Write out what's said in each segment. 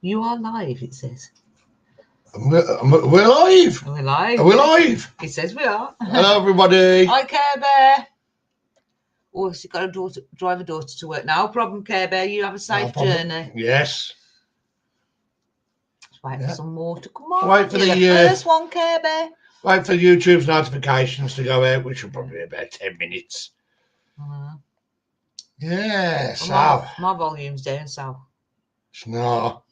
You are live, it says. We're live. We're live. We're live. It says we are. Hello, everybody. Hi, Care Bear. Oh, she's got to drive a daughter to work. No problem, Care Bear. You have a safe journey. Yes. Let's wait for some more to come on. Wait for You're the first one, Care Bear. Wait for YouTube's notifications to go out, which will probably be about 10 minutes. Yeah, so. My volume's down, so. Snore.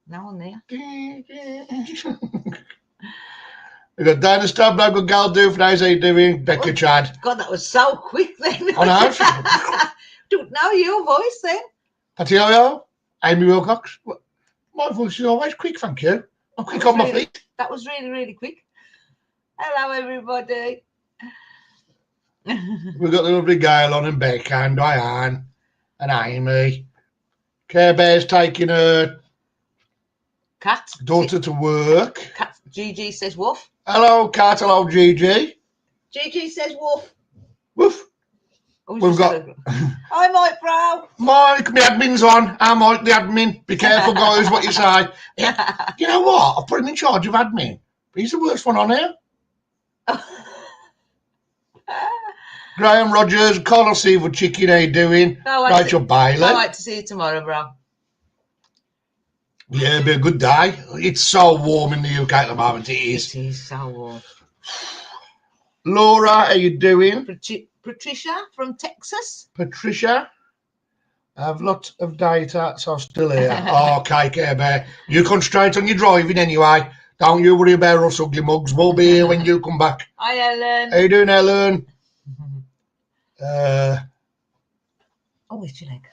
Now on there. We've got Dana Stubb, no good girl do for days. How you doing? Becca Chad. God, that was so quick then. I know. Don't know your voice then. Patty Oyo, Amy Wilcox. My voice is always quick, thank you. I'm quick on my feet. That was really, really quick. Hello, everybody. We've got the lovely Gail on and Becca and Diane and Amy. Care Bear's taking her daughter to work. Cat Gigi says woof. Hello, Cat. Hello, Gigi. Gigi says woof. Woof. We've got. Hi, Mike, bro. Mike, my admin's on. I'm Mike, the admin. Be careful, guys, what you say. You know what? I've put him in charge of admin. He's the worst one on here. Graham Rogers, Carl Seawood Chicken, how you doing? Rachel Bailey. I'd like to see you tomorrow, bro. Yeah, it'll be a good day. It's so warm in the UK at the moment, it is. It is so warm. Laura, how you doing? Patricia from Texas. Patricia, I have lots of data, so I'm still here. Okay, Care Bear. You concentrate on your driving anyway. Don't you worry about us ugly mugs. We'll be here when you come back. Hi, Ellen. How you doing, Ellen? Oh, where's your leg?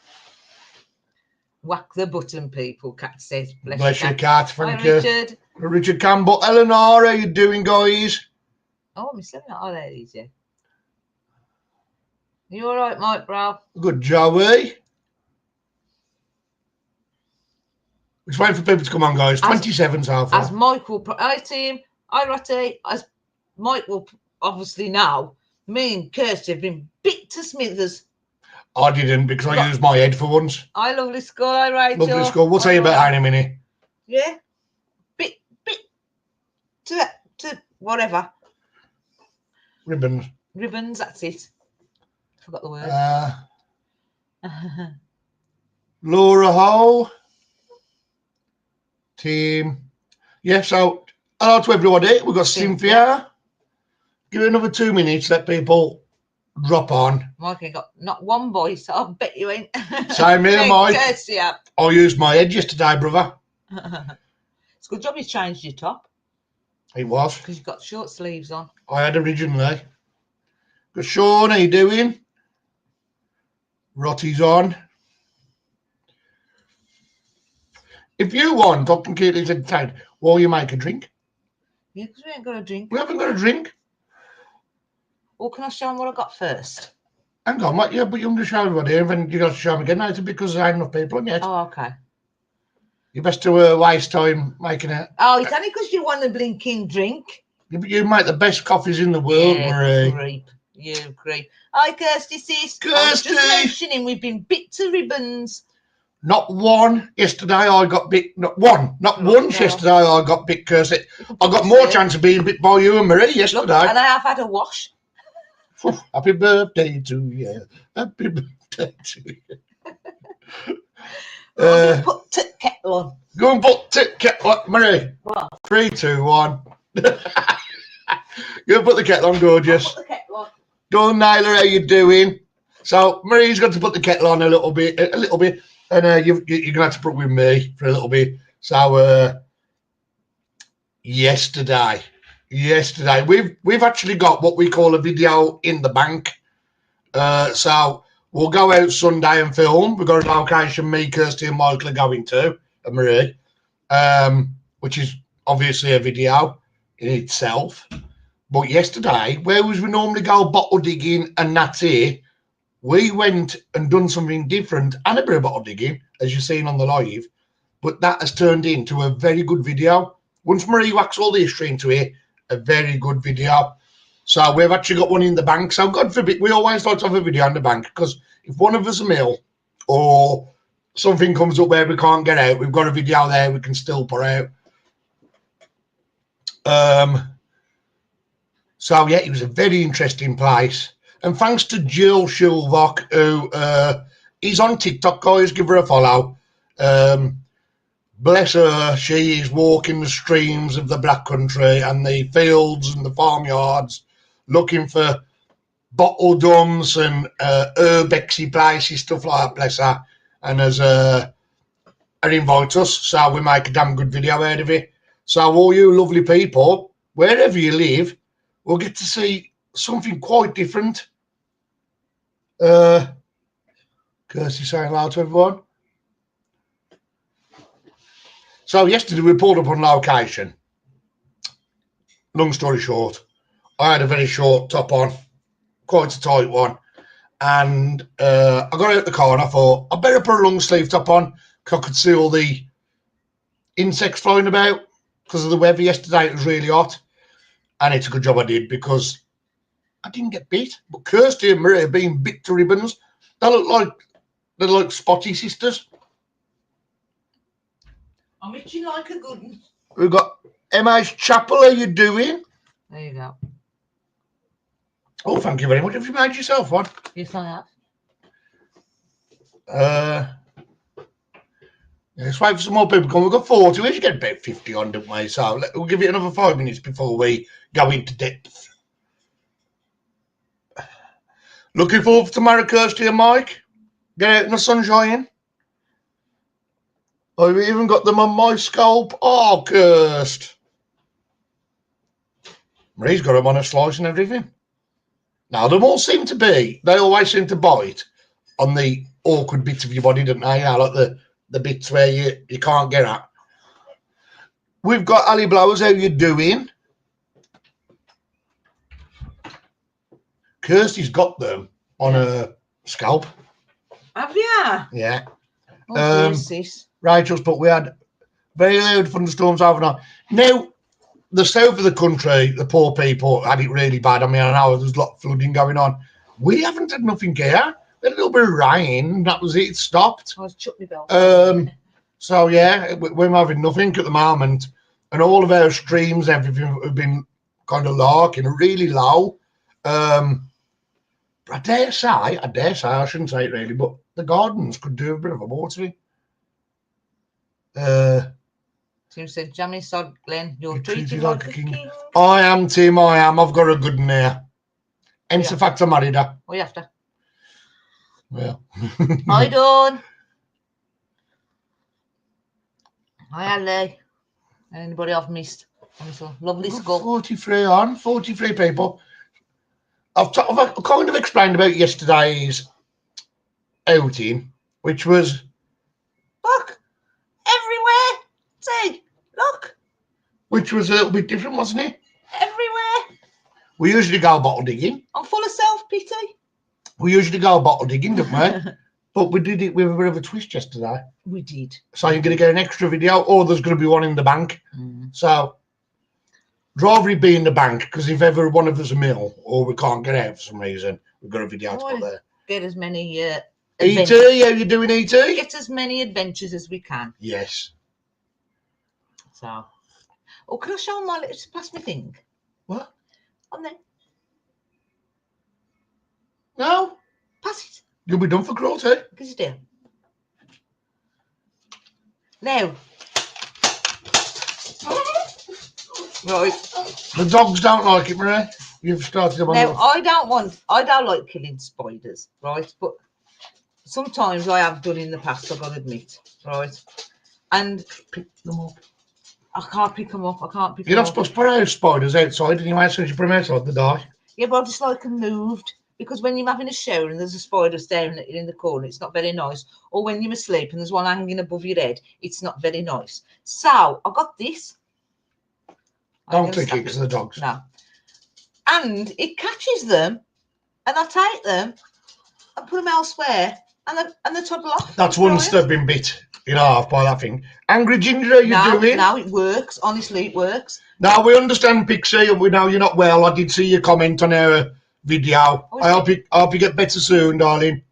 Whack the button, people. Cat says. Bless you, Cat. Thank you. Richard. Richard Campbell. Eleanor, how you doing, guys? Oh, Miss Eleanor. Oh, there it is, yeah. You all right, Mike, bro? Good, Joey. Just waiting for people to come on, guys. 27 so far. As Mike will... Hi, team. Hi, Rotty. As Mike will obviously know, me and Kirsty have been bit to smithers. I didn't because I used my head for once. Hi, lovely skull. Hi, Rachel. Lovely skull. We'll tell you about that in a minute. Yeah. Bit to whatever. Ribbons, that's it. Forgot the word. Laura Hall. Team. Yeah, so hello to everybody. We've got Cynthia. Give it another 2 minutes, let people drop on. Mike ain't got not one voice, I bet you ain't. Same here, Mike. I used my head yesterday, brother. It's a good job you changed your top. It was. Because you've got short sleeves on. I had originally. Good, Sean, how you doing? Rotty's on. If you want, I can keep this entertained while you make a drink. Yeah, because we ain't got a drink. We haven't got a drink. Or can I show them what I got first? Hang on, mate. Yeah, but you want to show everybody, and then you got to show them again later because there ain't enough people on yet. Oh, okay. You best to waste time making it. Oh, it's only because you want a blinking drink. You make the best coffees in the world, Marie. Creep. You creep. Hi, Kirsty, sis. Kirsty. Just mentioning we've been bit to ribbons. Not one yesterday I got bit. Not once yesterday I got bit, Kirsty. I got more chance of being bit by you and Marie yesterday. Look, and I have had a wash. Happy birthday to you. Happy birthday to you. I'm put the kettle on. Go and put the kettle on, Marie. What? 3, 2, 1. You put the kettle on, gorgeous. Put the kettle on. Go on, Naylor, how you doing? So Marie's got to put the kettle on a little bit, and you're gonna have to put with me for a little bit. So yesterday we've actually got what we call a video in the bank. So we'll go out Sunday and film. We've got a location me, Kirsty and Michael are going to, and Marie, which is obviously a video in itself. But yesterday, where we normally go bottle digging and that's it, we went and done something different and a bit of bottle digging, as you've seen on the live. But that has turned into a very good video. Once Marie whacks all the history into it, a very good video. So we've actually got one in the bank. So God forbid, we always like to have a video in the bank because if one of us is ill or something comes up where we can't get out, we've got a video there we can still put out. So yeah, it was a very interesting place. And thanks to Jill Shulvok, who is on TikTok, guys, give her a follow. Bless her, she is walking the streams of the Black Country and the fields and the farmyards looking for bottle dumps and urbexy places, stuff like that, bless her. And as invite us, so we make a damn good video out of it. So all you lovely people, wherever you live, will get to see something quite different. Kirsty saying hello to everyone. So yesterday we pulled up on location. Long story short, I had a very short top on, quite a tight one. And I got out the car and I thought, I better put a long sleeve top on because I could see all the insects flying about because of the weather yesterday. It was really hot. And it's a good job I did because I didn't get bit. But Kirsty and Maria being bit to ribbons. They look like Spotty sisters. I'm itching like a good one. We've got M.H. Chapel. How you doing? There you go. Oh, thank you very much. Have you made yourself one? Yes, I have. Let's wait for some more people to come. We've got 40. We should get about 50 on, don't we? So we'll give it another 5 minutes before we go into depth. Looking forward to tomorrow, Kirsty and Mike. Get out in the sunshine. I've even got them on my scalp. Oh, Kirst. Marie's got them on a slice and everything. Now, they all seem to be, they always seem to bite on the awkward bits of your body, don't they? You know, like the bits where you can't get at. We've got Ali Blowers. How you doing? Kirsty's got them on her scalp. Have you? Yeah. Oh, sis. Rachel's, but we had very loud thunderstorms overnight. Now, the south of the country, the poor people had it really bad. I mean, I know there's a lot of flooding going on. We haven't had nothing here. A little bit of rain, that was it. It stopped. I was chuck me bell. So yeah, we're having nothing at the moment, and all of our streams, everything have been kind of larking, really low. I dare say, I shouldn't say it really, but the gardens could do a bit of a watering. Tim said, Jamie Sod Glenn, you're treated like a king. I am, Tim, I am. I've got a good one here. Hence the fact I married her. Oh, you have to. Well. Hi, Dawn. Hi, Ali. Anybody I've missed? Lovely skull. 43 people. I've kind of explained about yesterday's outing, which was... Look! Everywhere! See? Look! Which was a little bit different, wasn't it? Everywhere! We usually go bottle digging. I'm full of self-pity. We usually go bottle digging, don't we? But we did it with a bit of a twist yesterday. We did. So you're going to get an extra video, or there's going to be one in the bank. So, rather it be in the bank, because if ever one of us a mill, or we can't get out for some reason, we've got a video to put there. Get as many... E.T., how you doing, E.T.? Get as many adventures as we can. Yes. So... Oh, can I show my little... Pass me thing? What? On there. No. Pass it. You'll be done for cruelty. Because it's there. Now. Right. The dogs don't like it, Marie. You've started them on. Now, I don't like killing spiders, right? But sometimes I have done in the past, I've got to admit, right? And pick them up. I can't pick them up. You're not supposed to put out spiders outside anyway, as soon as you put them outside, they die. Yeah, but I just like them moved. Because when you're having a shower and there's a spider staring at you in the corner, it's not very nice. Or when you're asleep and there's one hanging above your head, it's not very nice. So I got this. Don't click it because of the dogs. No. And it catches them, and I take them and put them elsewhere, and they toddle off. That's once they've been bit in half by that thing. Angry Ginger, are you doing? No, it works. Honestly, it works. Now, we understand, Pixie, and we know you're not well. I did see your comment on our video. I hope you get better soon, darling.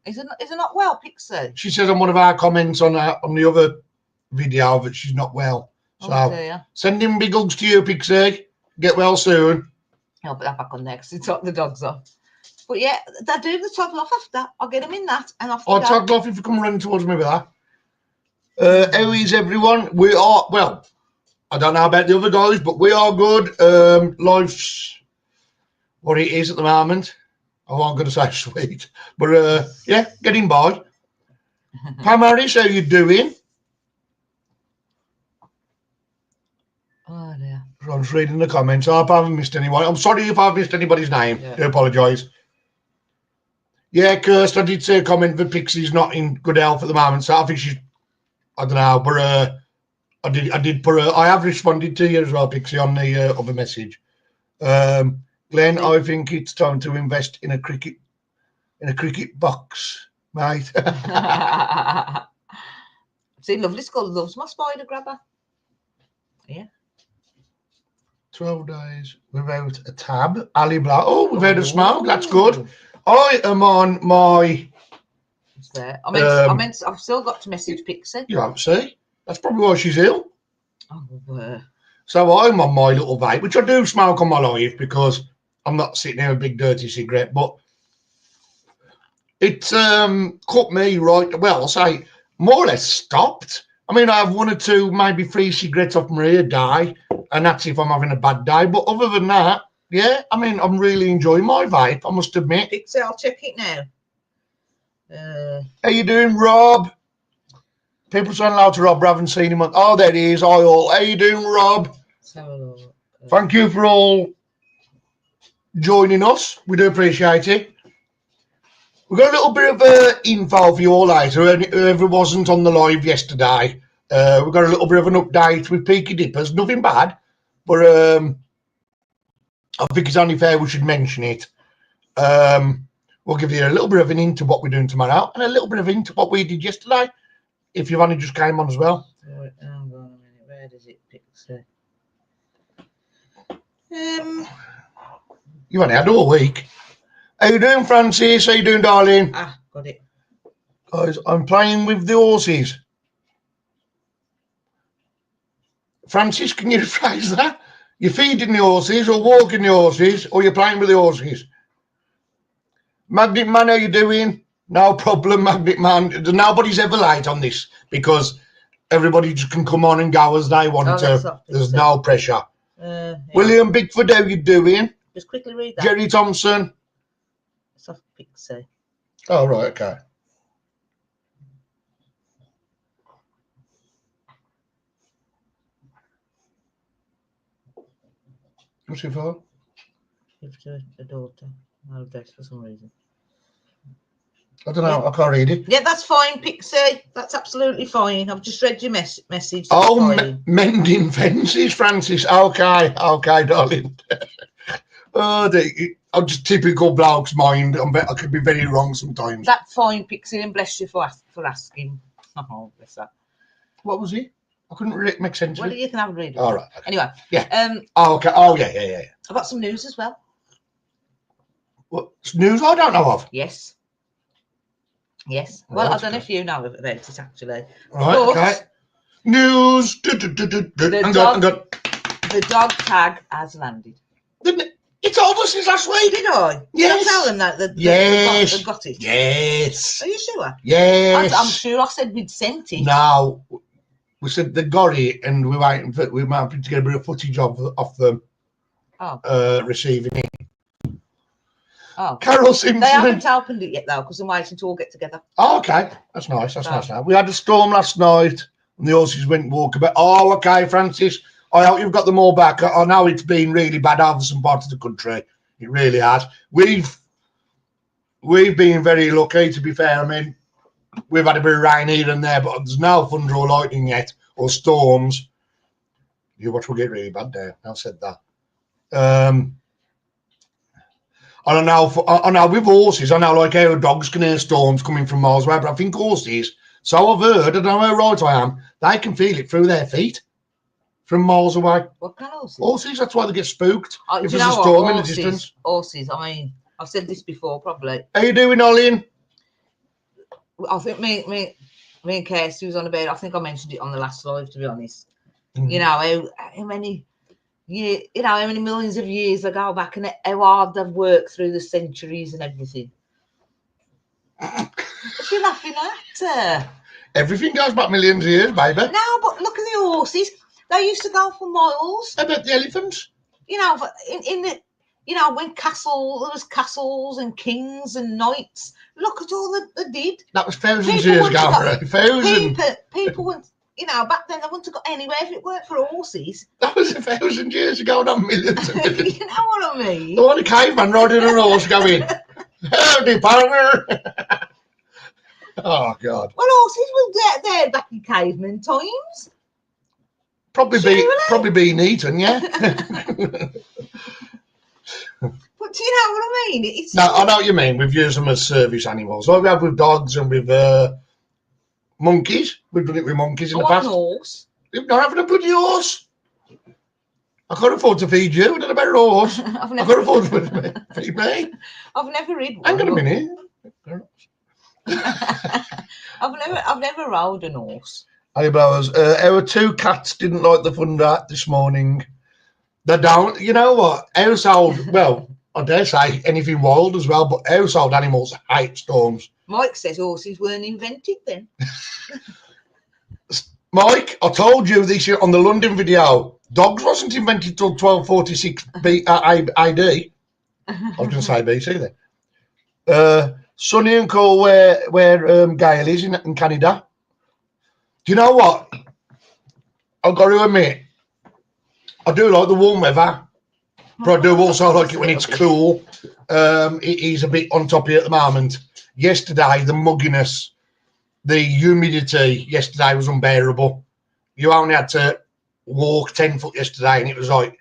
Is it not well, Pixie? She says on one of our comments on the other video that she's not well. So sending big hugs to you, Pixie. Get well soon. I'll put that back on next to top the dogs off. But yeah, they're doing the toddle off after. I'll get them in that and off. I'll toddle off if you come running towards me with that. How is everyone? We are, well, I don't know about the other guys, but we are good. Life's what it is at the moment. Oh, I'm going to say sweet. But yeah, getting by. Pam Harris, how you doing? Oh, dear. I'm just reading the comments. I hope I haven't missed anyone. I'm sorry if I've missed anybody's name. I do apologise. Yeah, Kirst, I did say a comment that Pixie's not in good health at the moment, so I think she's, I don't know, but I did put I have responded to you as well, Pixie, on the other message. Glenn, I think it's time to invest in a cricket box, mate. See, Lovely Skull loves my spider grabber. Yeah. 12 days without a tab. Ali Black. Oh, without a smoke. That's good. I am on my. It's there. I've still got to message Pixie. You don't see. That's probably why she's ill. Oh, So I'm on my little vape, which I do smoke on my life because I'm not sitting there with a big dirty cigarette. But it's cut me right. Well, I'll say more or less stopped. I mean, I have 1 or 2, maybe 3 cigarettes off my ear a day, and that's if I'm having a bad day. But other than that, yeah, I mean, I'm really enjoying my vape, I must admit. Pixie, I'll check it now. How you doing, Rob? People saying hello to Rob. I haven't seen him. Oh, there he is. Hi, all. How you doing, Rob? Thank you for all joining us. We do appreciate it. We've got a little bit of info for you all later. Whoever wasn't on the live yesterday, we've got a little bit of an update with Peaky Dippers. Nothing bad, but I think it's only fair we should mention it. We'll give you a little bit of an hint to what we're doing tomorrow and a little bit of a hint to what we did yesterday, if you've only just came on as well. Right, hang on a minute. Where does it Pixie? You only had all week. How you doing, Francis? How you doing, darling? Got it. Guys, I'm playing with the horses. Francis, can you rephrase that? You're feeding the horses or walking the horses or you're playing with the horses? Magnet Man, how you doing? No problem, Magnet Man. Nobody's ever late on this because everybody just can come on and go as they want to. There's no pressure. Yeah. William Bigford, how you doing? Just quickly read that. Jerry Thompson. It's off Pixie. Oh, right, okay. What's it for? Give to a daughter. No address for some reason. I don't know. I can't read it. Yeah, that's fine, Pixie. That's absolutely fine. I've just read your message. Oh, mending fences, Francis. Okay, darling. I'm just typical bloke's mind. I could be very wrong sometimes. That's fine, Pixie, and bless you for asking. Oh, bless that. What was it? I couldn't really make sense of it. Well, you can have a read. All right. Okay. Anyway. Yeah. Okay. Oh, yeah. I've got some news as well. What news I don't know of? Yes. Well, Right, I don't know if you know about it, actually. Right, okay. News. The dog tag has landed. Didn't it? It's over since last week. Did I? Yes. Did I tell them that they got it? Yes. Are you sure? Yes. I'm sure I said we'd sent it. No. We said they got it and we're waiting to get a bit of footage of them receiving it. Oh. Carol Simpson. They haven't opened it yet, though, because I'm waiting to all get together. Oh, okay. That's nice. Nice. We had a storm last night and the horses went walkabout. Oh, okay, Francis. I hope you've got them all back. I know it's been really bad over some parts of the country. It really has. We've been very lucky, to be fair. I mean, we've had a bit of rain here and there, but there's no thunder or lightning yet, or storms. You watch will get really bad there. I said that. I don't know. I know with horses, I know like how dogs can hear storms coming from miles away, but I think horses, so I've heard, I don't know how right I am, they can feel it through their feet from miles away. What kind of horses? Horses, that's why they get spooked. If there's a storm in the distance. Horses, I mean, I've said this before, probably. How you doing, Ollie? I think me and Kirsty was on about. I think I mentioned it on the last live. To be honest, you know how many how many millions of years they go back and how hard they've worked through the centuries and everything. What are you laughing at? Everything goes back millions of years, baby. No, but look at the horses. They used to go for miles. How about the elephants? You know, in the when there was castles and kings and knights. Look at all that they did. That was thousands of years ago, right? Thousands. People went. Back then they wouldn't have got anywhere if it weren't for horses. That was 1,000 years ago, not millions of years. You know what I mean? The one caveman riding a horse going, howdy, partner. Oh, God. Well, horses were there back in caveman times. Probably being eaten, yeah. But do you know what I mean? I know what you mean. We've used them as service animals. Like we have with dogs and with monkeys. We've done it with monkeys in the past. Horse. You're not having a bloody horse. I can't afford to feed you. I don't know about a horse. I can't afford to feed me. I've never rid one. Hang on a minute. I've never rode an horse. Hey, blowers. Our two cats didn't like the fun this morning. They don't. You know what? Household, well, I dare say anything wild as well, but household animals hate storms. Mike says horses weren't invented then. Mike, I told you this year on the London video, dogs wasn't invented till 1246 AD. I was going to say BC then. Sunny and cool where Gail is in Canada. Do you know what? I've got to admit, I do like the warm weather, but I do also like it when it's cool. It is a bit on top of it at the moment. Yesterday, the mugginess, the humidity yesterday was unbearable. You only had to walk 10 foot yesterday, and it was like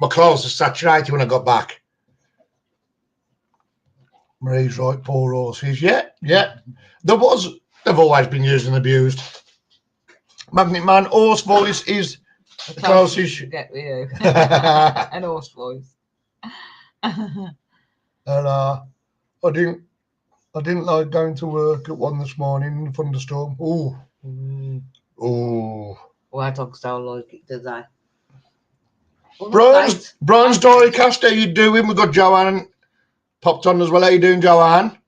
my clothes were saturated when I got back. Marie's right, poor horses. Yeah. They've always been used and abused. Magnet Man, horse voice is the closest you get with you. An horse voice. And I didn't like going to work at 1 this morning in the thunderstorm. Ooh. Ooh. Well, our dogs don't like it, do they? Bronze Diecast, how you doing? We've got Joanne popped on as well. How you doing, Joanne?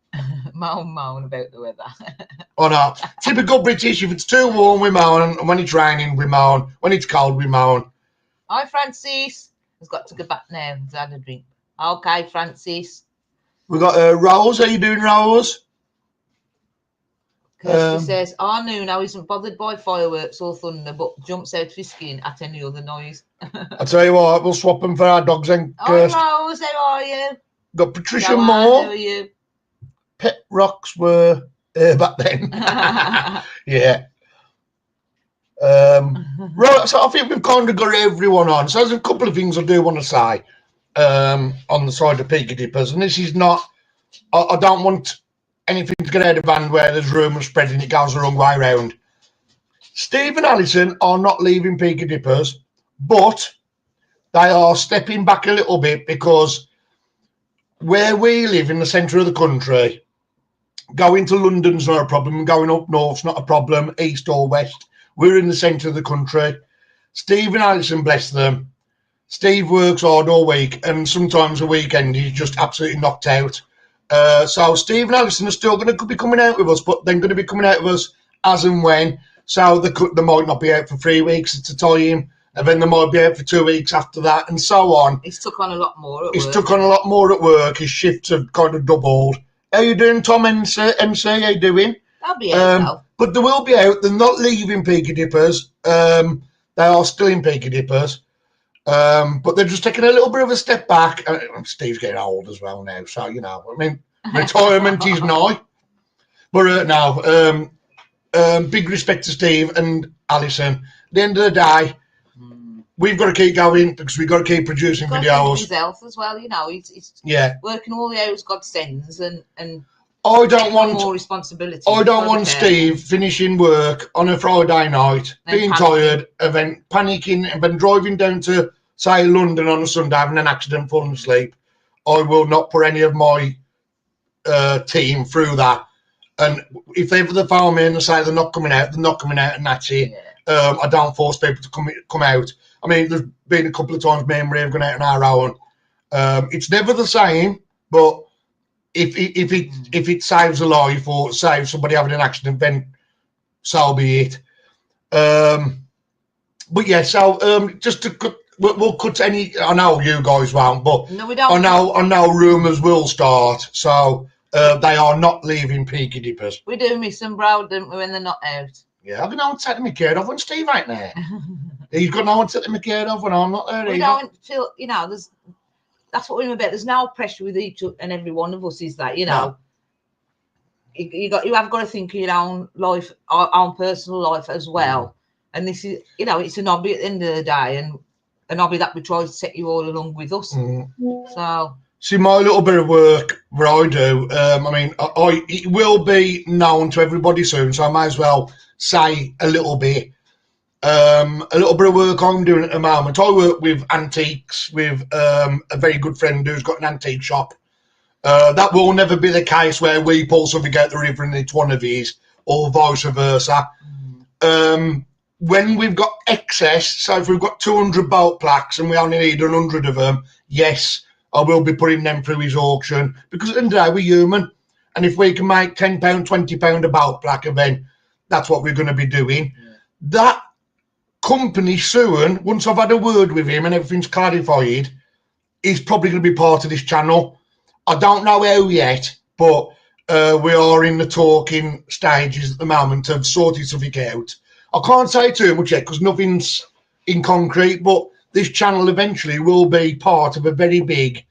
Moan about the weather. Oh no, typical British. If it's too warm, we moan, and when it's raining, we moan. When it's cold, we moan. Hi, Francis. Has got to go back now. He's had a drink. Okay, Francis. We got Rose. How you doing, Rose? Kirsty says, Nuno isn't bothered by fireworks or thunder, but jumps out of his skin at any other noise. I tell you what, we'll swap them for our dogs then. Kirsty. Hi, Rose. How are you? Got Patricia Joanne, Moore. How are you? Pet rocks were back then. Yeah. Right, so I think we've kind of got everyone on. So there's a couple of things I do want to say on the side of Peaky Dippers, and this is not. I don't want anything to get out of hand where there's rumours spreading it goes the wrong way round. Steve and Alison are not leaving Peaky Dippers, but they are stepping back a little bit because where we live in the centre of the country, going to London's not a problem, going up north's not a problem, east or west. We're in the centre of the country. Steve and Alison, bless them. Steve works hard all week, and sometimes a weekend he's just absolutely knocked out. So Steve and Alison are still going to be coming out with us, but they're going to be coming out with us as and when. So they might not be out for 3 weeks at a time, and then they might be out for 2 weeks after that, and so on. He's took on a lot more at work. He's took on a lot more at work. His shifts have kind of doubled. How you doing, Tom MC? How you doing? I'll be out now. But they will be out. They're not leaving Peaky Dippers. They are still in Peaky Dippers. But they're just taking a little bit of a step back. Steve's getting old as well now, so, you know, I mean, retirement is nigh. But big respect to Steve and Alison. At the end of the day, we've got to keep going because we've got to keep producing videos. His health as well, you know. He's working all the hours God sends, and I don't want more responsibility. I don't want Steve finishing work on a Friday night, being tired, and then panicking, and then driving down to, say, London on a Sunday, having an accident, falling asleep. I will not put any of my team through that. And if they ever phone me and say they're not coming out, they're not coming out, and that's it. Yeah. I don't force people to come out. I mean, there's been a couple of times me and Marie have gone out on our own. It's never the same, but if it saves a life or saves somebody having an accident, then so be it. But yeah, so just to cut, we'll cut any. I know you guys won't, but No, we don't. I know rumours will start. So they are not leaving Peaky Dippers. We do miss them, bro, don't we, when they're not out? Yeah, I've got no one to take the mickey off when Steve ain't there. He's got no one to take the mickey off when I'm not there. We don't feel, that's what we're about. There's no pressure with each and every one of us. Is that you have got to think of your own life, our own personal life as well. And this is, it's an hobby at the end of the day, and an hobby that we try to set you all along with us. So. See, my little bit of work, what I do, I mean, it will be known to everybody soon, so I might as well say a little bit. A little bit of work I'm doing at the moment. I work with antiques with a very good friend who's got an antique shop. That will never be the case where we pull something out the river and it's one of his, or vice versa. When we've got excess, so if we've got 200 bolt plaques and we only need 100 of them, yes, I will be putting them through his auction, because at the end of the day, we're human. And if we can make £10, £20 a bolt plaque, then that's what we're going to be doing. That company soon, once I've had a word with him and everything's clarified, is probably going to be part of this channel. I don't know how yet, but we are in the talking stages at the moment of sorting something out. I can't say too much yet because nothing's in concrete, but this channel eventually will be part of a very big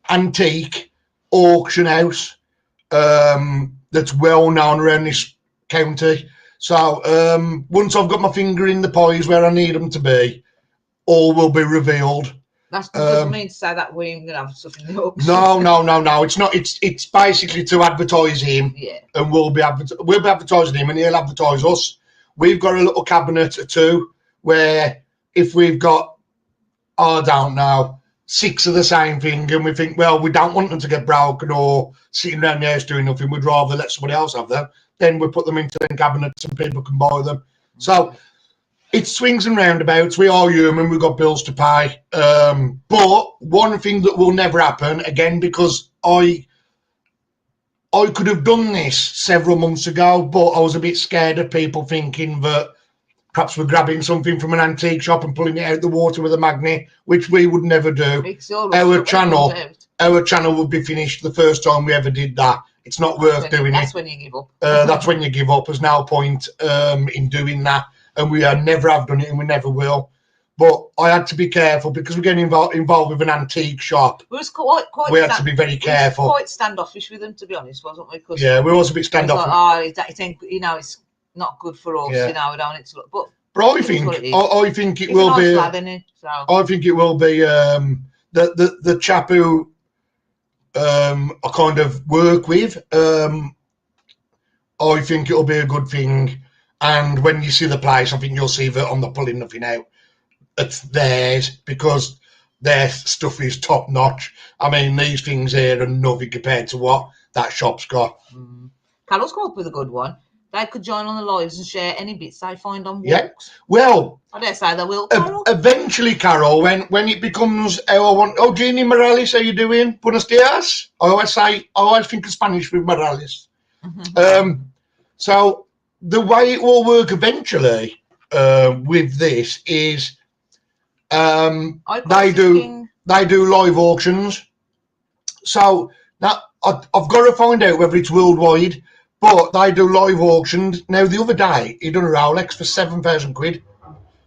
antique auction house that's well known around this county. So once I've got my finger in the pies where I need them to be, all will be revealed. That doesn't mean to say that we're going to have something in the auction. No. It's not. It's basically to advertise him, and we'll be advertising him, and he'll advertise us. We've got a little cabinet or two where if we've got, I don't know, 6 of the same thing, and we think, well, we don't want them to get broken or sitting around the house doing nothing. We'd rather let somebody else have them. Then we put them into the cabinets and people can buy them. So it swings and roundabouts. We are human. We've got bills to pay. But one thing that will never happen, again, because I could have done this several months ago, but I was a bit scared of people thinking that perhaps we're grabbing something from an antique shop and pulling it out the water with a magnet, which we would never do. Our channel would be finished the first time we ever did that. It's not worth doing it. That's when you give up. That's when you give up. There's no point in doing that. And we never have done it, and we never will. But I had to be careful because we're getting involved with an antique shop. We was quite we had to be very careful. Quite standoffish with them, to be honest, wasn't we? Cause yeah, we was a bit standoffish. It's not good for us. We don't need to look. But I think it will be. I think it will be the chap who I kind of work with. I think it'll be a good thing. And when you see the place, I think you'll see that I'm not pulling nothing out. It's theirs because their stuff is top notch. I mean, these things here are nothing compared to what that shop's got. Carol's come up with a good one. They could join on the lives and share any bits they find on walks. Yeah. Well, I dare say they will, Carol. Eventually, Carol, when it becomes Jeannie Morales, how you doing? Buenos dias. I always think of Spanish with Morales. So the way it will work eventually with this is they do live auctions. So now I've got to find out whether it's worldwide, but they do live auctions. Now the other day he done a Rolex for £7,000.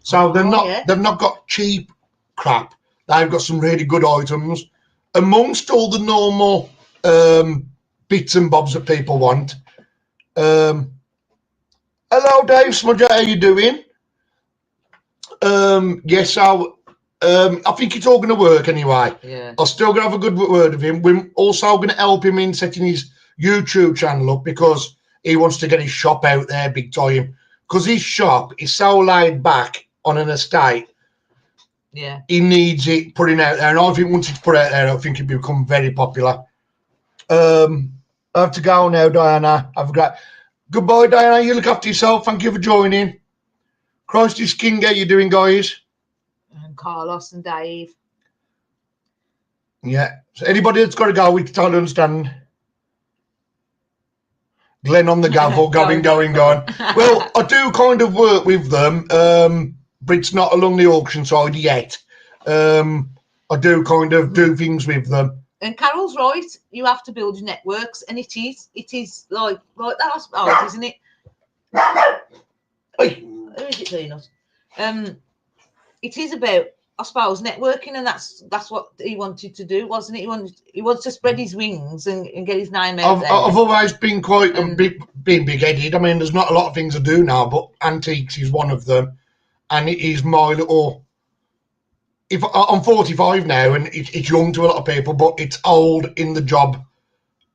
So they've not got cheap crap. They've got some really good items amongst all the normal bits and bobs that people want. Hello, Dave Smudger. How you doing? Yes, I think it's all going to work anyway. Yeah. I'm still going to have a good word with him. We're also going to help him in setting his YouTube channel up because he wants to get his shop out there big time. Because his shop is so laid back on an estate. Yeah. He needs it putting out there. And I think once it's put out there, I think it'll become very popular. I have to go now, Diana. Have a great... Goodbye, Diana. You look after yourself. Thank you for joining. Christy King, how you doing, guys? And Carlos and Dave. Yeah. So anybody that's got to go, we try to understand. Glenn on the go for going. Well, I do kind of work with them, but it's not along the auction side yet. I do kind of do things with them. And Carol's right. You have to build your networks, and it is like that, I suppose, isn't it? Hey. Who is it, Peanut? It is about, I suppose, networking, and that's what he wanted to do, wasn't it? He wants to spread his wings and get his name out there. I've always been quite big-headed. I mean, there's not a lot of things I do now, but antiques is one of them, and it is my little. If I'm 45 now, and it's young to a lot of people, but it's old in the job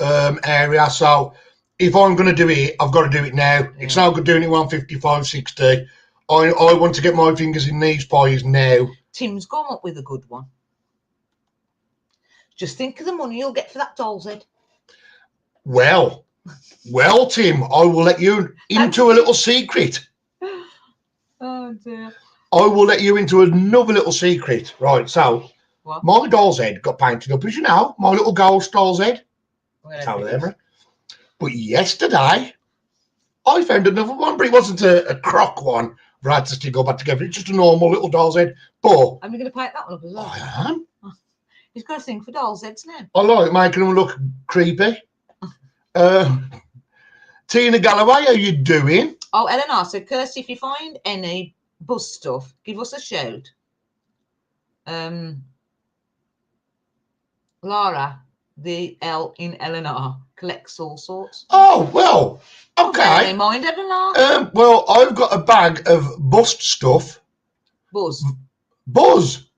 area. So if I'm going to do it, I've got to do it now. Yeah. It's no good doing it when I'm 55, 60. I want to get my fingers in these pies now. Tim's gone up with a good one. Just think of the money you'll get for that doll's head. Well, Tim, I will let you into a little secret. Oh, dear. I will let you into another little secret. Right, so what? My doll's head got painted up, as you know, my little ghost doll's head. It's over there. But yesterday, I found another one, but it wasn't a croc one. Right, to stick all back together. It's just a normal little doll's head. But I'm going to paint that one up as well. I am. Oh, he's got a thing for doll's heads now. I like making them look creepy. Tina Galloway, how you doing? Oh, Eleanor said, Kirsty, if you find any bus stuff, give us a shout. Laura, the L in Eleanor, collects all sorts. Oh, well, okay. Mind, Eleanor? Well, I've got a bag of bust stuff. Buzz. A bust.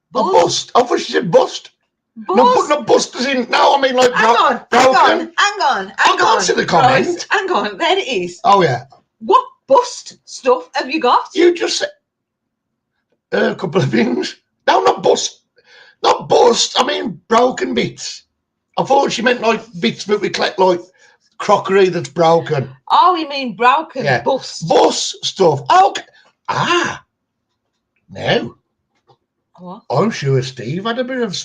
I thought she said bust. Buzz? No, put no busters in. No, I mean like hang on. I can't see the comment. Right, hang on, there it is. Oh, yeah. What bust stuff have you got? You just said a couple of things. No, not bust. Not bust. I mean broken bits. I thought she meant like bits that we collect, like crockery that's broken. Oh, you mean broken? Yeah. Bust stuff. Okay. No. What? I'm sure Steve had a bit of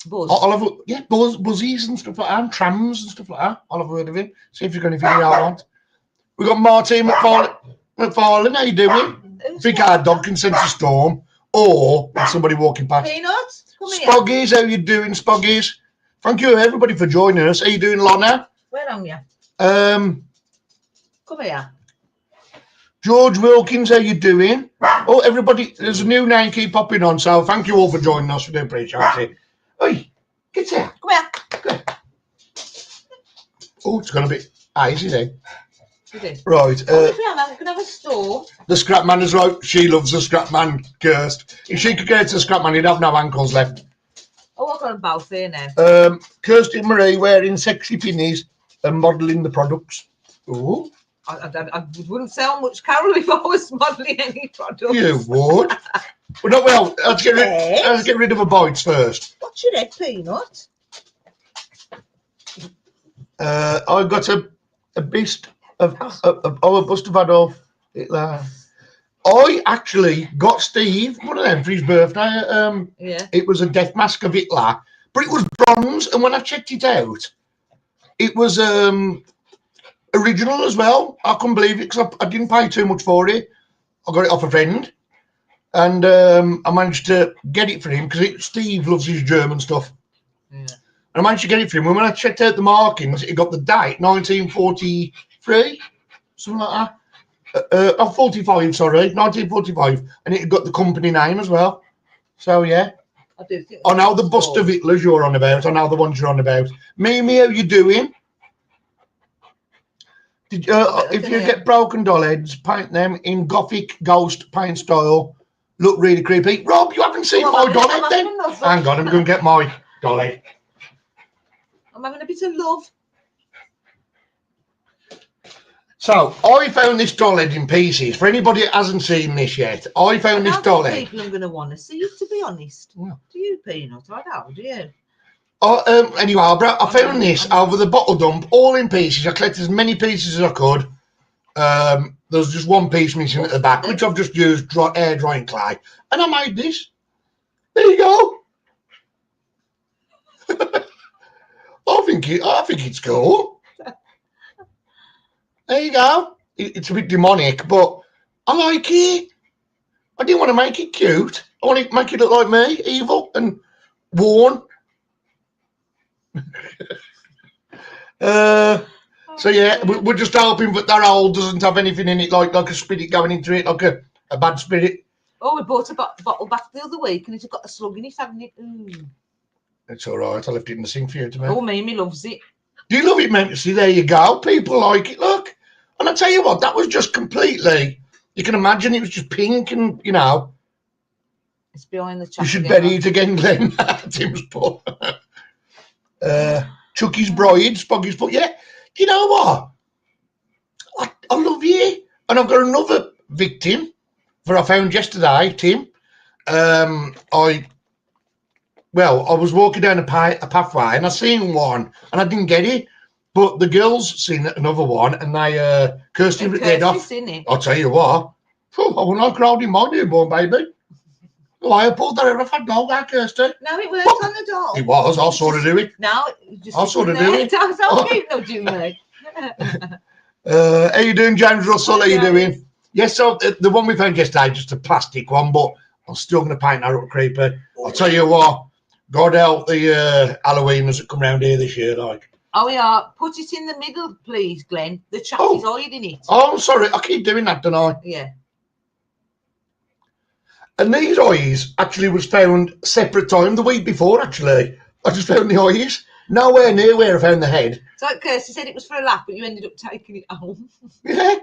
buzz. I'll have buzzies and stuff like that, and trams and stuff like that. I'll have a word of him. See if you're going to figure it out. We got Martin McFarlane. How you doing? Big hard dog can sense a storm, or somebody walking past. Peanut, come here. Spoggies, how you doing, Spoggies? Thank you everybody for joining us. How you doing, Lana? Where are you? Come here. George Wilkins, how you doing? Oh, everybody, there's a new name keep popping on, so thank you all for joining us. We do appreciate it. Oi, get here. Come here. Good. Oh, it's going to be easy then. Right. We can have a store. The scrap man is right. She loves the scrap man, Kirst. If she could get to the scrap man, he'd have no ankles left. Oh, I've got a both here now. Kirsty Marie wearing sexy pinnies and modelling the products. Oh. I wouldn't sell much, Carol, if I was modelling any products. You would. Well, let's get rid of the bites first. What's your head, Peanut? I got a beast of a bust of Adolf Hitler. I actually got Steve one of them for his birthday. Yeah. It was a death mask of Hitler, but it was bronze, and when I checked it out, it was original as well. I couldn't believe it because I didn't pay too much for it. I got it off a friend, and I managed to get it for him because Steve loves his German stuff. Yeah. And I managed to get it for him. And when I checked out the markings, it got the date 1943, something like that. 45, sorry, 1945, and it got the company name as well. So yeah. I know the bust of Hitler's you're on about. I know the ones you're on about. Mimi, how you doing? If you get broken doll heads, paint them in Gothic ghost paint style. Look really creepy. Rob, you haven't seen my doll head then? Hang on, I'm going to get my doll head. I'm having a bit of love. So, I found this doll head in pieces. For anybody that hasn't seen this yet, I found this doll head. People are going to want to see it, to be honest. Yeah. Do you, Peanut? I don't, do you? Anyway, I found this over the bottle dump, all in pieces. I collected as many pieces as I could. There's just one piece missing at the back, which I've just used air drying clay, and I made this. There you go. I think it's cool. There you go. It's a bit demonic, but I like it. I didn't want to make it cute. I want to make it look like me, evil and worn. So yeah, we're just hoping that hole doesn't have anything in it, like a spirit going into it, like a bad spirit. Oh, we bought a bottle back the other week, and it's got a slug in it, hasn't it? It's all right. I left it in the sink for you to make. Oh, Mimi loves it. Do you love it, man? See, there you go. People like it. Look, and I tell you what, that was just completely. You can imagine it was just pink, and it's behind the chat. You should bury it again, Glenn. Tim's put. Chucky's bride, Spoggy's put. Yeah. Do you know what? I love you, and I've got another victim that I found yesterday, Tim. I was walking down a pathway and I seen one and I didn't get it, but the girls seen another one and they cursed him dead off. I'll tell you what, I wouldn't like crowding my newborn baby. I pulled that out of a dog, I cursed her. No, it worked on the dog. It was, I saw her do it. No, I saw her do it. No, Jimmy. How you doing, James Russell? How you doing? Yes, so the one we found yesterday, just a plastic one, but I'm still going to paint that up creeper. I'll tell you what, God help the Halloweeners that come round here this year, like. Oh, yeah. Put it in the middle, please, Glenn. The chat is hiding it. Oh, sorry. I keep doing that, don't I? Yeah. And these eyes actually was found separate time the week before, actually. I just found the eyes. Nowhere near where I found the head. So Kirsty said it was for a laugh, but you ended up taking it home. Yeah.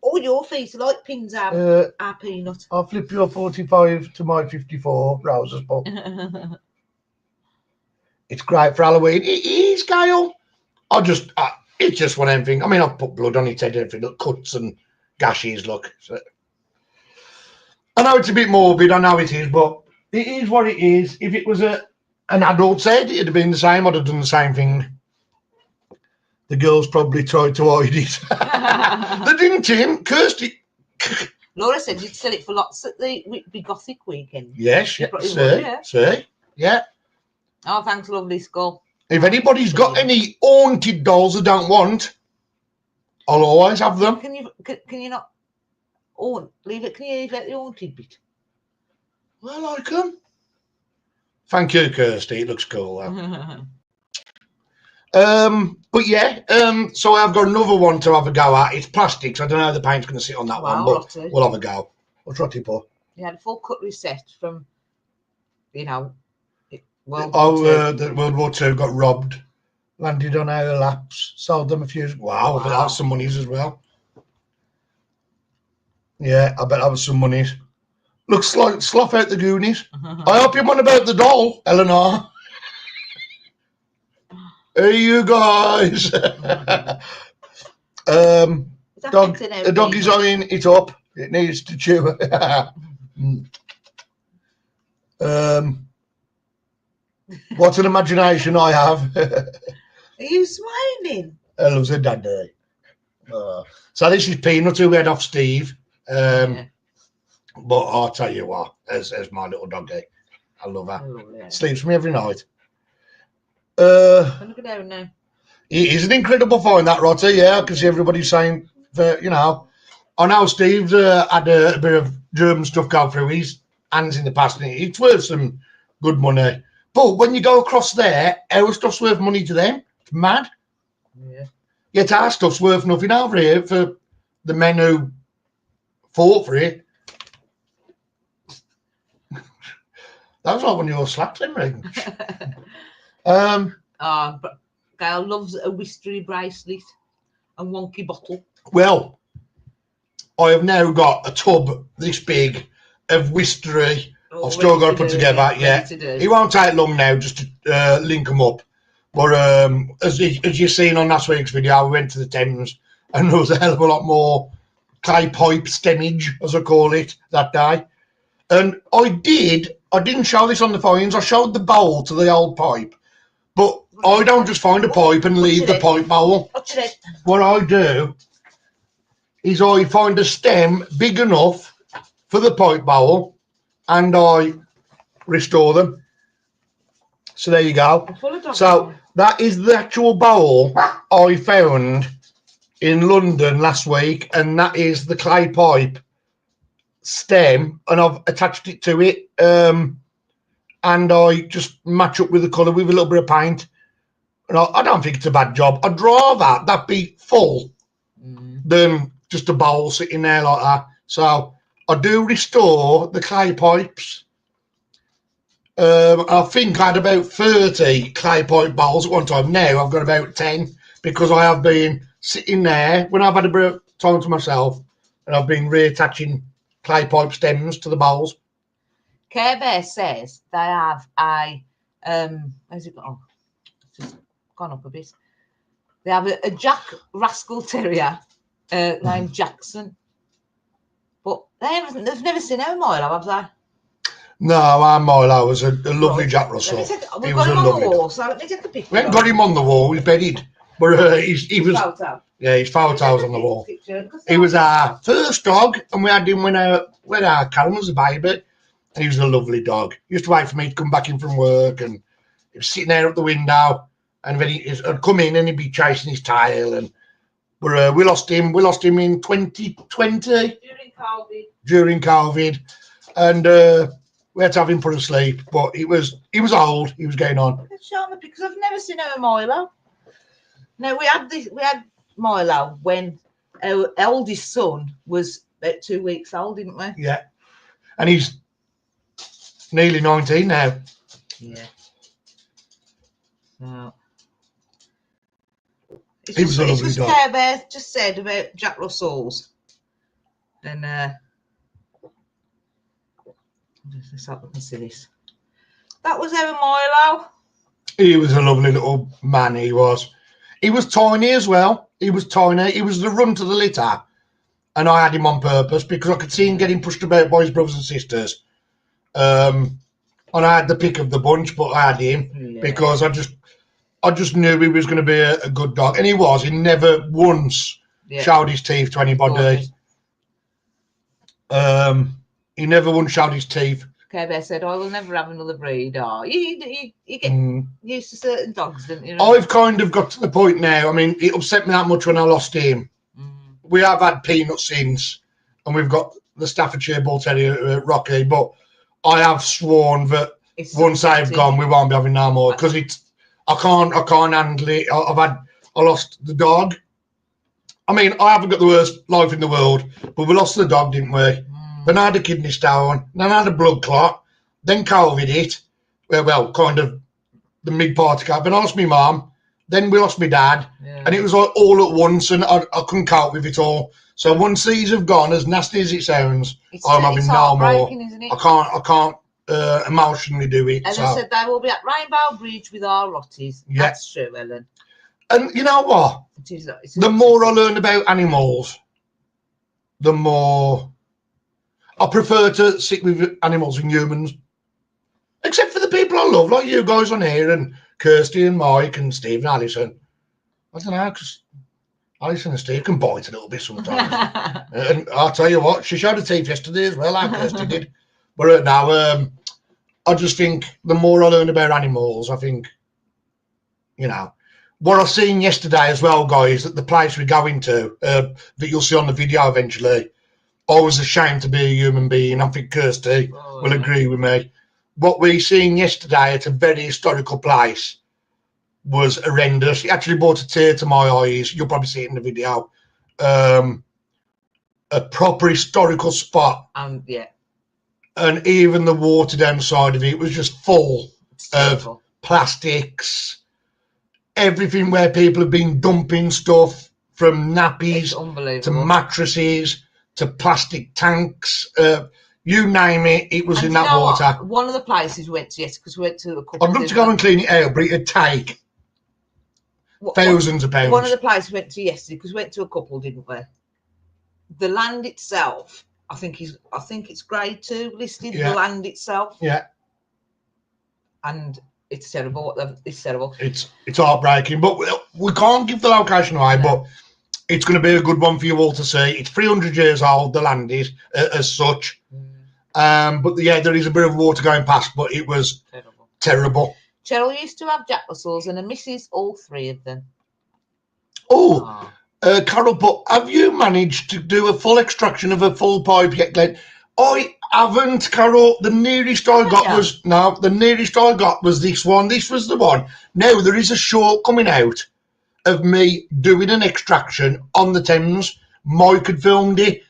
All your feet are like pins our peanut. I'll flip your 45 to my 54, Rose's book. It's great for Halloween. It is, Gail. It's just one of them things. I mean, I've put blood on it, everything. Look, cuts and gashes, look. So, I know it's a bit morbid, I know it is, but it is what it is. If it was an adult's head, it'd have been the same. I'd have done the same thing. The girls probably tried to hide it. They didn't, Tim. Kirsty. Laura said you'd sell it for lots at the Whitby Gothic weekend. Yes, see? Yeah. Oh, thanks, lovely skull. If anybody's got any haunted dolls I don't want, I'll always have them. Can you not leave it? Can you leave out the haunted bit? I like them. Thank you, Kirsty. It looks cool. But yeah, so I've got another one to have a go at. It's plastic, so I don't know how the paint's going to sit on that one, but we'll have a go. What's Rotty for? You had a full cutlery set from, World War II got robbed, landed on our laps, sold them a few. Wow, I bet that was some monies as well. Yeah, I bet that was some monies. Looks like Slough out the Goonies. I hope you're on about the doll, Eleanor. Hey, you guys. The dog is eyeing it up. It needs to chew. What an imagination I have. Are you smiling? I love her daddy. So this is Peanut who had off Steve. But I'll tell you what, as my little doggy, I love her. Sleeps with me every night. Look at her now. It is an incredible find, that Rotter. Yeah, I can see everybody saying that, I know Steve's had a bit of German stuff go through his hands in the past, and it's worth some good money. But when you go across there, our stuff's worth money to them. It's mad. Yeah. Yet our stuff's worth nothing over here for the men who fought for it. That was like one of your slaps, then, rings. But Gail loves a whiskery bracelet and wonky bottle. Well, I have now got a tub this big of whiskery. I've still got to put together. Yeah, it won't take long now just to link them up. But as you've seen on last week's video, we went to the Thames and there was a hell of a lot more clay pipe stemmage, as I call it, that day. And I did I didn't show this on the phones. I showed the bowl to the old pipe. But I don't just find a pipe and leave the pipe bowl. What I do is I find a stem big enough for the pipe bowl and I restore them. So there you go. So that is the actual bowl I found in London last week, and that is the clay pipe stem, and I've attached it to it, and I just match up with the colour with a little bit of paint. And I don't think it's a bad job. I'd rather that be full than just a bowl sitting there like that. So I do restore the clay pipes. I think I had about 30 clay pipe bowls at one time. Now I've got about 10 because I have been sitting there when I've had a bit of time to myself and I've been reattaching clay pipe stems to the bowls. Care Bear says they have a where's it gone? It's just gone up a bit. They have a Jack Rascal Terrier named Jackson, but they've never seen our Milo, have they? No, our Milo was a lovely Jack Russell. We've got him on the wall, so let me take the picture. We haven't got him on the wall, he's bedded. But he was. Photo. Yeah, his photos on the wall. He was our first dog, and we had him when our Karen was a baby. And he was a lovely dog. He used to wait for me to come back in from work, and he was sitting there at the window, and then he'd come in and he'd be chasing his tail. And we lost him. We lost him in 2020 during COVID, and we had to have him put to sleep. But he was old. He was getting on. Show me because I've never seen our Milo. No, we had Milo when our eldest son was about 2 weeks old, didn't we? Yeah, and he's nearly 19 now. Yeah. No. He was a lovely dog. Care Bear just said about Jack Russells, and let's hope we can see this. That was our Milo. He was a lovely little man. He was. He was tiny as well. He was tiny. He was the run to the litter. And I had him on purpose because I could see him getting pushed about by his brothers and sisters. And I had the pick of the bunch, but I had him because I just knew he was going to be a good dog. And he was. He never once showed his teeth to anybody. He never once showed his teeth. Care Bear said, I will never have another breed. Oh, you get used to certain dogs, didn't you? I've kind of got to the point now. I mean, it upset me that much when I lost him. We have had Peanut since, and we've got the Staffordshire Bull Terrier, Rocky, but I have sworn that once they've gone, we won't be having no more because I can't handle it. I lost the dog. I mean, I haven't got the worst life in the world, but we lost the dog, didn't we? Then I had a kidney stone, then I had a blood clot, then COVID hit. Well, kind of the mid part of COVID. Then I lost my mum, then we lost my dad, and it was like all at once, and I couldn't cope with it all. So once these have gone, as nasty as it sounds, I'm having no more. I can't emotionally do it. As I said, they will be at Rainbow Bridge with our Rotties. Yeah. That's true, Ellen. And you know what? The more I learn about animals, the more I prefer to sit with animals and humans. Except for the people I love, like you guys on here, and Kirsty and Mike and Steve and Alison. I don't know, because Alison and Steve can bite a little bit sometimes. And I'll tell you what, she showed her teeth yesterday as well, like Kirsty did. But now, I just think the more I learn about animals, I think, you know, what I've seen yesterday as well, guys, at the place we're going to, that you'll see on the video eventually, I was ashamed to be a human being. I think Kirsty will agree with me. What we seen yesterday at a very historical place was horrendous. It actually brought a tear to my eyes. You'll probably see it in the video. A proper historical spot. Yeah. And even the water down the side of it was just full of plastics, everything where people have been dumping stuff from nappies to mattresses to plastic tanks. You name it, it was in that water. One of the places we went to, because we went to a couple. I'd love to go and clean it out, but it'd take thousands of pounds. One of the places we went to yesterday, because we went to a couple, didn't we? The land itself, I think it's grade 2 listed. The land itself. Yeah. and it's terrible. It's terrible. It's heartbreaking, but we can't give the location away. No. But it's going to be a good one for you all to see. It's 300 years old. The land is as such. But yeah, there is a bit of water going past, but it was terrible. Cheryl used to have Jack Russells and misses all 3 of them. Oh, Carol, but have you managed to do a full extraction of a full pipe yet, Glenn? I haven't, Carol. The nearest I got was this one. This was the one. Now there is a short coming out of me doing an extraction on the Thames. Mike had filmed it,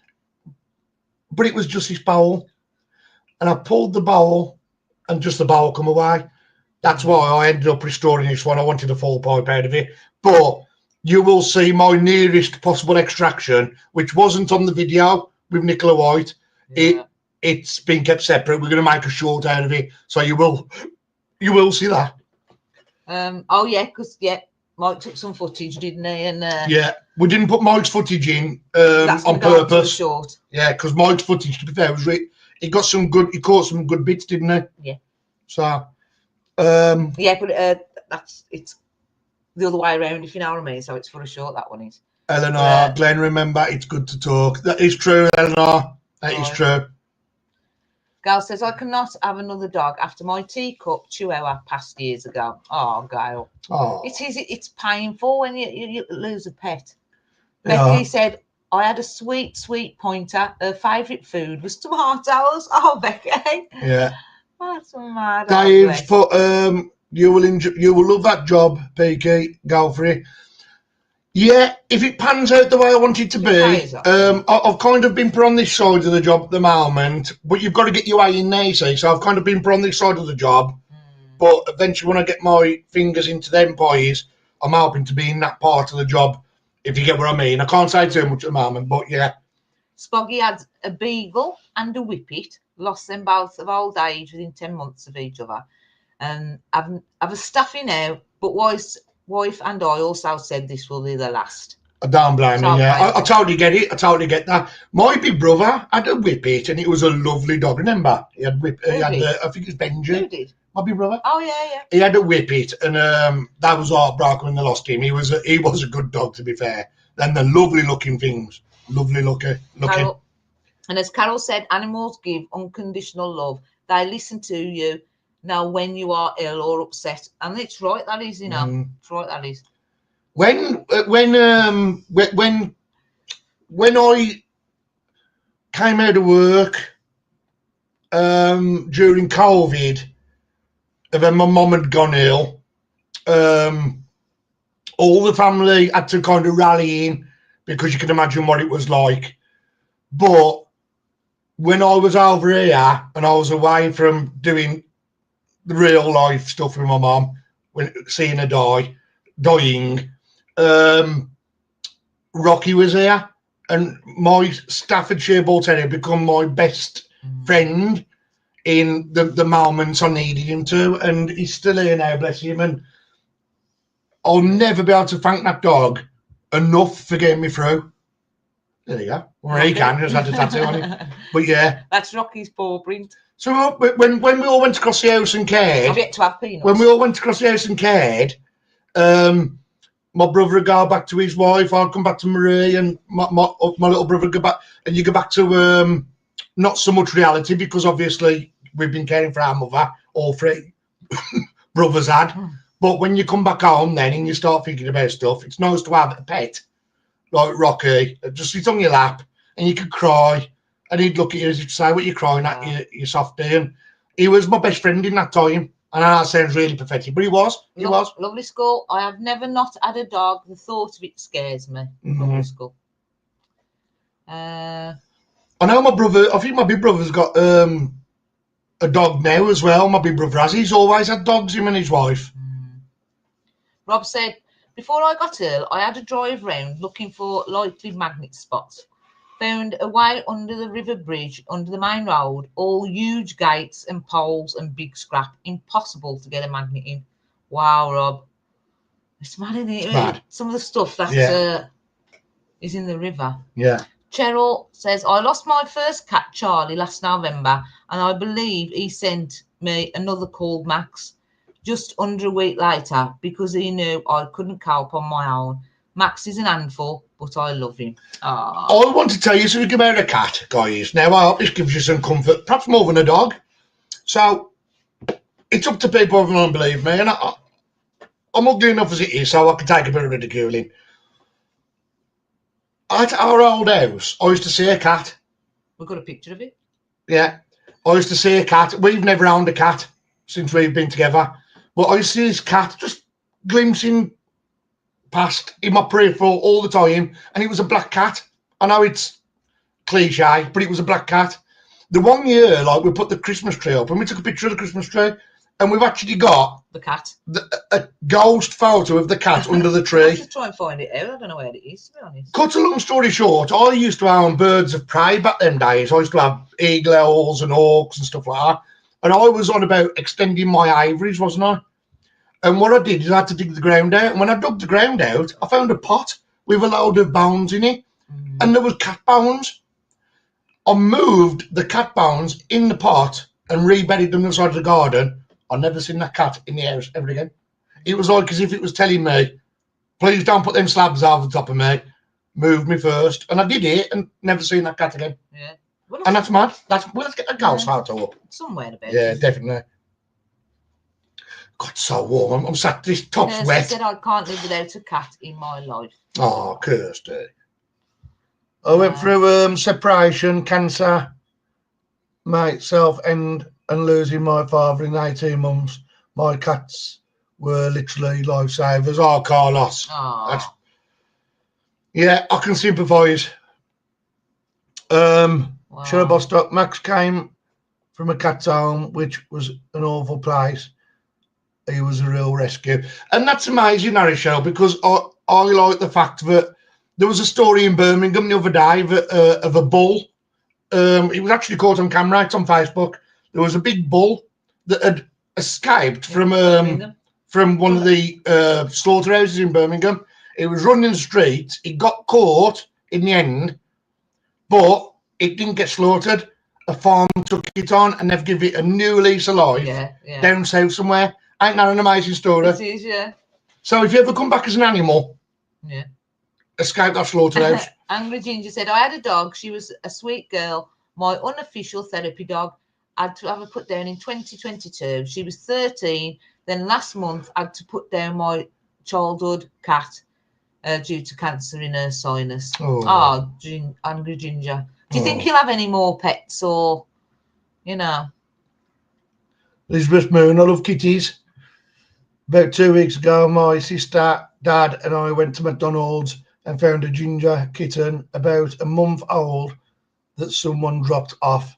but it was just this bowl. And I pulled the bowl and just the bowl come away. That's why I ended up restoring this one. I wanted a full pipe out of it. But you will see my nearest possible extraction, which wasn't on the video with Nicola White. Yeah. It's been kept separate. We're going to make a short out of it. So you will see that. Oh, yeah, because, Mike took some footage, didn't he? And yeah, we didn't put Mike's footage in on purpose. Short. Yeah, because Mike's footage, to be fair, was he caught some good bits, didn't he? Yeah. So, yeah, but it's the other way around, if you know what I mean. So it's for a short, that one is. Eleanor, Glenn, remember, it's good to talk. That is true, Eleanor. That is true. Gail says, I cannot have another dog after my teacup chihuahua passed years ago. Oh, Gail. Oh. It's painful when you lose a pet. Yeah. Becky said, I had a sweet, sweet pointer. Her favourite food was tomatoes. Oh, Becky. Yeah. That's mad. Dave's put, you will love that job, Peaky. Go for it. Yeah, if it pans out the way I want it to be, I've kind of been put on this side of the job at the moment, but you've got to get your way in there, you see. So I've kind of been put on this side of the job, but eventually when I get my fingers into them pies, I'm hoping to be in that part of the job, if you get what I mean. I can't say too much at the moment, but yeah. Spoggy had a beagle and a whippet, lost them both of old age within 10 months of each other. I've a staffy now, but wife and I also said this will be the last. I don't blame me, yeah. I totally get it. I totally get that. My big brother had a whippet and it was a lovely dog. Remember? He had I think it's Benji. Who did? My big brother. Oh, yeah. He had a whippet and that was heartbroken when they lost him. He was a good dog, to be fair. Then the lovely looking things. Lovely looking. Carol, and as Carol said, animals give unconditional love. They listen to you. Now, when you are ill or upset, and it's right, that is, you know, it's right, that is. When I came out of work during COVID, and then my mum had gone ill, all the family had to kind of rally in because you can imagine what it was like. But when I was over here and I was away from doing the real life stuff with my mum, when seeing her dying, Rocky was here, and my Staffordshire Bull Terrier become my best friend in the moments I needed him to, and he's still here now, bless him, and I'll never be able to thank that dog enough for getting me through. There you go. Or he can, just had a tattoo on him. But yeah. That's Rocky's paw print. So when we all went across the house and cared, I've yet to have peanuts. when we all went across the house and cared, my brother would go back to his wife, I'd come back to Marie, and my little brother would go back, and you go back to not so much reality, because obviously we've been caring for our mother, all 3 brothers had. But when you come back home then and you start thinking about stuff, it's nice to have a pet like Rocky, just sit on your lap and you could cry, and he'd look at you as he'd say, what are you crying at, you softie? And he was my best friend in that time. And that sounds really pathetic, but he was. Lovely school. I have never not had a dog. The thought of it scares me. Lovely school. I know my brother, I think my big brother's got a dog now as well. My big brother has. He's always had dogs, him and his wife. Rob said, before I got ill, I had a drive round looking for likely magnet spots. Found a way under the river bridge, under the main road, all huge gates and poles and big scrap. Impossible to get a magnet in. Wow, Rob. It's mad, isn't it? Mad. Some of the stuff that is in the river. Yeah. Cheryl says, I lost my first cat, Charlie, last November, and I believe he sent me another called Max. just under a week later because he knew I couldn't cope on my own. Max is an handful, but I love him. Aww. I want to tell you something about a cat, guys. Now, I hope this gives you some comfort, perhaps more than a dog. So, it's up to people if they don't believe me, and I'm ugly enough as it is, so I can take a bit of ridiculing. At our old house, I used to see a cat. We've got a picture of it. Yeah. I used to see a cat. We've never owned a cat since we've been together. But I used to see this cat just glimpsing past in my peripheral all the time, and it was a black cat. I know it's cliche, but it was a black cat. The one year, like, we put the Christmas tree up, and we took a picture of the Christmas tree, and we've actually got the cat, a ghost photo of the cat under the tree. I'll just try and find it out. I don't know where it is, to be honest. Cut a long story short, I used to own birds of prey back them days. I used to have eagle owls and hawks and stuff like that. And I was on about extending my ivories, wasn't I? And what I did is I had to dig the ground out. And when I dug the ground out, I found a pot with a load of bones in it. And there was cat bones. I moved the cat bones in the pot and reburied them on the side of the garden. I've never seen that cat in the house ever again. It was like as if it was telling me, please don't put them slabs over the top of me. Move me first. And I did it and never seen that cat again. Yeah. And that's mad. Let's get that ghost photo up. Somewhere about. Yeah, definitely. God, so warm. I'm sat, this top's Kirsty wet. said I can't live without a cat in my life. Oh, Kirsty. I went through separation, cancer, myself, and losing my father in 18 months. My cats were literally lifesavers. Oh, Carlos. Yeah, I can sympathise. Should I bust up? Max came from a cat's home, which was an awful place. He was a real rescue. And that's amazing, Harry Shell, because I like the fact that there was a story in Birmingham the other day of a bull. It was actually caught on camera. It's on Facebook. There was a big bull that had escaped from one of the slaughterhouses in Birmingham. It was running the streets. It got caught in the end, but it didn't get slaughtered. A farm took it on and they've given it a new lease of life down south somewhere. Ain't that an amazing story? It is, yeah. So if you ever come back as an animal, escape that slaughterhouse. Angry Ginger said, I had a dog. She was a sweet girl. My unofficial therapy dog. I had to have her put down in 2022. She was 13. Then last month, I had to put down my childhood cat due to cancer in her sinus. Angry Ginger. Do you think he'll have any more pets or, you know? Elizabeth Moon, I love kitties. About 2 weeks ago, my sister, dad, and I went to McDonald's and found a ginger kitten about a month old that someone dropped off,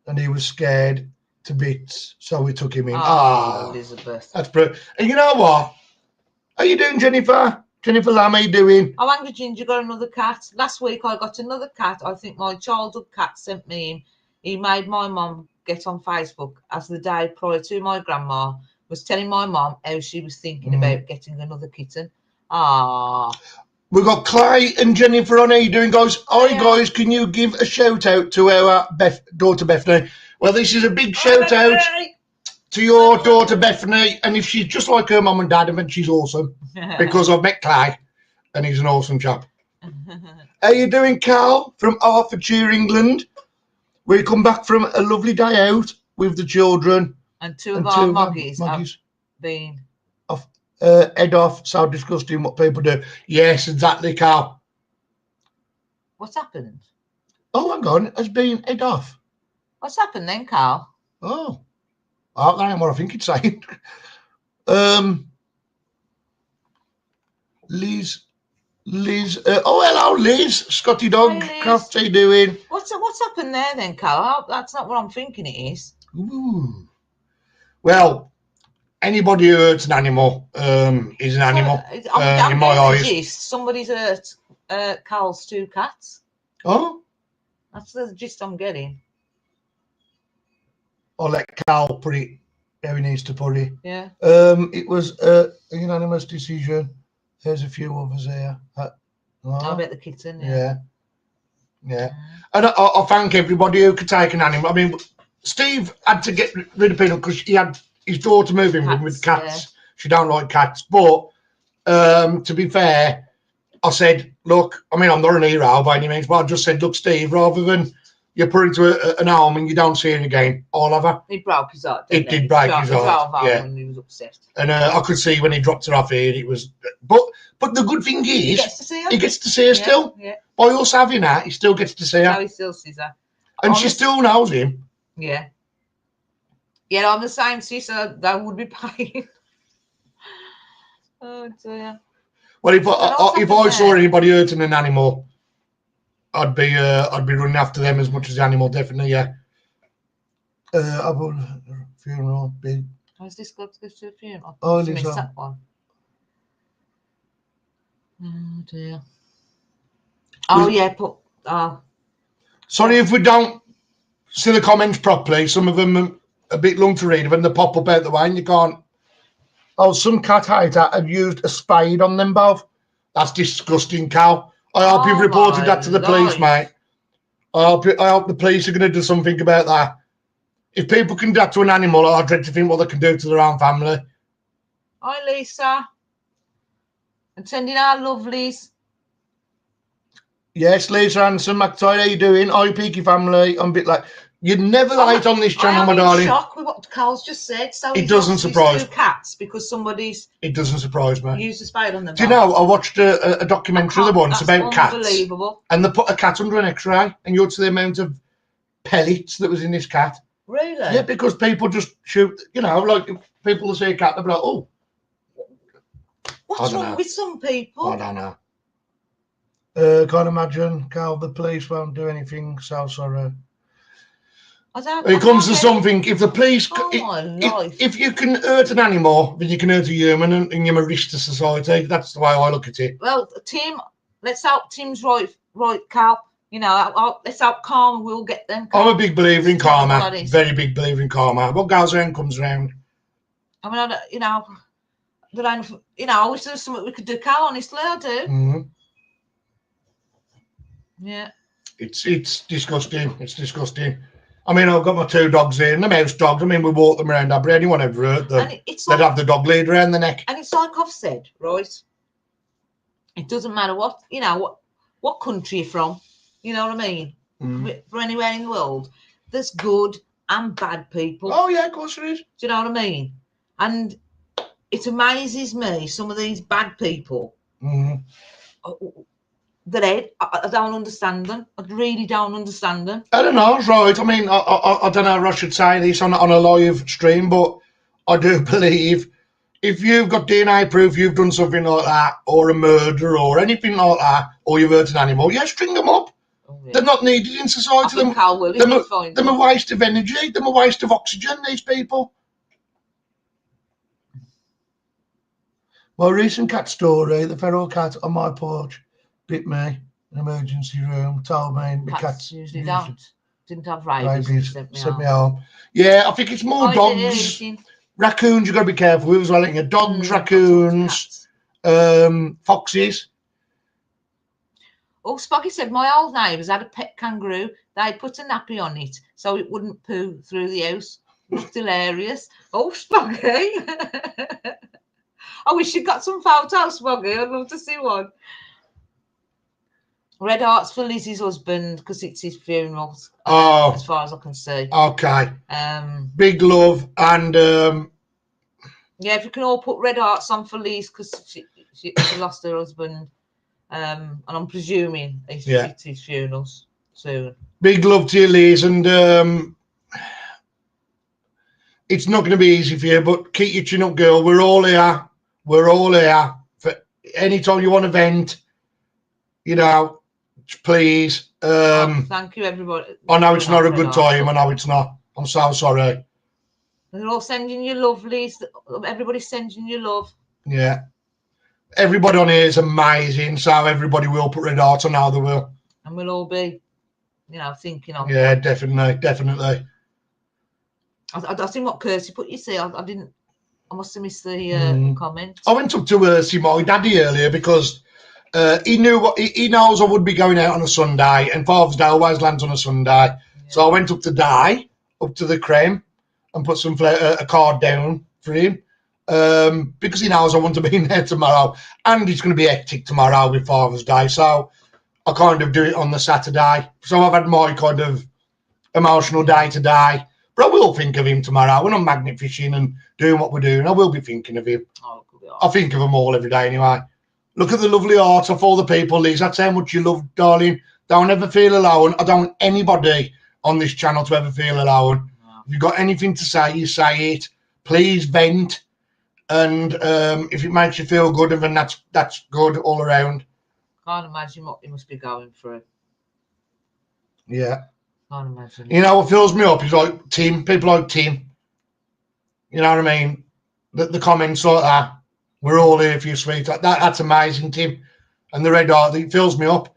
and he was scared to bits, so we took him in. Elizabeth. That's brilliant. And you know what? How you doing, Jennifer? Jennifer Lamb, how you doing? Oh, Angry Ginger got another cat. Last week I got another cat. I think my childhood cat sent me him. He made my mum get on Facebook as the day prior to my grandma was telling my mum how she was thinking about getting another kitten. We've got Clay and Jennifer on. How you doing, guys? Hi, guys. Can you give a shout out to our daughter Bethany? Well, this is a big shout out to your daughter Bethany, and if she's just like her mum and dad, I mean, she's awesome because I've met Clay and he's an awesome chap. How you doing, Carl from Hertfordshire, England? We come back from a lovely day out with the children. And two of our muggies have been off, head off. So disgusting what people do. Yes, exactly, Carl. What's happened? Oh, hang on. Has been head off. What's happened then, Carl? Oh, that ain't what I think it's saying. Liz. Hello, Liz. Scotty Dog. How you doing? What's happened there then, Carl? That's not what I'm thinking it is. Ooh. Well, anybody who hurts an animal is an animal. In my eyes, somebody's hurt Carl's two cats. Oh, that's the gist I'm getting. I'll let Carl put it how he needs to put it. Yeah. It was a unanimous decision. There's a few others here. I bet the kitten. Yeah. And I thank everybody who could take an animal. I mean, Steve had to get rid of Peanut because he had his daughter moving in with cats. Yeah. She don't like cats. But to be fair, I said, look, I mean, I'm not an hero by any means, but I just said, look, Steve, rather than you put into an home and you don't see it again, I'll have her. He broke his heart. It did break his heart. He drove home Yeah. when he was upset. And I could see when he dropped her off here, it was. But the good thing is, He gets to see her. He gets to see her still. Yeah. By us having her, he still gets to see her. No, he still sees her. And she still knows him. Yeah. Yeah, I'm the same, sis, so that would be paying. Oh dear. Well, if I saw anybody hurting an animal, I'd be running after them as much as the animal, definitely, yeah. I've a funeral, big. How's this got to go to a funeral? Oh, I missed that one. Oh dear. Oh yeah, Sorry if we don't see the comments properly. Some of them are a bit long to read, when they pop up out the way and you can't. Oh, some cat hater have used a spade on them both. That's disgusting, Cal. I hope you've reported that to the police, mate. I hope the police are going to do something about that. If people can do that to an animal, I dread to think what they can do to their own family. Hi, Lisa. And sending our lovelies. Yes, Lisa Hanson, McTide, how you doing? Hi, Peaky family. I'm a bit like... You'd never late on this channel, my darling. I'm in shock with what Carl's just said. So it doesn't surprise me. Cats because somebody's... It doesn't surprise me. Used a spade on them. Do you know, I watched a documentary once about cats. Unbelievable. And they put a cat under an x-ray and you'd see the amount of pellets that was in this cat. Really? Yeah, because people just shoot, you know, like people will see a cat, they'll be like, oh. What's wrong with some people? I don't know. Can't imagine, Carl, the police won't do anything, so sorry. It comes to something, if the police, if you can hurt an animal, then you can hurt a human and you're a risk to society. That's the way I look at it. Well, Tim, let's hope Tim's right, Carl. You know, let's hope karma will get them. I'm a big believer in karma, very big believer in karma. What goes around comes around. I mean, I wish there was something we could do, Carl, honestly, I do. Mm-hmm. Yeah. It's disgusting. It's disgusting. I mean, I've got my 2 dogs here, and the mouse dogs. I mean, we walk them around. But anyone ever hurt them? They'd have the dog lead around the neck. And it's like I've said, right? It doesn't matter what country you're from. You know what I mean? For anywhere in the world, there's good and bad people. Oh yeah, of course there is. Do you know what I mean? And it amazes me some of these bad people. That I don't understand them. I really don't understand them. I don't know, right? I mean, I don't know how I should say this on a live stream, but I do believe if you've got DNA proof you've done something like that, or a murder, or anything like that, or you've hurt an animal, yeah, string them up. Oh, yeah. They're not needed in society. They're a waste of energy. They're a waste of oxygen, these people. My recent cat story, the feral cat on my porch bit me in an emergency room, told me the cats usually didn't have rabies. Sent me home. Yeah, I think it's more dogs. Raccoons, you've got to be careful with as well. Dogs, raccoons, foxes. Oh, Spoggy said, my old neighbours had a pet kangaroo. They put a nappy on it so it wouldn't poo through the house. It's hilarious. Oh, Spoggy. I wish you got some photos, Spoggy. I'd love to see one. Red hearts for Lizzie's husband because it's his funeral. As far as I can see. Okay. Big love and yeah, if you can all put red hearts on for Liz because she lost her husband, and I'm presuming it's his funeral soon. Big love to you, Liz, and it's not going to be easy for you, but keep your chin up, girl. We're all here. We're all here for any time you want to vent. You know. Please. Thank you, everybody. I know it's not a good time. I know it's not. I'm so sorry. They're all sending you lovelies. Everybody's sending you love. Yeah. Everybody on here is amazing. So everybody will put red hearts on how they will. And we'll all be, thinking of. Yeah, definitely. I think what Kirsty put, you see, I must have missed the comment. I went up to see my daddy earlier because he knows I would be going out on a Sunday, and Father's Day always lands on a Sunday. Yeah. So I went up to the creme, and put a card down for him because he knows I want to be in there tomorrow, and it's going to be hectic tomorrow with Father's Day, so I kind of do it on the Saturday. So I've had my kind of emotional day today, but I will think of him tomorrow when I'm magnet fishing and doing what we're doing. I will be thinking of him. Oh, I think of them all every day anyway. Look at the lovely art of all the people, Liz. That's how much you love, darling. Don't ever feel alone. I don't want anybody on this channel to ever feel alone. No. If you've got anything to say, you say it. Please vent. And if it makes you feel good, then that's good all around. Can't imagine what you must be going through. Yeah. Can't imagine. You know what fills me up is like Tim, people like Tim. You know what I mean? The comments like that. We're all here for you, sweetheart. That's amazing, Tim. And the red heart, it fills me up.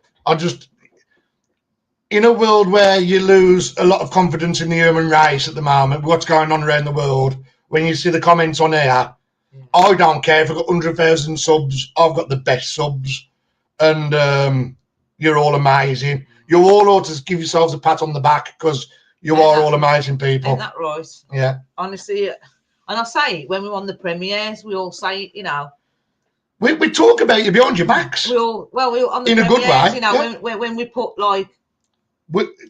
In a world where you lose a lot of confidence in the human race at the moment, what's going on around the world, when you see the comments on here, I don't care if I've got 100,000 subs. I've got the best subs. And you're all amazing. You all ought to give yourselves a pat on the back because you are all amazing people. Ain't that right? Yeah. Honestly, and I say it when we won the premieres, we all say it, you know. We talk about you behind your backs. We all on the in a good way, you know, when we put like.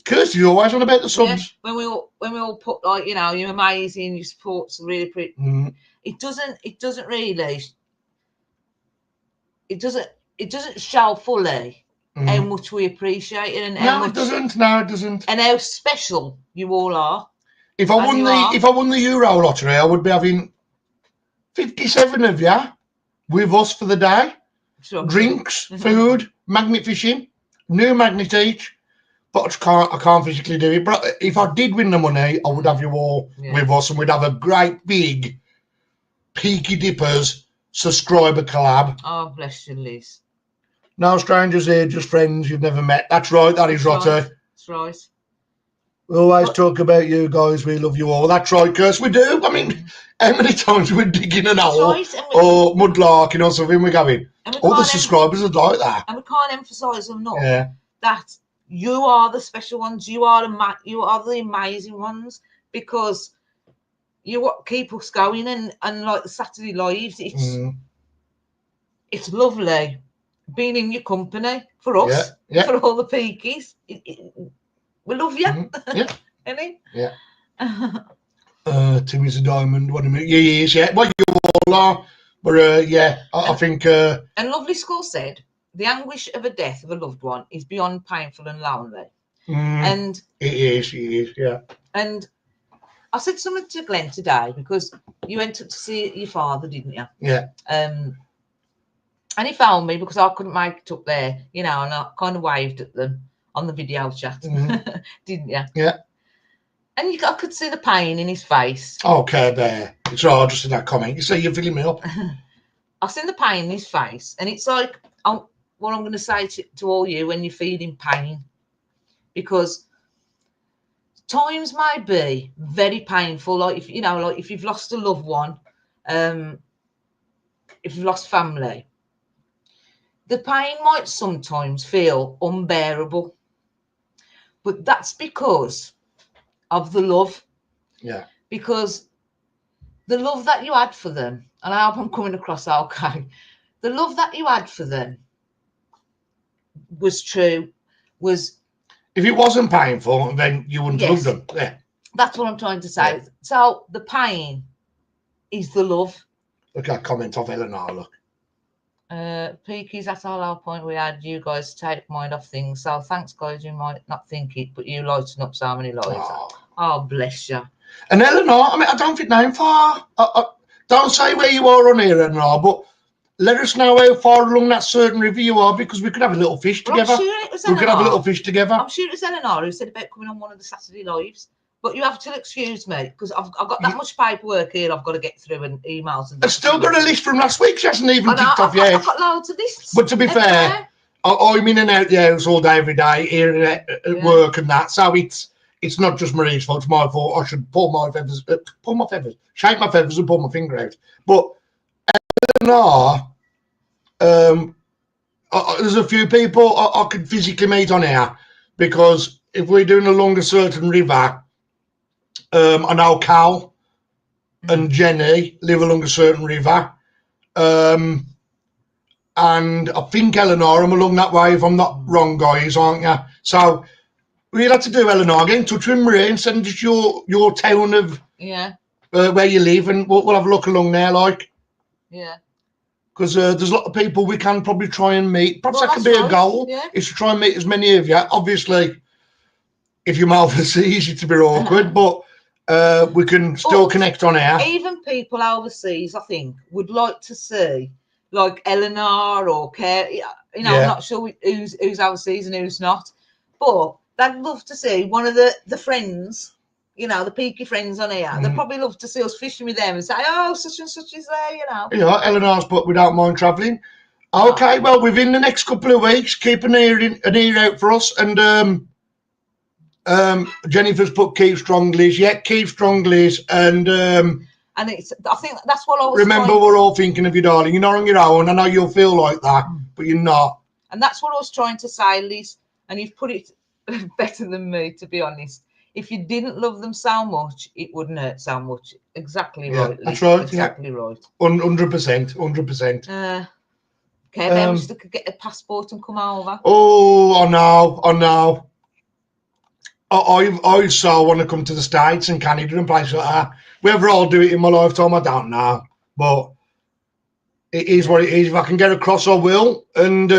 Kirsty's always on about the subs. Yeah, when we all put like, you know, you're amazing, your support's really pretty. It doesn't really. It doesn't show fully how much we appreciate it, and how much, it doesn't. No, it doesn't. And how special you all are. If I won the Euro lottery, I would be having 57 of you with us for the day. Sure. Drinks, food, magnet fishing, new magnet each. But I can't physically do it. But if I did win the money, I would have you all with us, and we'd have a great big Peaky Dippers subscriber collab. Oh, bless you, Liz. No strangers here, just friends you've never met. That's right, that is right. That's right. We always talk about you guys. We love you all. That's right, Kirst. We do. I mean, how many times we're digging an hole or mudlarking or something we're going? All the subscribers are like that. And we can't emphasise enough that you are the special ones. You are the amazing ones, because you what keep us going, and like the Saturday lives. It's lovely being in your company for us, for all the Peakys. We love you. Any? Yeah. Timmy's a diamond. What do you mean? Yeah, he is. Yeah. Well, you all are. But I think. And Lovely Skull said, the anguish of a death of a loved one is beyond painful and lonely. And it is. Yeah. And I said something to Glenn today, because you went up to see your father, didn't you? Yeah. And he found me because I couldn't make it up there, you know, and I kind of waved at them on the video chat, didn't you? Yeah. And I could see the pain in his face. Okay, there. It's all just in that comment. You say you're filling me up. I've seen the pain in his face, and it's like what I'm going to say to all you when you're feeling pain, because times may be very painful. Like if you've lost a loved one, if you've lost family, the pain might sometimes feel unbearable, but that's because of the love. Yeah. Because the love that you had for them, and I hope I'm coming across okay, the love that you had for them was true. If it wasn't painful, then you wouldn't love them. Yeah. That's what I'm trying to say. Yeah. So the pain is the love. Look at that comment of Eleanor, look. Peakys, that's our whole point. We had you guys take mind off things. So thanks, guys. You might not think it, but you lighten up so many lives. Oh, bless you. And Eleanor, I mean, I don't think now far. Don't say where you are on here, Eleanor, but let us know how far along that certain river you are, because we could have a little fish together. I'm sure it was Eleanor. We could have a little fish together. I'm sure it was Eleanor who said about coming on one of the Saturday lives. But you have to excuse me, because I've got that much paperwork here I've got to get through, and emails. And I've still got a list from last week. She hasn't even ticked off yet. I've got loads of lists. But to be fair, I'm in and out the house all day, every day, here and at work and that. So it's not just Marie's fault. It's my fault. I should pull my feathers, shake my feathers and pull my finger out. But Eleanor, there's a few people I could physically meet on here, because if we're doing along a certain river, I know Cal and Jenny live along a certain river. And I think Eleanor, I'm along that way, if I'm not wrong, guys, aren't you? So we'll have to do, Eleanor, get in touch with Marie and send us your town of where you live, and we'll have a look along there, like. Yeah. Because there's a lot of people we can probably try and meet. Perhaps that could be a goal, yeah. is to try and meet as many of you. Obviously, if you're overseas, it's a bit awkward, but we can still connect on air. Even people overseas, I think, would like to see, like Eleanor or Care. You know, I'm not sure who's overseas and who's not, but they'd love to see one of the friends. You know, the Peaky friends on here. They'd probably love to see us fishing with them and say, "Oh, such and such is there," you know. Yeah, Eleanor's put we don't mind travelling. Okay, well, within the next couple of weeks, keep an ear out for us. And Jennifer's put keep strong, Liz. Yeah, keep strong, Liz. And it's, I think that's what I was. Remember, we're all thinking of you, darling. You're not on your own. I know you'll feel like that, but you're not. And that's what I was trying to say, Liz. And you've put it better than me, to be honest. If you didn't love them so much, it wouldn't hurt so much. Exactly right. That's right. Exactly right. 100%. 100%. Okay, then we could get a passport and come over. Oh, I know. I so want to come to the States and Canada and places like that. Whether I'll do it in my lifetime, I don't know. But it is what it is. If I can get across, I will. And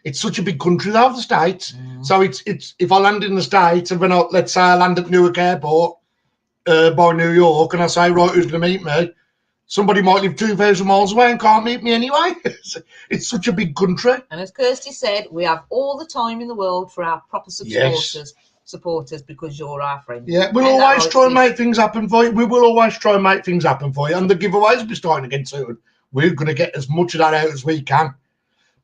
it's such a big country, though, the States. So it's if I land in the States, and let's say I land at Newark Airport by New York, and I say, right, who's going to meet me? Somebody might live 2,000 miles away and can't meet me anyway. It's such a big country. And as Kirsty said, we have all the time in the world for our proper supporters because you're our friend. Yeah, we'll always try and make things happen for you. We will always try and make things happen for you. And the giveaways will be starting again soon. We're going to get as much of that out as we can.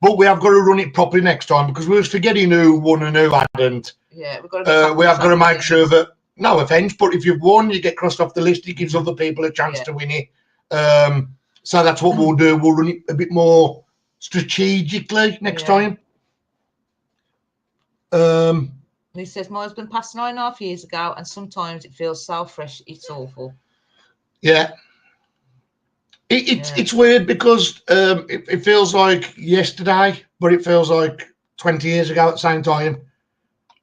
But we have got to run it properly next time because we was forgetting who won and who hadn't. Yeah, we have got to make sure that, no offence, but if you've won, you get crossed off the list. It gives other people a chance to win it. So that's what we'll do. We'll run it a bit more strategically next time. He says, my husband passed 9.5 years ago, and sometimes it feels so fresh, it's awful. Yeah. It's weird because it feels like yesterday, but it feels like 20 years ago at the same time.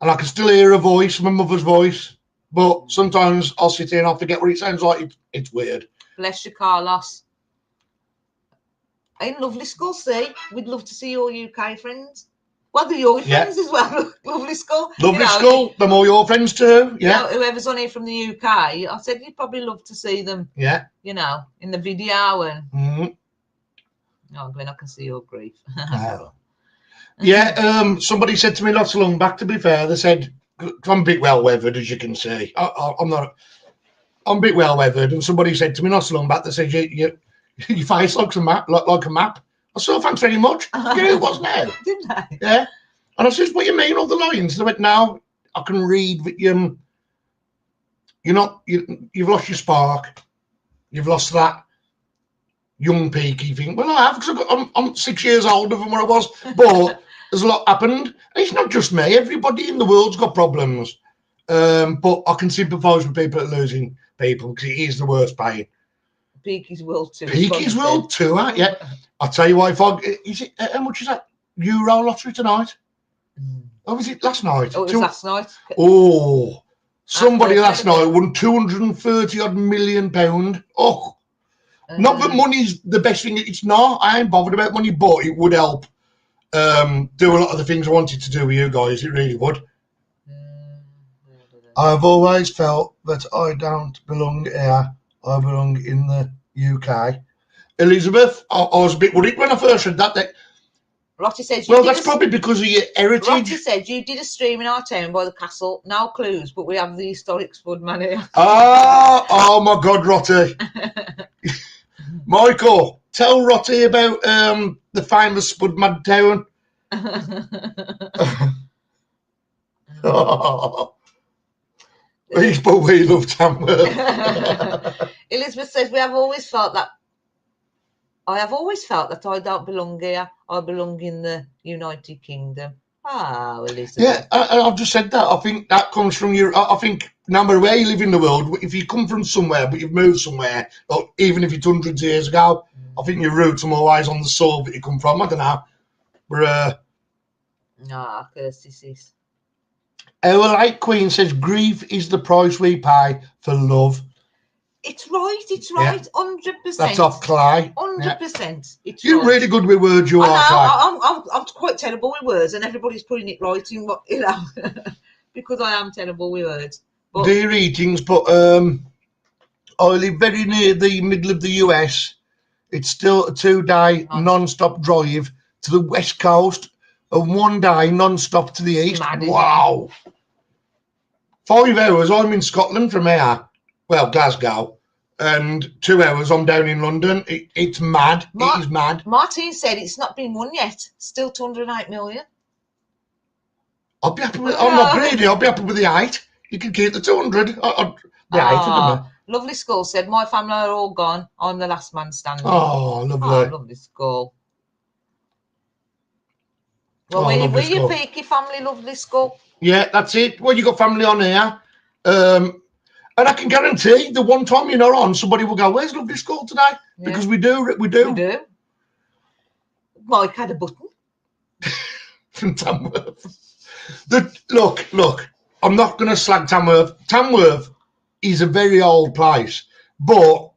And I can still hear a voice, my mother's voice, but sometimes I'll sit here and I'll forget what it sounds like. It's weird. Bless you, Carlos. In lovely school, see? We'd love to see your UK friends. Well, they're your friends as well. Lovely school. Lovely school. They're all your friends too. Yeah. You know, whoever's on here from the UK, I said you'd probably love to see them. Yeah. You know, in the video and. Oh, Glenn, I can see your grief. Yeah. Somebody said to me not so long back. To be fair, they said I'm a bit well weathered, as you can see. I'm not. I'm a bit well weathered, and somebody said to me not so long back. They said your face looks like a map. I said, thanks very much. You know, it was now. Didn't I? Yeah. And I said, what do you mean, all the lines? They went, no, I can read that you've lost your spark. You've lost that young Peaky thing. Well, I have, because I'm 6 years older than where I was. But there's a lot happened. And it's not just me. Everybody in the world's got problems. But I can sympathise with people that are losing people because it is the worst pain. Peaky's World Tour. Peaky's World Tour, yeah. I'll tell you what, how much is that Euro lottery tonight? Or was it last night? Oh, it was last night. Oh, somebody last night won £230 million. Oh, not that money's the best thing. It's not. I ain't bothered about money, but it would help do a lot of the things I wanted to do with you guys. It really would. I've always felt that I don't belong here. I belong in the UK. Elizabeth, I was a bit worried when I first read that. Lottie said, well, that's probably because of your heritage. Lottie said, you did a stream in our town by the castle. No clues, but we have the historic Spudman here. Oh my God, Rotty. Michael, tell Rotty about the famous Spudman town. But we love Tamworth. Elizabeth says, I have always felt that I don't belong here. I belong in the United Kingdom. Oh, Elizabeth. Yeah, I've just said that. I think that comes from your. I think no matter where you live in the world, if you come from somewhere but you've moved somewhere, or even if it's hundreds of years ago, I think your roots are always on the soil that you come from. I don't know. But No, curse this is. our late Queen says grief is the price we pay for love. It's right. It's right. 100%. That's off Clay. 100%. It's You're right. really good with words, you I are, know. I'm quite terrible with words, and everybody's putting it right in what because I am terrible with words. But dear eatings, but I live very near the middle of the US. It's still a 2-day non-stop drive to the west coast and 1 day non-stop to the east. Mad, wow. 5 hours, I'm in Scotland from here. Well, Glasgow. And 2 hours, I'm down in London. It's mad. It is mad. Martin said it's not been won yet. Still 208 million. I'll be happy with. I'm not greedy. I'll be happy with the 8. You can keep the 200. The 8, I don't know. Lovely Skull said, my family are all gone. I'm the last man standing. Oh, lovely. Oh, lovely Skull. Well, we're your Peaky family, Lovely Skull. Yeah, that's it. Well, you got family on here. And I can guarantee the one time you're not on, somebody will go, where's Lovely Skull today? Yeah. Because we do. We do. Mike had a button. From Tamworth. Look, I'm not going to slag Tamworth. Tamworth is a very old place, but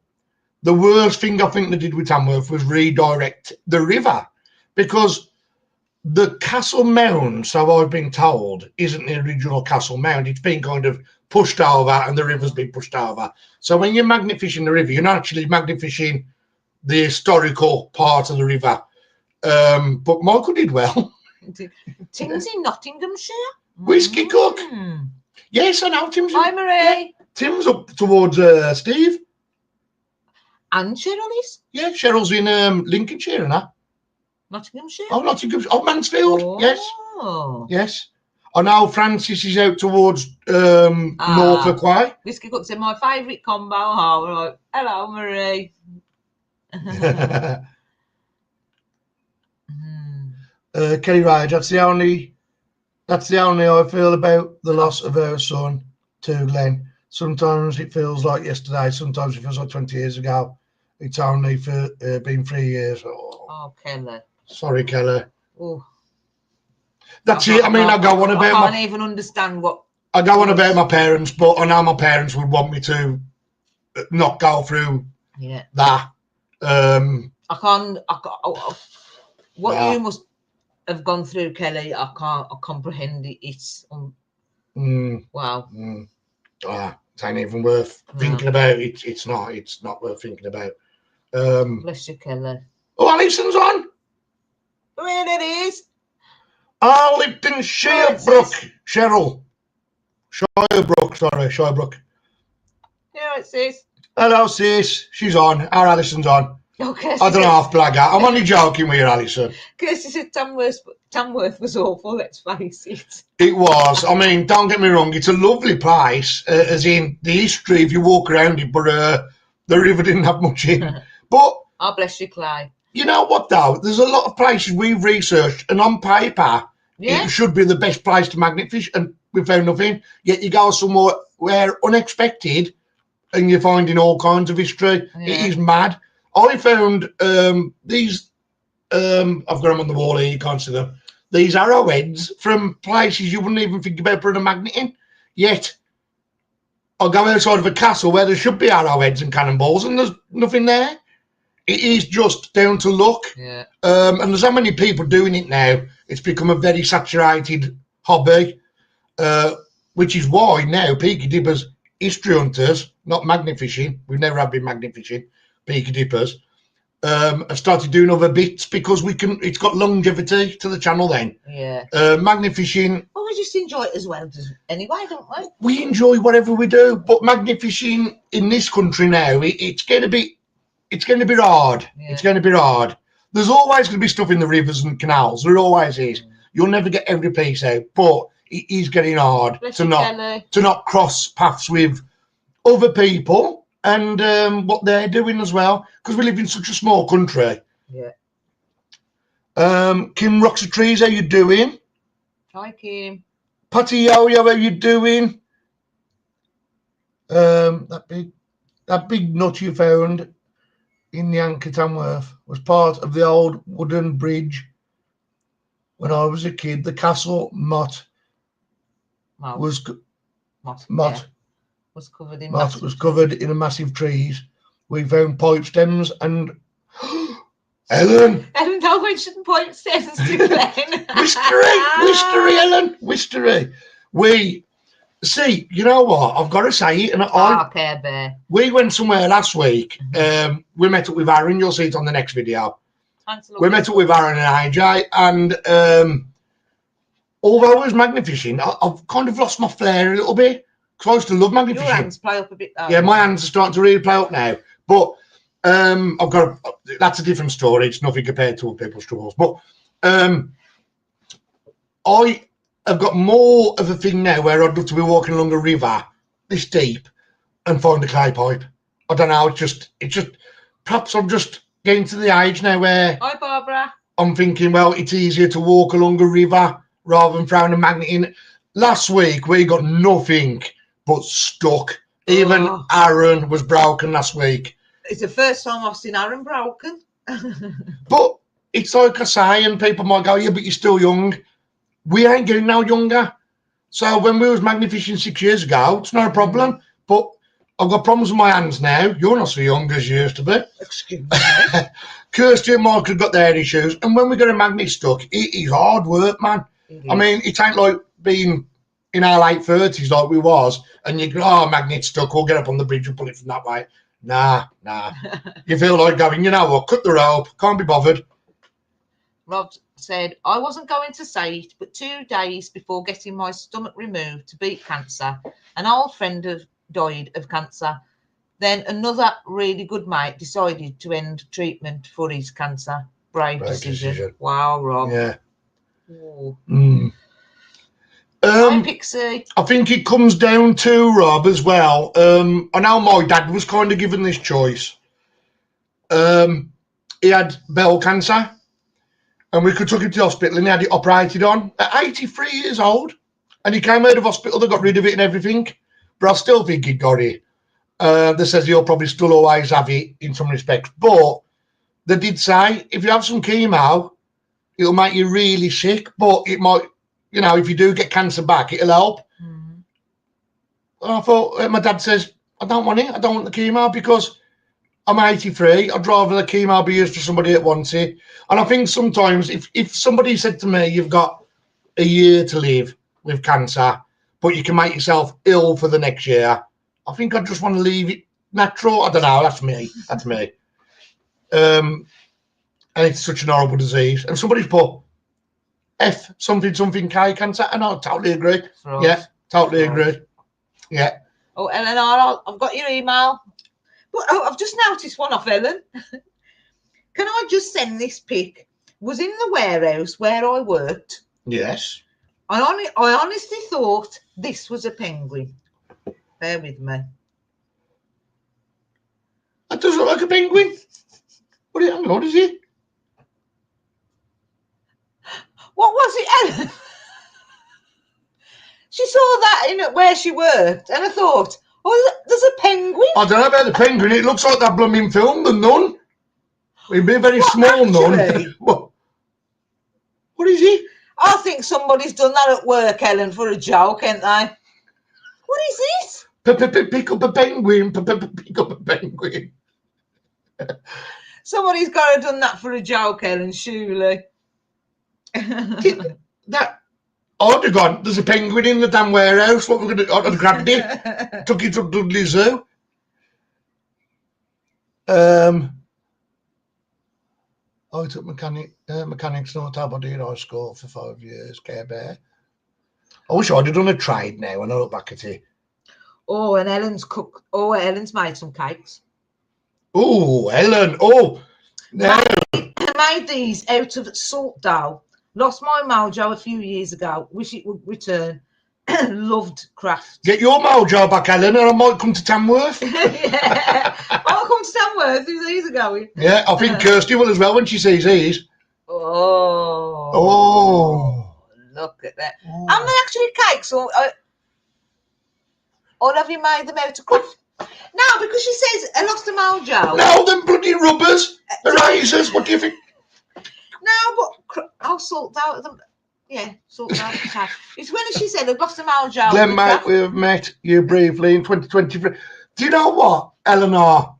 the worst thing I think they did with Tamworth was redirect the river, because the Castle Mound, so I've been told, isn't the original Castle Mound. It's been kind of pushed over and the river's been pushed over. So when you're magnifishing the river, you're not actually magnifishing the historical part of the river. But Michael did well. Tim's in Nottinghamshire. Whiskey Cook. Yes, I know Tim's. Hi, Marie. Yeah. Tim's up towards Steve. And Cheryl is? Yeah, Cheryl's in Lincolnshire, and that. Nottinghamshire? Oh, Nottinghamshire. Oh, Mansfield. Oh. Yes. Yes. I know Francis is out towards Norfolk Way. Whiskey Cook said, my favourite combo. Oh, we're like, hello, Marie. Kelly Rage, that's the only I feel about the loss of our son to Glenn. Sometimes it feels like yesterday, sometimes it feels like 20 years ago. It's only for been 3 years. Oh, Kelly. Sorry, Kelly. Oh. That's it. I mean, I go on about I can't even understand what. I go on about my parents, but I know my parents would want me to not go through that. I can't. What you must have gone through, Kelly, I comprehend it. It's wow. It ain't even worth thinking about. It's not worth thinking about. Bless you, Kelly. Oh, Alison's on. Well, it is. Lipton Shirebrook. Cheryl. Shirebrook. Yeah, it says. Hello, sis. She's on. Our Alison's on. Okay. I don't know half black out. I'm only joking with you, Alison. Kirsty said Tamworth was awful, let's face it. It was. I mean, don't get me wrong, it's a lovely place, as in the history if you walk around it, but the river didn't have much in. But oh, bless you, Clay. You know what, though? There's a lot of places we've researched, and on paper, it should be the best place to magnet-fish, and we found nothing. Yet you go somewhere where unexpected, and you're finding all kinds of history. Yeah. It is mad. I found these, I've got them on the wall here, you can't see them, these arrowheads from places you wouldn't even think about putting a magnet in. Yet, I'll go outside of a castle where there should be arrowheads and cannonballs, and there's nothing there. It is just down to luck. Yeah. And there's so many people doing it now, it's become a very saturated hobby, which is why now Peaky Dippers, history hunters, not magnet fishing, we've never have been magnet fishing, Peaky Dippers, have started doing other bits because it's got longevity to the channel then. Yeah. Magnet fishing. Well, we just enjoy it as well anyway, don't we? We enjoy whatever we do, but magnet fishing in this country now, it's going to be hard. Yeah. It's going to be hard. There's always going to be stuff in the rivers and canals. There always is. You'll never get every piece out, but it is getting hard to not cross paths with other people and what they're doing as well, because we live in such a small country. Yeah. Kim Rocks of Trees, how you doing? Hi, Kim. Patty Yo-Yo, how you doing? That big nut you found in the Anchor Tamworth was part of the old wooden bridge when I was a kid. The castle moat was covered in was covered in a massive trees. We found pipe stems and Ellen. Ellen, don't mention pipe stems to Glenn. Wistery, Ellen, wistery. We see, you know what? I've got to say it, and Care Bear. We went somewhere last week. We met up with Aaron. You'll see it on the next video. We met up with Aaron and AJ, and although it was magnificent, I've kind of lost my flair a little bit because I used to love magnificent. Your hands play up a bit, though. Yeah, my hands are starting to really play up now. But that's a different story. It's nothing compared to other people's troubles. But I have got more of a thing now where I'd love to be walking along a river this deep and find a clay pipe. I don't know. It's just perhaps I'm just getting to the age now where hi, Barbara. I'm thinking, well, it's easier to walk along a river rather than throwing a magnet in. Last week we got nothing but stuck. Even Aaron was broken last week. It's the first time I've seen Aaron broken. But it's like I say, and people might go, yeah, but you're still young. We ain't getting no younger. So when we was magnificent 6 years ago, it's not a problem. But I've got problems with my hands now. You're not so young as you used to be. Excuse me. Kirsty and Mark have got their issues. And when we get a magnet stuck, it is hard work, man. I mean, it ain't like being in our late 30s like we was, and you go, magnet stuck, we'll get up on the bridge and pull it from that way. Nah. You feel like going, you know what, cut the rope, can't be bothered. Rob said, I wasn't going to say it, but 2 days before getting my stomach removed to beat cancer, an old friend died of cancer. Then another really good mate decided to end treatment for his cancer. Brave decision. Wow, Rob. Yeah. Hi, Pixie. I think it comes down to, Rob, as well. I know my dad was kind of given this choice. He had bowel cancer, and we took him to the hospital, and he had it operated on at 83 years old. And he came out of hospital, they got rid of it and everything. But I still think he got it. They says he'll probably still always have it in some respects. But they did say, if you have some chemo, it'll make you really sick, but it might, you know, if you do get cancer back, it'll help. And I thought, my dad says, I don't want it. I don't want the chemo because I'm 83. I'd rather the chemo be used for somebody that wants it. And I think sometimes if somebody said to me, you've got a year to live with cancer, but you can make yourself ill for the next year, I think I just want to leave it natural. I don't know. That's me. That's me. And it's such an horrible disease. And somebody's put F something K cancer, and I totally agree. Right. Yeah, totally agree. Yeah. Oh, Eleanor, I've got your email. But I've just noticed one off Ellen. Can I just send this pic? Was in the warehouse where I worked. Yes. I honestly thought this was a penguin. Bear with me. That does look like a penguin. What is it? What was it, Ellen? She saw that in where she worked, and I thought, oh, there's a penguin. I don't know about the penguin. It looks like that blooming film, The Nun. It'd be a very small nun. What is it? I think somebody's done that at work, Ellen, for a joke, ain't they? What is it? Pick up a penguin. Pick up a penguin. Somebody's got to have done that for a joke, Ellen, surely. That I'd have gone, there's a penguin in the damn warehouse. What we're going to, I'd have grabbed it, took it to Dudley Zoo. I took mechanics and auto body at high school for 5 years, Care Bear. I wish I'd have done a trade now when I look back at it. Oh, and Ellen's made some cakes. Oh, Ellen. Oh, now. I made these out of salt dough. Lost my mojo a few years ago. Wish it would return. Loved craft. Get your mojo back, Ellen, and I might come to Tamworth. Yeah. I'll come to Tamworth if these are going. Yeah, I think Kirsty will as well when she sees these. Oh. Look at that. Oh. Are they actually cakes or have you made them out of craft? No, because she says I lost a mojo. No, them bloody rubbers, erasers. What do you think? No, but I'll sort out them. Yeah, sort out. Okay. It's when she said I lost a mojo. Glenn, mate, we've met you briefly in 2023. Do you know what, Eleanor?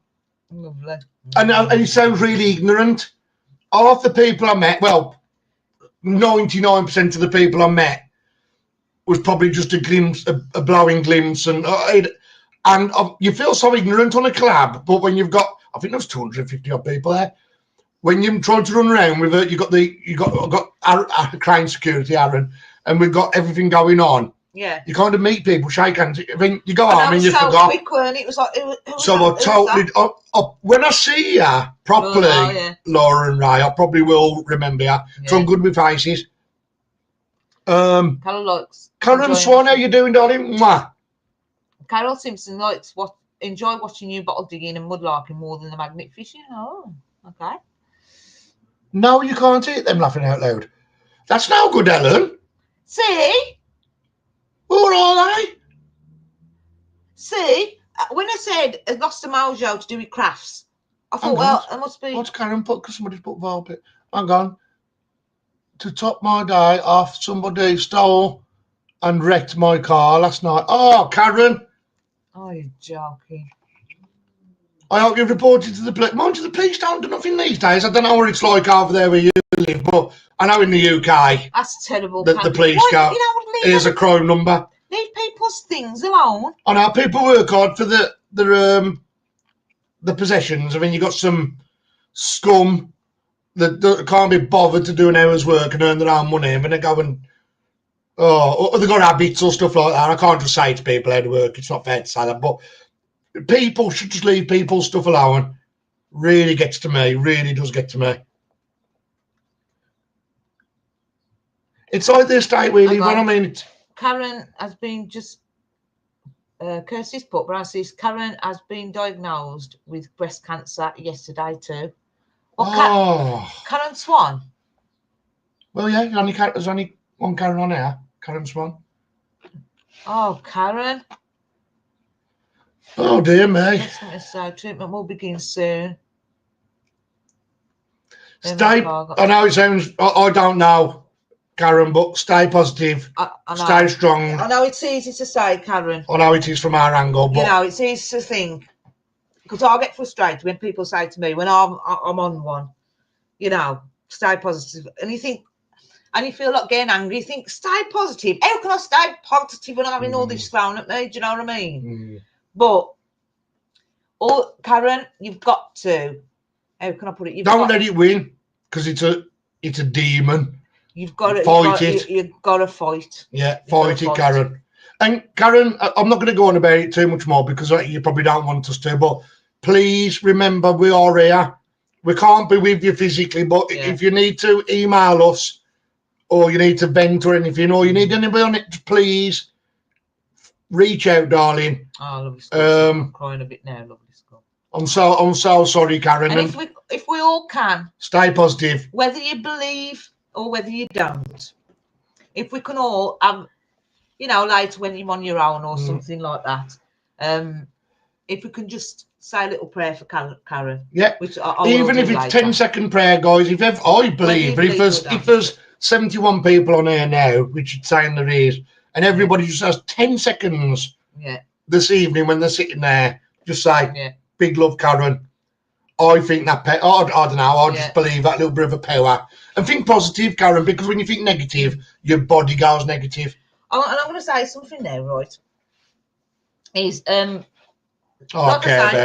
Lovely. And it sounds really ignorant. Half the people I met, well, 99% of the people I met was probably just a glimpse, a blowing glimpse, and you feel so ignorant on a collab. But when you've got, I think there's 250 odd people there. When you're trying to run around with it, you got crane security, Aaron, and we've got everything going on. Yeah. You kind of meet people, shake hands. I mean, you go home and you forgot. Quick, weren't it? It was like So I totally. When I see you properly, Laura and Ray, I probably will remember you. Yeah. So I'm good with faces. Karen Swan, how you doing, darling? Mwah. Carol Simpson likes enjoy watching you bottle digging and mudlarking more than the magnet fishing. Oh, okay. No, you can't eat them laughing out loud. That's no good, Ellen. See? Who are they? See? When I said I lost a mojo to do with crafts, I thought, well, it must be. What's Karen put? Because somebody's put Volpit. Hang on. To top my day off, somebody stole and wrecked my car last night. Oh, Karen. Oh, you're joking. I hope you've reported to the police. Mind you, the police don't do nothing these days. I don't know what it's like over there where you live, but I know in the UK. That's terrible. The police go, here's a crime number. Leave people's things alone. I know people work hard for the possessions. I mean, you got some scum that can't be bothered to do an hour's work and earn their own money. I mean, they go and they've got habits or stuff like that. I can't just say to people how to work. It's not fair to say that, but people should just leave people's stuff alone. Really gets to me. Really does get to me. It's like the estate we live on. I mean, Karen has been just. Kirsty's put, Brancy's Karen has been diagnosed with breast cancer yesterday too. Karen Swan. Well, yeah, there's only one Karen on here. Karen Swan. Oh, Karen. Oh dear me. Treatment will begin soon. I know it sounds. I don't know, Karen, but stay positive. Stay strong. I know it's easy to say, Karen. I know it is from our angle, but it's easy to think because I get frustrated when people say to me when I'm on one, stay positive, and you think. And you feel like getting angry, you think, stay positive. How can I stay positive when I'm having all this thrown at me? Do you know what I mean? But, Karen, you've got to. How can I put it? Don't let it win, because it's a demon. You've got to fight it. You've got to fight. Yeah, fight it, Karen. And Karen, I'm not going to go on about it too much more because you probably don't want us to. But please remember, we are here. We can't be with you physically, but if you need to email us, or you need to vent or anything, or you need anybody on it, please reach out, darling. Oh, lovely stuff. I'm crying a bit now, lovely stuff. I'm so sorry, Karen. And if we all can stay positive, whether you believe or whether you don't, if we can all have, later when you're on your own or something like that, if we can just say a little prayer for Karen. Yeah. Which I even if it's later. 10-second prayer, guys. If there's 71 people on here now, which it's saying there is, and everybody just has 10 seconds this evening when they're sitting there, just say, big love, Karen. I think that, I don't know, I just believe that little bit of a power. And think positive, Karen, because when you think negative, your body goes negative. And I'm going to say something now, right? Is, Care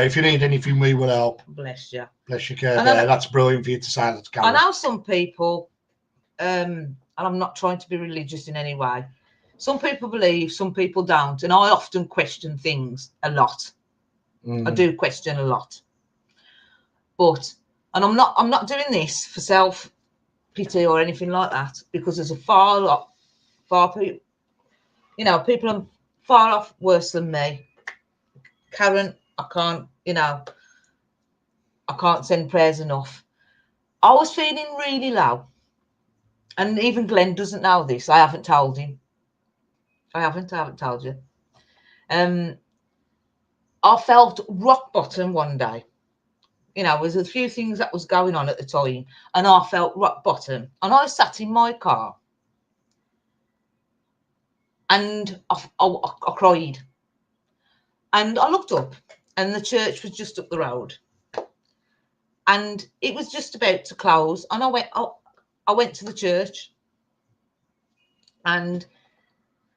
if you need anything, we will help. Bless you. Bless you, Care Bear. That's brilliant for you to say that, Karen. I know some people, and I'm not trying to be religious in any way. Some people believe, some people don't, and I often question things a lot. I do question a lot, and I'm not doing this for self pity or anything like that, because there's a far people, people are far off worse than me. Karen, I can't send prayers enough. I was feeling really low. And even Glenn doesn't know this. I haven't told him. I haven't told you. I felt rock bottom one day. You know, there was a few things that was going on at the time, and I felt rock bottom. And I sat in my car, and I cried. And I looked up, and the church was just up the road, and it was just about to close. And I went to the church, and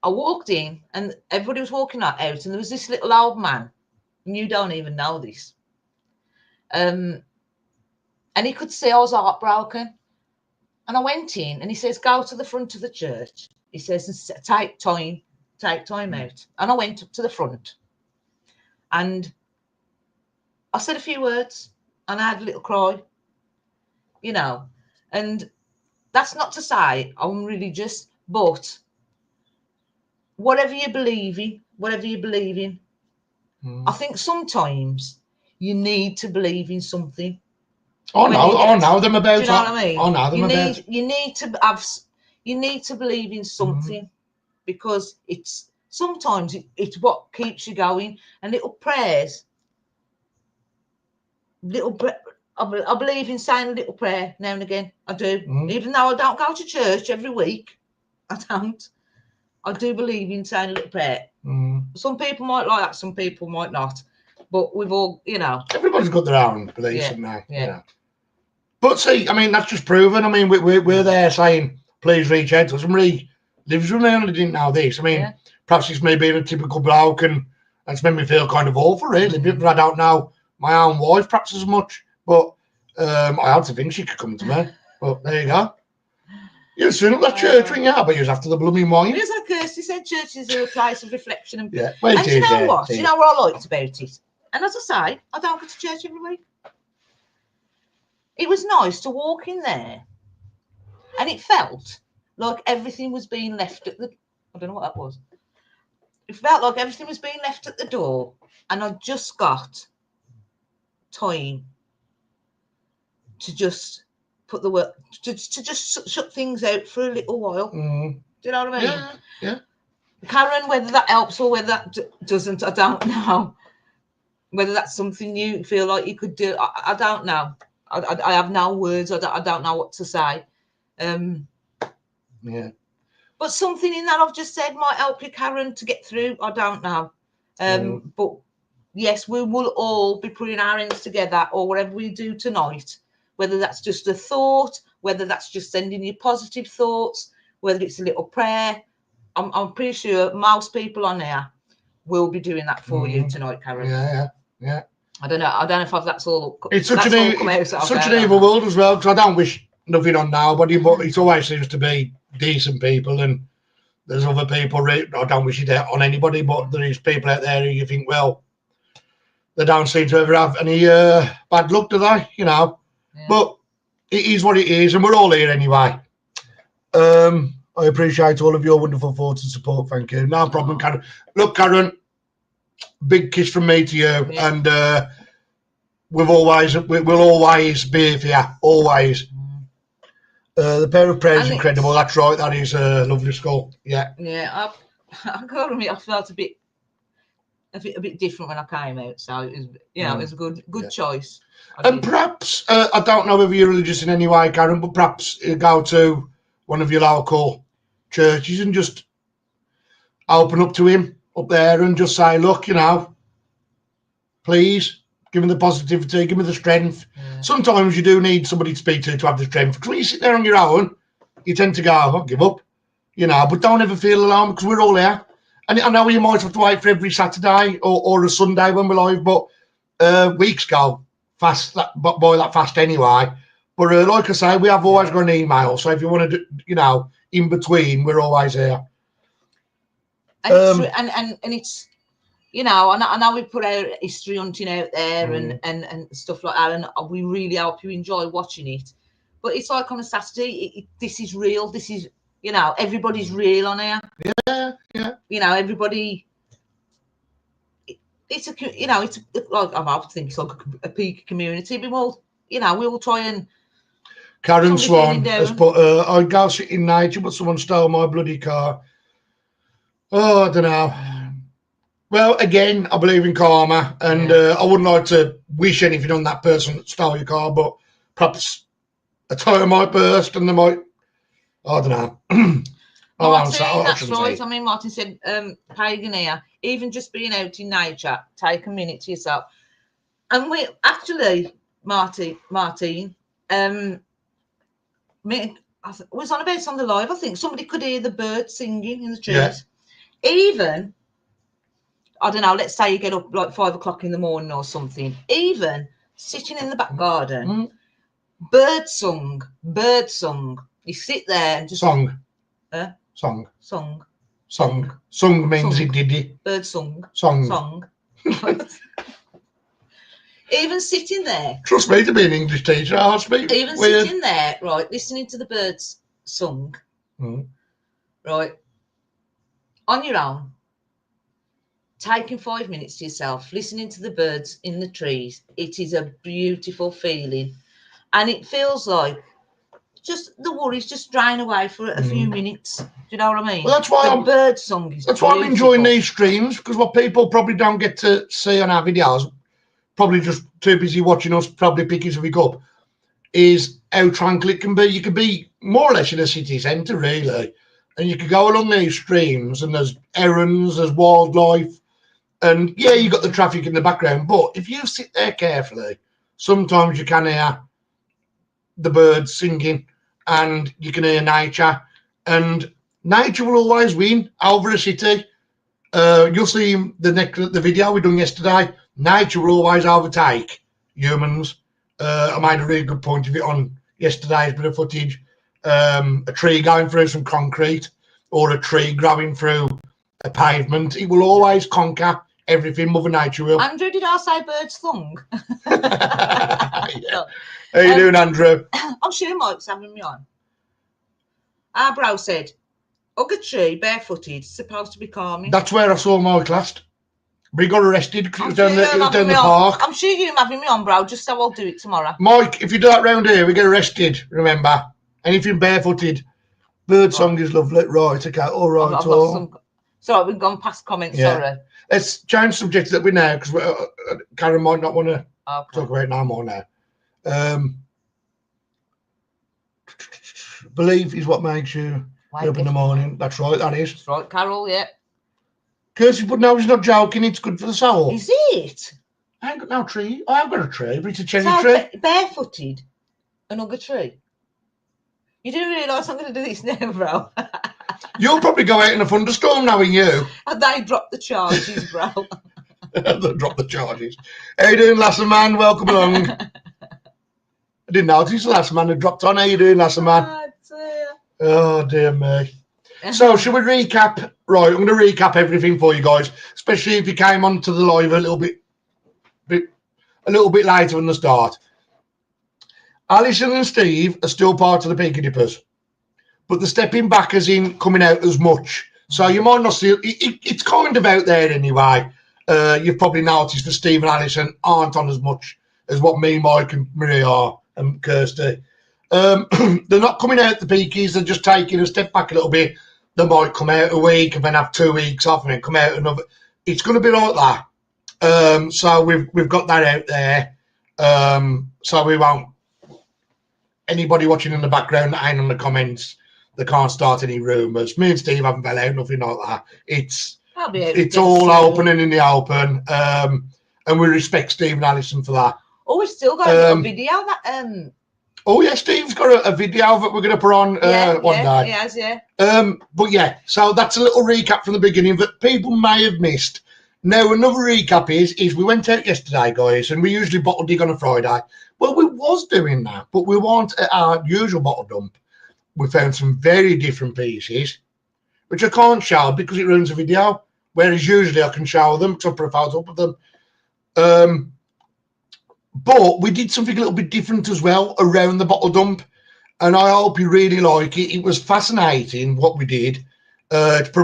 I walked in, and everybody was walking out, and there was this little old man, and you don't even know this. And he could see I was heartbroken. And I went in, and he says, "Go to the front of the church." He says, take time out. And I went up to the front, and I said a few words, and I had a little cry, you know. And that's not to say I'm religious, but whatever you believe in, I think sometimes you need to believe in something. I know them about. Do you know what I mean? I know them about. You need to believe in something, because it's sometimes it's what keeps you going. And little prayers, I believe in saying a little prayer now and again. I do, even though I don't go to church every week. I don't. I do believe in saying a little prayer. Some people might like that, some people might not. But we've all, you know, everybody's got their own beliefs, haven't they? Yeah. You know. But see, I mean, that's just proven. I mean, we're there saying, please reach out to us. Somebody lives with me, and I didn't know this. I mean, perhaps it's me being a typical bloke, and that's made me feel kind of awful, really. But I don't know my own wife perhaps as much. But I had to think she could come to me. But there you go. You've seen up that church, when you are, but you're after the blooming wine. It is like Kirsty said, churches are a place of reflection. And, well, and you know what? You know what I liked about it? And as I say, I don't go to church every week. It was nice to walk in there, and it felt like everything was being left at the, I don't know what that was. It felt like everything was being left at the door, and I just got time to just put the work, to just shut things out for a little while. Do you know what I mean? Yeah. Karen, whether that helps or whether that doesn't, I don't know. Whether that's something you feel like you could do, I don't know. I have no words. I don't know what to say. But something in that I've just said might help you, Karen, to get through. I don't know. But yes, we will all be putting our hands together, or whatever we do tonight, whether that's just a thought, whether that's just sending you positive thoughts, whether it's a little prayer. I'm pretty sure most people on there will be doing that for you tonight, Karen. Yeah. I don't know if that's all. It's such an evil world as well, because I don't wish nothing on nobody, but it always seems to be decent people, and there's other people. I don't wish it on anybody, but there is people out there who you think, well, they don't seem to ever have any bad luck, do they? You know, but it is what it is, and we're all here anyway. I appreciate all of your wonderful thoughts and support. Thank you. No problem, Karen. Look, Karen, big kiss from me to you, and we'll always be here for you, always. The pair of prayers is incredible. That's right. That is a lovely skull. Yeah. Yeah. I gotta admit, I felt a bit different when I came out. So it was, it was a good choice. And perhaps I don't know if you're religious in any way, Karen, but perhaps you go to one of your local churches and just open up to him up there and just say, look, please give me the positivity, give me the strength. Sometimes you do need somebody to speak to have the strength, because when you sit there on your own, you tend to go, I'll give up, but don't ever feel alone, because we're all here. And I know you might have to wait for every Saturday or a Sunday when we're live, but weeks go fast, that fast anyway. But like I say, we have always got an email, so if you want to do, in between, we're always here. And it's I know we put our history hunting out there and stuff like that, and we really hope you enjoy watching it. But it's like on a Saturday, this is real. This is, everybody's real on here. Yeah. Everybody. It's like I think it's like a Peaky community. We all, we all try and Karen Somebody Swan feeling has down. put, I'd go sit in nature, but someone stole my bloody car. Oh, I don't know. Well, again, I believe in karma, and I wouldn't like to wish anything on that person that stole your car, but perhaps a tyre might burst and they might, I don't know. Martin, that's right. I mean, Martin said, pagan here, even just being out in nature, take a minute to yourself. And we actually, Martin, was on about on the live. I think somebody could hear the birds singing in the trees. Yeah. Even, I don't know, let's say you get up like 5 o'clock in the morning or something, even sitting in the back garden, bird song. You sit there and just... Song. Song means it did it. Bird song. Song. Even sitting there. Trust me to be an English teacher, I'll speak. Even weird. Sitting there, right, listening to the birds song, right, on your own, taking 5 minutes to yourself, listening to the birds in the trees. It is a beautiful feeling. And it feels like just the worries just drain away for a few minutes. Do you know what I mean? Well, that's why the bird song is That's beautiful. Why I'm enjoying these streams, because what people probably don't get to see on our videos, probably just too busy watching us probably Peakys a week up, is how tranquil it can be. You can be more or less in a city centre, really, and you can go along these streams and there's errands, there's wildlife, and yeah, you got the traffic in the background, but if you sit there carefully, sometimes you can hear the birds singing and you can hear nature, and nature will always win over a city. You'll see the video we done yesterday. Nature will always overtake humans. I made a really good point of it on yesterday's bit of footage. A tree going through some concrete or a tree growing through a pavement. It will always conquer everything. Mother Nature will. Andrew, did I say bird song? Yeah. How you doing, Andrew? I'm sure Mike's having me on. Our bro said, hug a tree barefooted, supposed to be calming. That's where I saw Mike last. We got arrested because it was down the park. I'm sure you're having me on, bro, just so I'll do it tomorrow. Mike, if you do that round here, we get arrested, remember. Anything barefooted. Bird song is lovely. Right, okay, all right. Sorry, we've gone past comments, sorry. Let's change subject that we now, because Karen might not want to talk about it no more now. Belief is what makes you get up in the morning. That's right, that is. That's right, Carol, yeah. Kirsty, but no, he's not joking. It's good for the soul. Is it? I ain't got no tree. I have got a tree, but it's a cherry tree. Barefooted and hug a tree. You do realise I'm going to do this now, bro? You'll probably go out in a thunderstorm knowing you. And they drop the charges, bro. They drop the charges. How you doing, Lasser Man? Welcome along. I didn't notice the Lasser Man had dropped on. How you doing, Lasser Man? Oh, dear me. So, should we recap? Right, I'm going to recap everything for you guys, especially if you came onto the live a little bit later than the start. Alison and Steve are still part of the Peaky Dippers, but they're stepping back as in coming out as much. So you might not see it. It's kind of out there anyway. You've probably noticed that Steve and Alison aren't on as much as what me, Mike, and Maria are, and Kirsty. They're not coming out the Peakys. They're just taking a step back a little bit. They might come out a week and then have 2 weeks off and then come out another. It's going to be like that. So we've got that out there. So we won't. Anybody watching in the background that ain't on the comments, they can't start any rumours. Me and Steve haven't fell out, nothing like that. It's all open and in the open. And we respect Steve and Alison for that. Oh, we've still got a video that Oh yeah, Steve's got a video that we're going to put on one day. He has, yeah. But yeah, so that's a little recap from the beginning that people may have missed. Now another recap is we went out yesterday, guys, and we usually bottle dig on a Friday. Well, we was doing that, but we weren't at our usual bottle dump. We found some very different pieces, which I can't show because it ruins the video. Whereas usually I can show them because I put a photo up of them. But we did something a little bit different as well around the bottle dump, and I hope you really like it. It was fascinating what we did. It's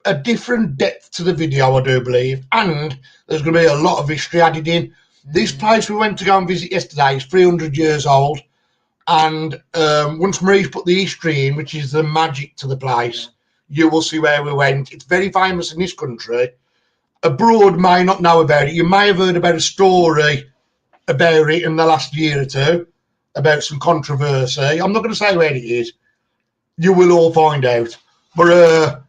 a different depth to the video, I do believe, and there's going to be a lot of history added in. This place we went to go and visit yesterday is 300 years old. And once Marie's put the history in, which is the magic to the place, you will see where we went. It's very famous in this country. Abroad may not know about it. You may have heard about a story about it in the last year or two, about some controversy. I'm not going to say where it is. You will all find out. But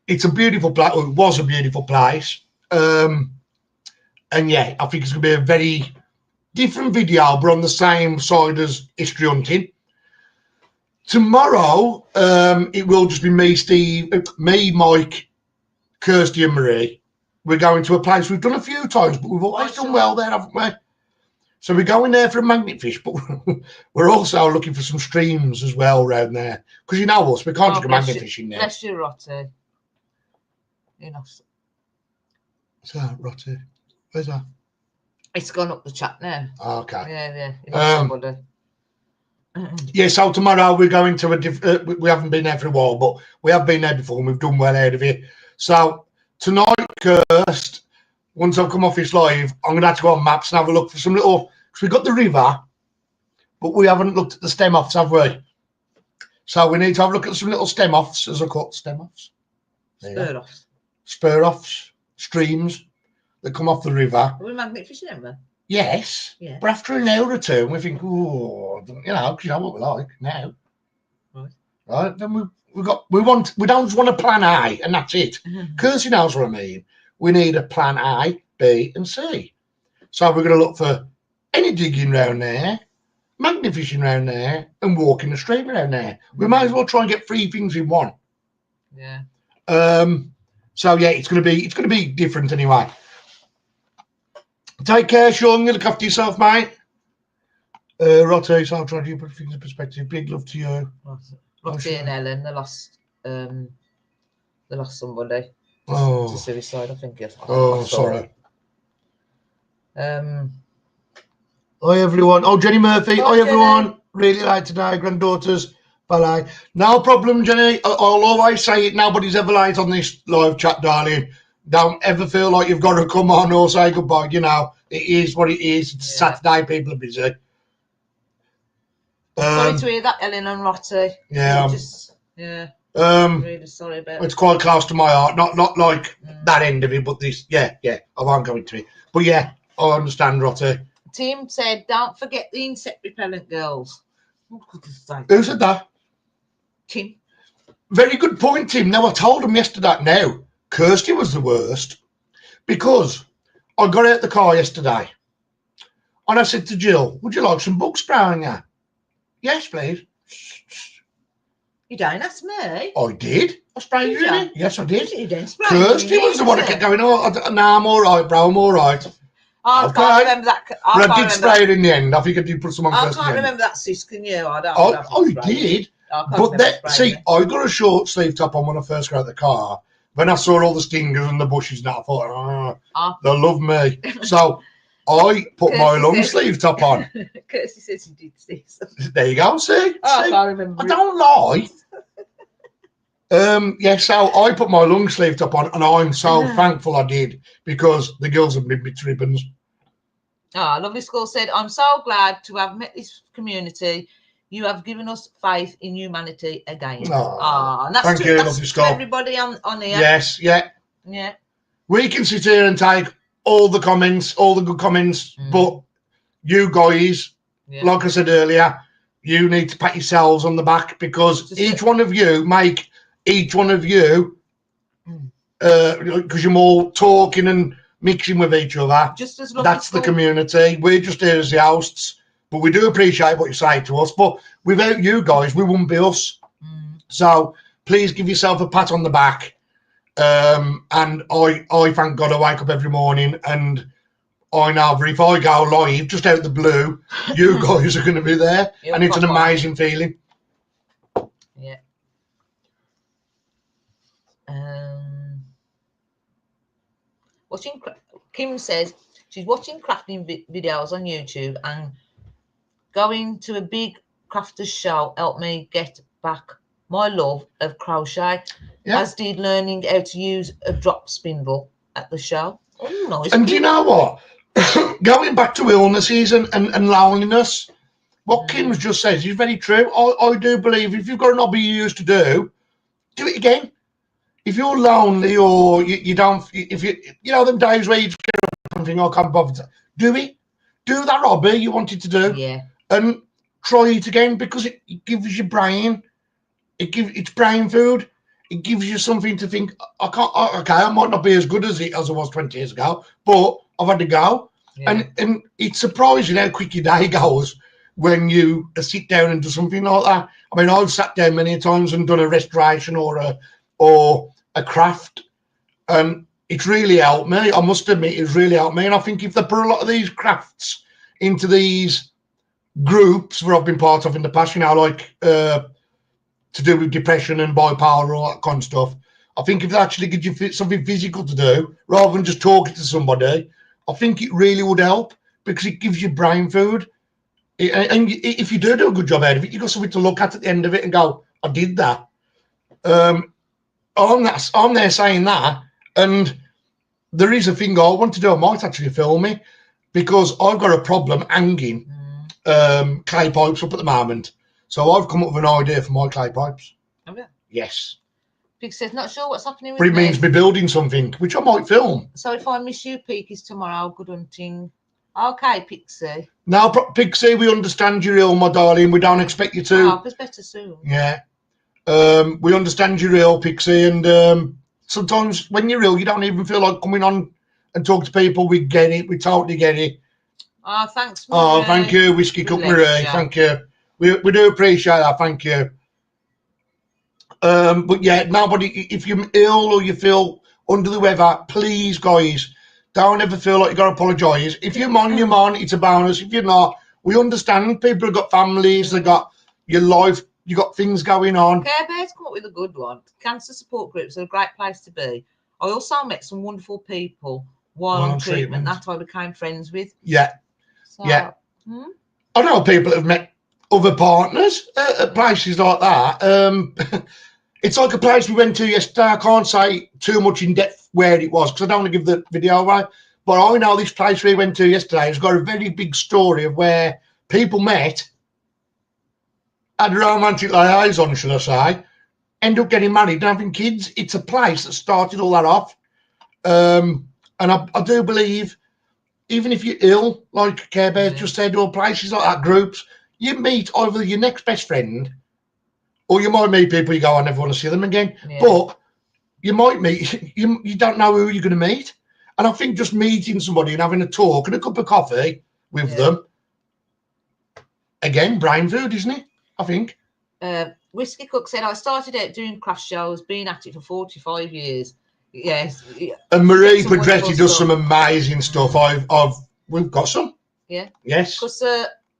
it's a beautiful place. Well, it was a beautiful place. And yeah, I think it's going to be a very different video, but on the same side as history hunting. Tomorrow, it will just be me, Steve, me, Mike, Kirsty, and Marie. We're going to a place we've done a few times, but we've always done well there, haven't we? So we're going there for a magnet fish, but we're also looking for some streams as well around there. Because you know us, we can't just go magnet fishing there. Bless you, Rotty. You know. What's that, Rotty? Where's that? It's gone up the chat now. Oh, okay. Yeah. You know somebody. Yeah, so tomorrow we're going to a different... we haven't been there for a while, but we have been there before and we've done well out of it. So tonight, Kirst, once I've come off this live, I'm going to have to go on maps and have a look for some little... Because we've got the river, but we haven't looked at the stem offs, have we? So we need to have a look at some little stem offs, as I call it, stem offs. Spur offs. Spur offs, streams that come off the river. Are we magnet fishing ever? Yes. Yeah. But after an hour or two, we think, oh, you know, because you know what we like now. Right. Then we don't just want a plan A and that's it. Kirsty knows what I mean. We need a plan A, B, and C. So we're going to look for any digging around there, magnet fishing around there, and walking the stream around there. We might as well try and get 3 things in one. Yeah. So yeah, it's going to be different anyway. Take care, Sean. Look after yourself, mate. Rotty, so I'll try to put things in perspective. Big love to you. Rotty and Ellen, they lost somebody to suicide, I think. Sorry. Hi everyone. Oh, Jenny Murphy. Hi everyone. Jenny. Really late today. Granddaughters. Ballet. No problem, Jenny. I'll always say it. Nobody's ever late on this live chat, darling. Don't ever feel like you've got to come on or say goodbye. You know, it is what it is. It's Saturday. People are busy. Sorry to hear that, Ellen and Rotty. Yeah. Really sorry about it. It's quite close to my heart. Not like that end of it, but this. Yeah. I won't go into it. But yeah, I understand, Rotty. Tim said, "Don't forget the insect repellent, girls." Who said that? Tim. Very good point, Tim. Now, I told him yesterday. Now, Kirsty was the worst because I got out the car yesterday and I said to Jill, "Would you like some bug spray on you?" "Yes, please." You don't ask me. I did. I sprayed you in it. Yes, I did. You didn't spray. Kirsty was the one that kept going, "Oh, no, I'm all right, bro. I'm all right." I can't remember that. But I did spray it in the end. I think I did put some on. I can't remember that, sis. Can you? I don't. Oh, you did. But see, I got a short sleeve top on when I first got out the car. When I saw all the stingers and the bushes, and I thought, they love me. So I put my long sleeve top on. Kirsty says you did, sis. There you go. See? I can't remember. I don't lie. So I put my long sleeve top on, and I'm so thankful I did because the girls have been bits ribbons. Lovely School said, "I'm so glad to have met this community. You have given us faith in humanity again." And that's thank you, Lovely School. Everybody on here. Yes, yeah. We can sit here and take all the comments, all the good comments, but you guys, like I said earlier, you need to pat yourselves on the back because each one of you make each one of you, because you're all talking and mixing with each other. That's the community. We're just here as the hosts, but we do appreciate what you say to us. But without you guys, we wouldn't be us. So please give yourself a pat on the back. And I thank God I wake up every morning and I know that if I go live just out the blue, you guys are going to be there, and it's an amazing feeling. Yeah. Kim says she's watching crafting videos on YouTube and going to a big crafters show helped me get back my love of crochet, as did learning how to use a drop spindle at the show. Oh, nice. And do you know what? Going back to illnesses and loneliness, What Kim's just says is very true. I do believe if you've got an hobby you used to do it again. If you're lonely or you don't, if you know them days where you just get up and think, I can't bother, do it. Do that hobby you wanted to do. Yeah. And try it again because it gives your brain, it's brain food. It gives you something to think, I might not be as good as I was 20 years ago, but I've had to go. Yeah. And it's surprising how quick your day goes when you sit down and do something like that. I mean, I've sat down many times and done a restoration or a craft, and it's really helped me. I must admit, it's really helped me. And I think if they put a lot of these crafts into these groups where I've been part of in the past, you know, like to do with depression and bipolar, all that kind of stuff, I think if they actually give you something physical to do rather than just talking to somebody, I think it really would help because it gives you brain food. And if you do a good job out of it, you've got something to look at the end of it and go, I did that. I'm there saying that, and there is a thing I want to do. I might actually film it because I've got a problem hanging clay pipes up at the moment. So I've come up with an idea for my clay pipes. Have you? Yes. Peaky says, not sure what's happening with But it means me building something, which I might film. So if I miss you, Peakys, tomorrow, good hunting. Okay, Pixie. Now, Pixie, we understand you're ill, my darling. We don't expect you to. I hope it's better soon. Yeah. We understand you're ill, Pixie, and sometimes when you're ill, you don't even feel like coming on and talk to people. We get it. We totally get it. Oh, thanks, Marie. Oh, thank you, Whiskey Cook Marie. Thank you. We do appreciate that. Thank you. But yeah, nobody, if you're ill or you feel under the weather, please, guys, don't ever feel like you got to apologise. If you're on, it's a bonus. If you're not, we understand. People have got families, they've got your life, you got things going on. Care Bear's come up with a good one. Cancer support groups are a great place to be. I also met some wonderful people while on treatment that I became friends with. Yeah. So, yeah. I know people that have met other partners at places like that. It's like a place we went to yesterday. I can't say too much in depth where it was because I don't want to give the video away. But I know this place we went to yesterday has got a very big story of where people met, had romantic liaison, should I say, end up getting married and having kids. It's a place that started all that off. And I do believe, even if you're ill, like Care Bear just said, or places like that, groups, you meet either your next best friend, or you might meet people you go, I never want to see them again. Yeah. But you might meet, you don't know who you're going to meet. And I think just meeting somebody and having a talk and a cup of coffee with them, again, brain food, isn't it? I think. Whiskey Cook said, I started out doing craft shows, been at it for 45 years. Yes. And Marie Pedretti does some amazing stuff. We've got some. Yeah. Yes. Because,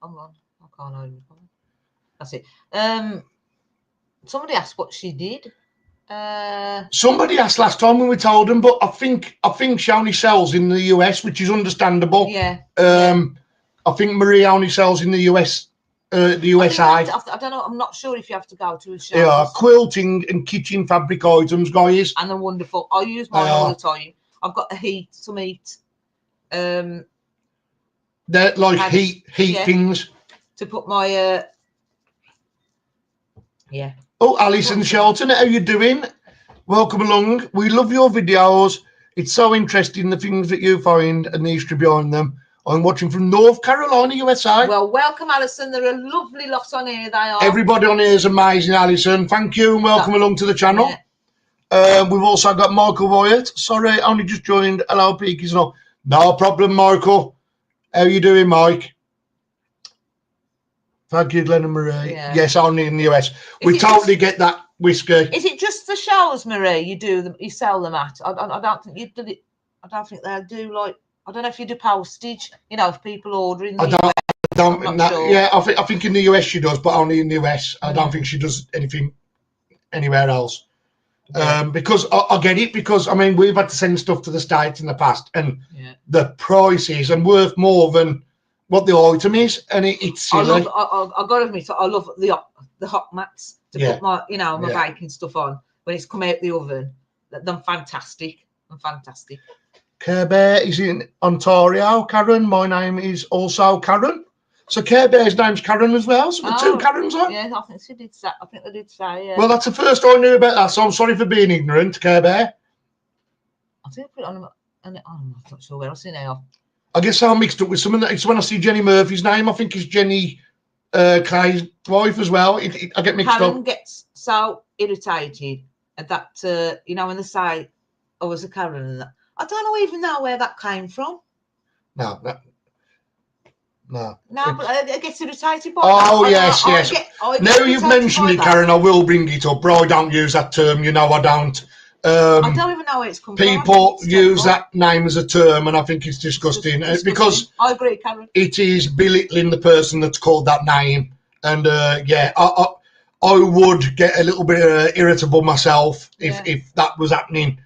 hold on, I can't open it. That's it. Somebody asked what she did. Somebody asked last time when we told them, but I think she only sells in the US, which is understandable. Yeah. I think Marie only sells in the US, the USA. I don't know. I'm not sure if you have to go to a show. Yeah, quilting and kitchen fabric items, guys. And they're wonderful. I use mine all the time. I've got some heat. They're like heat things. To put my Oh, Alison Shelton, how you doing? Welcome along. We love your videos. It's so interesting, the things that you find and the history behind them. I'm watching from North Carolina, USA. Well, welcome, Alison. They're a lovely lot on here. They are. Everybody on here is amazing, Alison. Thank you and welcome along to the channel. Yeah. We've also got Michael Wyatt. Sorry, only just joined. Hello, Peakys. No problem, Michael. How you doing, Mike? Thank you, Glenn and Marie. Yeah. Yes, only in the US. We totally get that, Whiskey. Is it just the shows, Marie? You do them, you sell them at? I don't think you did it. I don't think they'll do like. I don't know if you do postage. You know, if people order in the US. Sure. Yeah, I think in the US she does, but only in the US. I don't think she does anything anywhere else. Yeah. Because I get it. Because I mean, we've had to send stuff to the States in the past, and the prices and worth more than what the item is, and it's silly. I got to admit, I love the hot mats to put my my baking stuff on when it's come out the oven. They're fantastic. Care Bear is in Ontario, Karen. My name is also Karen. So Care Bear's name's Karen as well. So the two Karens on. Yeah, I think she did say. I think they did say. Yeah. Well, that's the first I knew about that. So I'm sorry for being ignorant, Care Bear. I think I put it on. I'm not sure where I see now. I guess I'm mixed up with some of that. It's when I see Jenny Murphy's name. I think it's Jenny Clay's wife as well. I get mixed Karen up. gets so irritated at that. You know, when they say, "Oh, was a Karen," and that. I don't even know where that came from. No. No, but I get irritated by that. Yes. Now you've mentioned it, Karen, I will bring it up. But I don't use that term. You know I don't. I don't even know where it's come people from. People use that name as a term, and I think it's disgusting. Because I agree, Karen. It is belittling the person that's called that name. And I would get a little bit irritable myself if that was happening.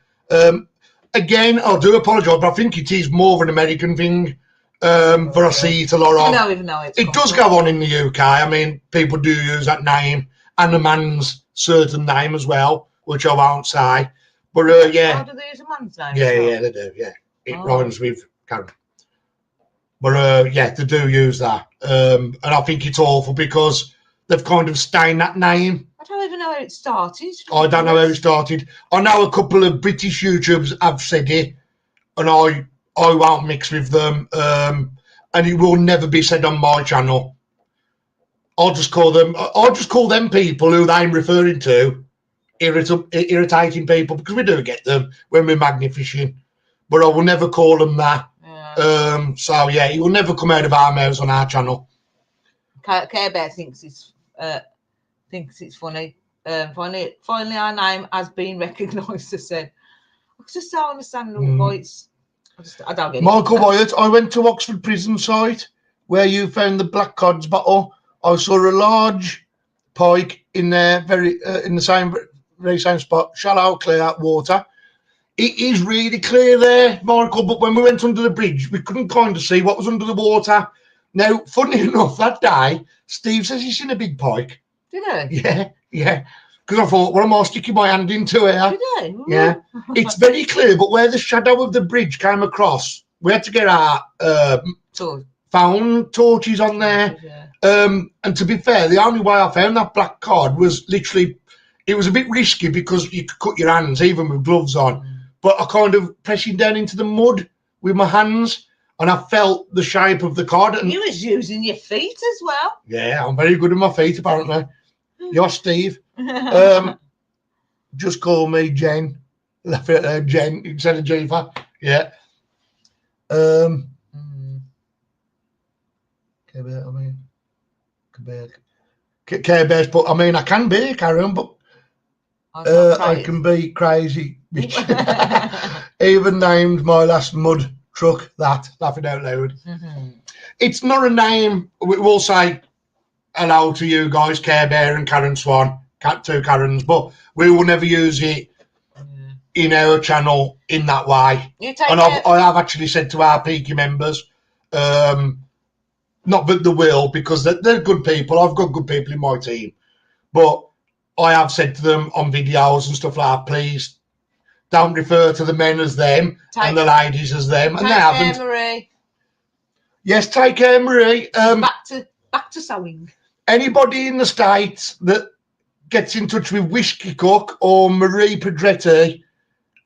Again, I do apologise, but I think it is more of an American thing. But I see it a lot of. I don't even know it does go on in the UK. I mean, people do use that name and a man's certain name as well, which I won't say. But How do they use a man's name? Yeah, they do. Yeah, it rhymes with Karen. But they do use that, and I think it's awful because they've kind of stained that name. I don't even know how it started. I don't know how it started. I know a couple of British YouTubers have said it, and I won't mix with them, and it will never be said on my channel. I'll just call them people who they're referring to irritating people, because we do get them when we're magnificent, but I will never call them that. Yeah. So yeah, it will never come out of our mouths on our channel. Care Bear thinks it's funny. Finally, our name has been recognised. I said, I just don't understand why it's. I don't get it. Michael Wyatt, I went to Oxford prison site where you found the black cod's bottle. I saw a large pike in there, in the very same spot, shallow, clear water. It is really clear there, Michael, but when we went under the bridge, we couldn't kind of see what was under the water. Now, funny enough, that day, Steve says he's seen a big pike. Did he? Yeah. Because I thought, what am I sticking my hand into here? Did he? Yeah. It's very clear, but where the shadow of the bridge came across, we had to get our phone torches on there. Yeah. And to be fair, the only way I found that black cod was literally, it was a bit risky because you could cut your hands, even with gloves on. But I kind of pressing down into the mud with my hands, and I felt the shape of the cod. And you was using your feet as well. Yeah, I'm very good with my feet, apparently. You're Steve. Just call me Jen. Jen instead of Jennifer. Yeah. Care Bears, but I mean, I can be Karen, but I can be crazy. Even named my last mud truck that, laughing out loud. It's not a name. We will say hello to you guys, Care Bear and Karen Swan, two Karens, but we will never use it in our channel in that way. And I have actually said to our Peaky members, not that they will, because they're good people. I've got good people in my team, but I have said to them on videos and stuff like that, please don't refer to the men as them and the ladies as them. And they haven't. Marie. Yes, take care, Marie. Back to sewing. Anybody in the States that gets in touch with Whiskey Cook or Marie Pedretti,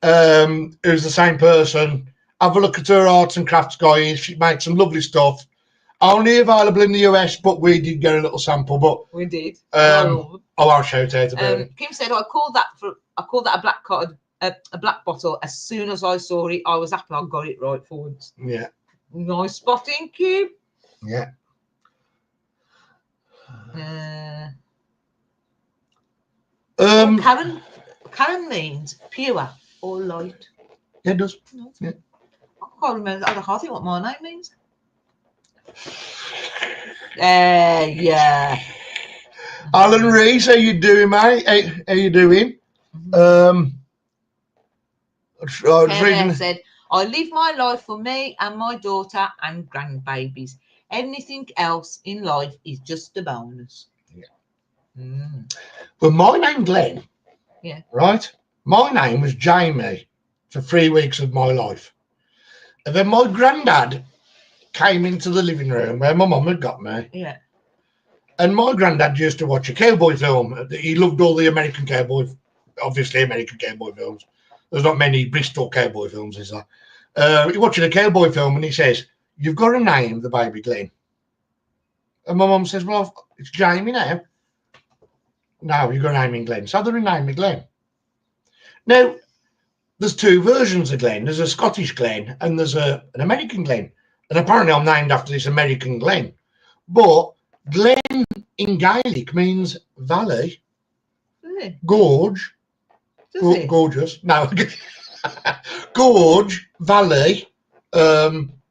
who's the same person, have a look at her arts and crafts, guys. She makes some lovely stuff. Only available in the US, but we did get a little sample. But we did. I won't shout out about it. Kim said I called that a black cod, a black bottle. As soon as I saw it, I was happy I got it right forwards. Yeah. Nice spotting, Kim. Yeah. Karen means pure or light. Yeah, it does. Yeah. I can't remember. I can't think what my name means. Yeah. Alan Rees, how you doing, mate? How you doing? Said, I live my life for me and my daughter and grandbabies. Anything else in life is just a bonus. Yeah. Well, my name's Glenn. Yeah. Right? My name was Jamie for 3 weeks of my life. And then my granddad came into the living room where my mum had got me. Yeah. And my granddad used to watch a cowboy film. He loved all the American cowboy, obviously American cowboy films. There's not many Bristol cowboy films, is there? He's watching a cowboy film and he says, "You've got to name the baby Glenn." And my mum says, "Well, it's Jamie now." "No, you've got to name him Glenn." So they're naming Glenn. Now, there's two versions of Glenn. There's a Scottish Glenn and there's an American Glenn. And apparently I'm named after this American Glenn. But Glen in Gaelic means valley, Really? gorge, gorgeous. No, gorge, valley,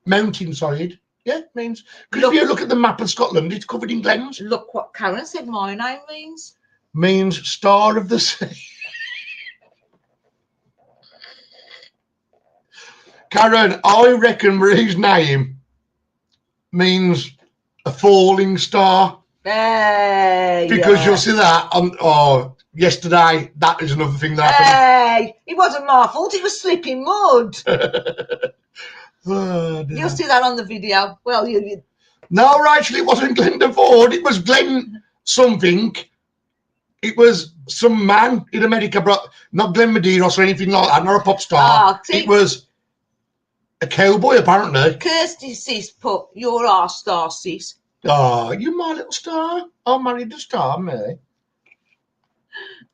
mountainside. Yeah, it means because if you look at the map of Scotland, it's covered in glens. Look what Karen said my name means. Means star of the sea. Karen, I reckon Marie's name means a falling star. Because you'll see that on yesterday. That is another thing that happened. Hey, it wasn't my fault. It was slipping mud. You'll see that on the video. Well, you. No, Rachel, it wasn't Glenda Ford. It was Glenn something. It was some man in America, but not Glenn Medeiros or anything like that. Not a pop star. It was a cowboy, apparently. Kirsty sis put your R star sis. Oh, you my little star. I married a star, Mary.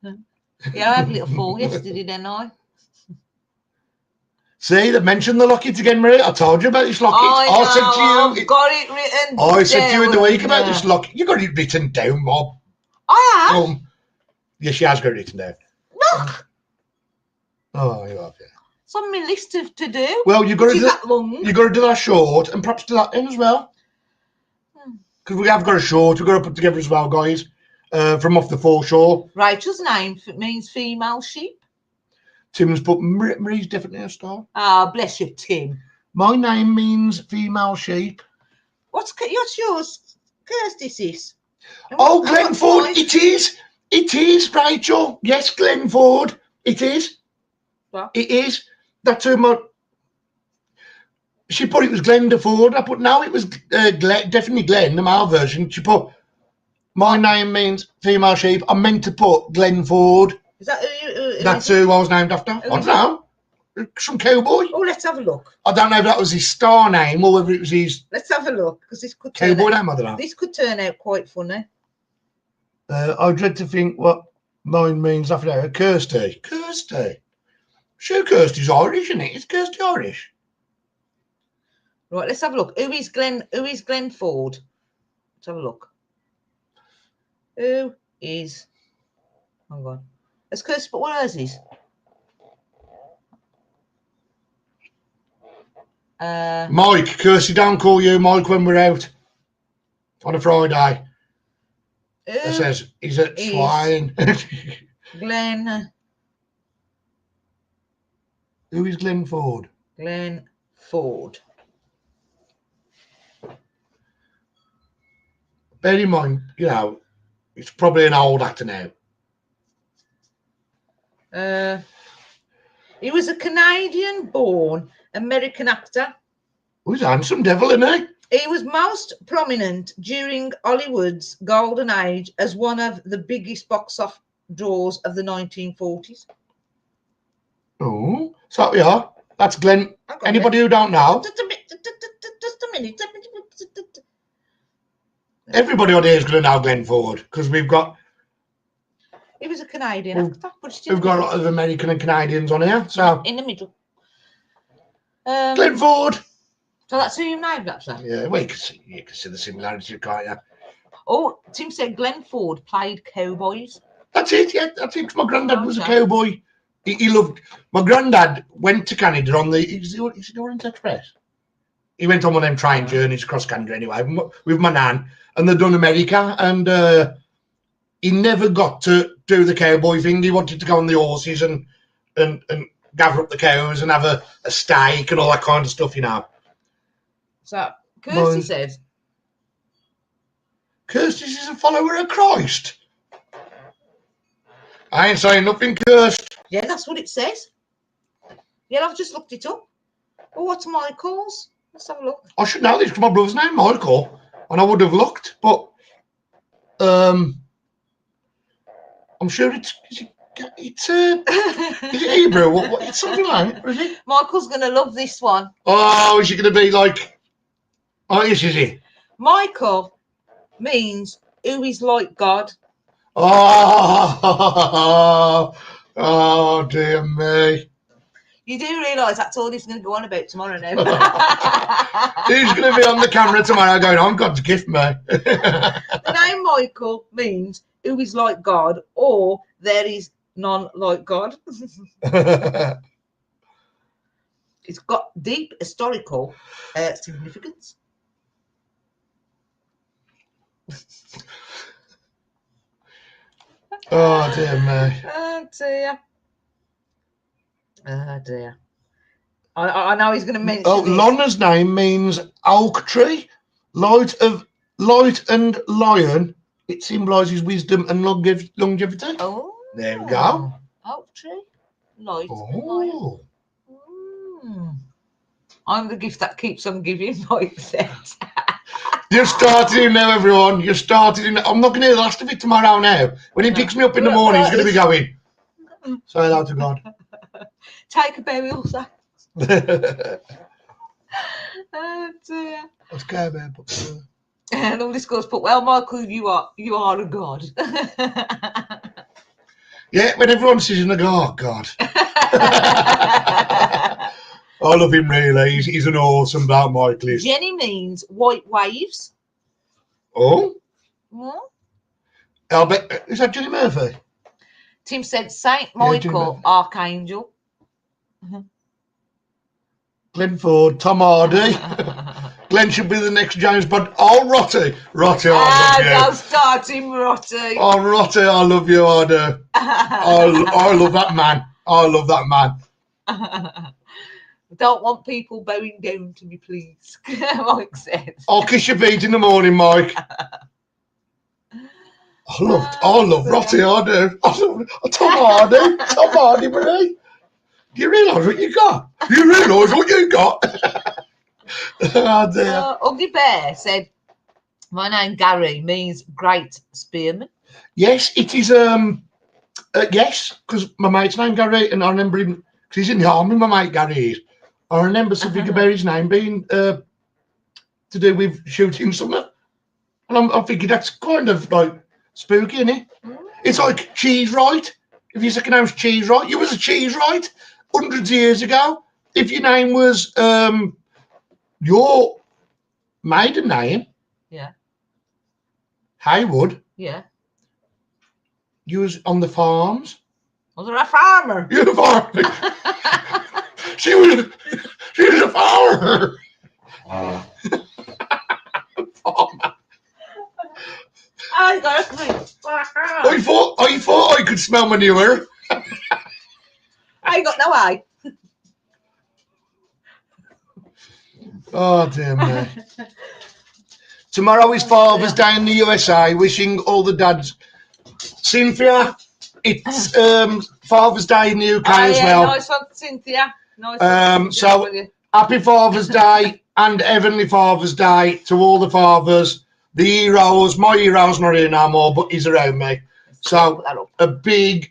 Yeah, I had a little fall yesterday, didn't I? See, they mentioned the locket again, Marie. I told you about this locket. I said to you, I've got it written. I said to you in the week about this locket. You got it written down, Bob. I have. Yes, she has got it written down. Look. Oh, you have, yeah. It's on my list to do. Well, you got to do that long. You got to do that short and perhaps do that in as well. Because we have got a short. We've got to put together as well, guys. From off the foreshore. Rachel's name means female sheep. Tim's put Marie's definitely a star. Ah, bless you, Tim. My name means female sheep. What's yours? Kirsty, sis. Oh, Glenford. It is. It is, Rachel. Yes, Glenford. It is. What? It is. That's who my... She put it was Glenda Ford. I put no, it was definitely Glenn, the male version. She put my name means female sheep. I meant to put Glenn Ford. Is that who? That's who I was named after. I don't know. Some cowboy. Oh, let's have a look. I don't know if that was his star name or whether it was his. Let's have a look because this could cowboy name. I don't know. This could turn out quite funny. I dread to think what mine means after that. Kirsty. Kirsty. Sure, Kirsty's Irish, isn't it? Is Kirsty Irish? Right, let's have a look. Who is Glenn Ford? Let's have a look. Who is... Hang on. Let's Kirsty, but what is? Mike. Kirsty, don't call you Mike when we're out. On a Friday. It says, he's at Swine. Glenn... Who is Glenn Ford? Glenn Ford. Bear in mind, you know, it's probably an old actor now. He was a Canadian-born American actor. He's a handsome devil, isn't he? He was most prominent during Hollywood's golden age as one of the biggest box office draws of the 1940s. Oh, so yeah, that's Glenn. Anybody who don't know? Just a minute. Everybody on here is going to know Glenn Ford because we've got. He was a Canadian actor. We've got a lot of American and Canadians on here, so in the middle. Glenn Ford. So that's who you named, actually. Yeah, well, you can see the similarity, can't you? Oh, Tim said Glenn Ford played cowboys. That's it. Yeah, that's it. My granddad was a cowboy. He loved. My granddad went to Canada on the. Is it Orient Express? He went on one of them train journeys across Canada anyway with my nan, and they'd done America, and he never got to do the cowboy thing. He wanted to go on the horses and gather up the cows and have a steak and all that kind of stuff, you know. So Kirsty said, Kirsty's a follower of Christ. I ain't saying nothing, Kirst. Yeah, that's what it says. Yeah, I've just looked it up. Oh, what's Michael's? Let's have a look. I should know this because my brother's name Michael, and I would have looked, but I'm sure it's is it Hebrew? What it's something like it, is it? Michael's gonna love this one. Oh, is it going to be like? Oh, yes, is it? Michael means who is like God. Oh, oh dear me. You do realise that's all he's going to go on about tomorrow now. Who's going to be on the camera tomorrow going, I'm God's gift, mate? The name Michael means who is like God, or there is none like God. It's got deep historical significance. Oh dear me. Oh dear. Oh dear. I know he's going to mention this. Lonna's name means oak tree, light and lion. It symbolises wisdom and longevity. Oh. There we go. Oak tree, light and lion. Oh. I'm the gift that keeps on giving, Mike said. You're starting now, everyone. You're starting. I'm not going to hear the last of it tomorrow now. When he picks me up in the morning, he's going to be going, say hello to God. Take a burial sack. Oh dear. Let's go, man. And all this goes, but well, Michael, you are a god. Yeah, when everyone says, I go, oh, God. I love him, really. He's an awesome bloke, Michael. Jenny means white waves. Oh? What? I'll bet. Is that Jenny Murphy? Tim said Saint Michael, Archangel. Glenn Ford, Tom Hardy. Glenn should be the next James Bond. Oh, Rotty. Rotty, I love you. Don't start him, Rotty. Oh, Rotty, I love you, I do. I love that man. I love that man. Don't want people bowing down to me, please. Mike said. I'll kiss your feet in the morning, Mike. I love Rotty, I do. I love Tom Hardy. Tom Hardy, Marie. Do you realise what you got? Do you realise what you got? Oh, dear. Ugly Bear said, my name Gary means great spearman. Yes, it is. Yes, because my mate's name Gary, and I remember him because he's in the army. My mate Gary is. I remember something about his name being to do with shooting something, and I'm thinking that's kind of like spooky, isn't it? It's like Cheese Right. If your second name's Cheese Right, you was a Cheese Right hundreds of years ago. If your name was your maiden name, yeah, Haywood, yeah, you was on the farms. Was a farmer? You're a farmer. she was a farmer. Farmer. I got me. I thought I could smell manure. I ain't got no eye. Oh dear me. Tomorrow is Father's Day in the USA. Wishing all the dads. Cynthia, it's Father's Day in the UK as well. Nice one, Cynthia. Nice one, so happy Father's Day and Heavenly Father's Day to all the fathers, the heroes. My hero's not here no more, but he's around me. So a big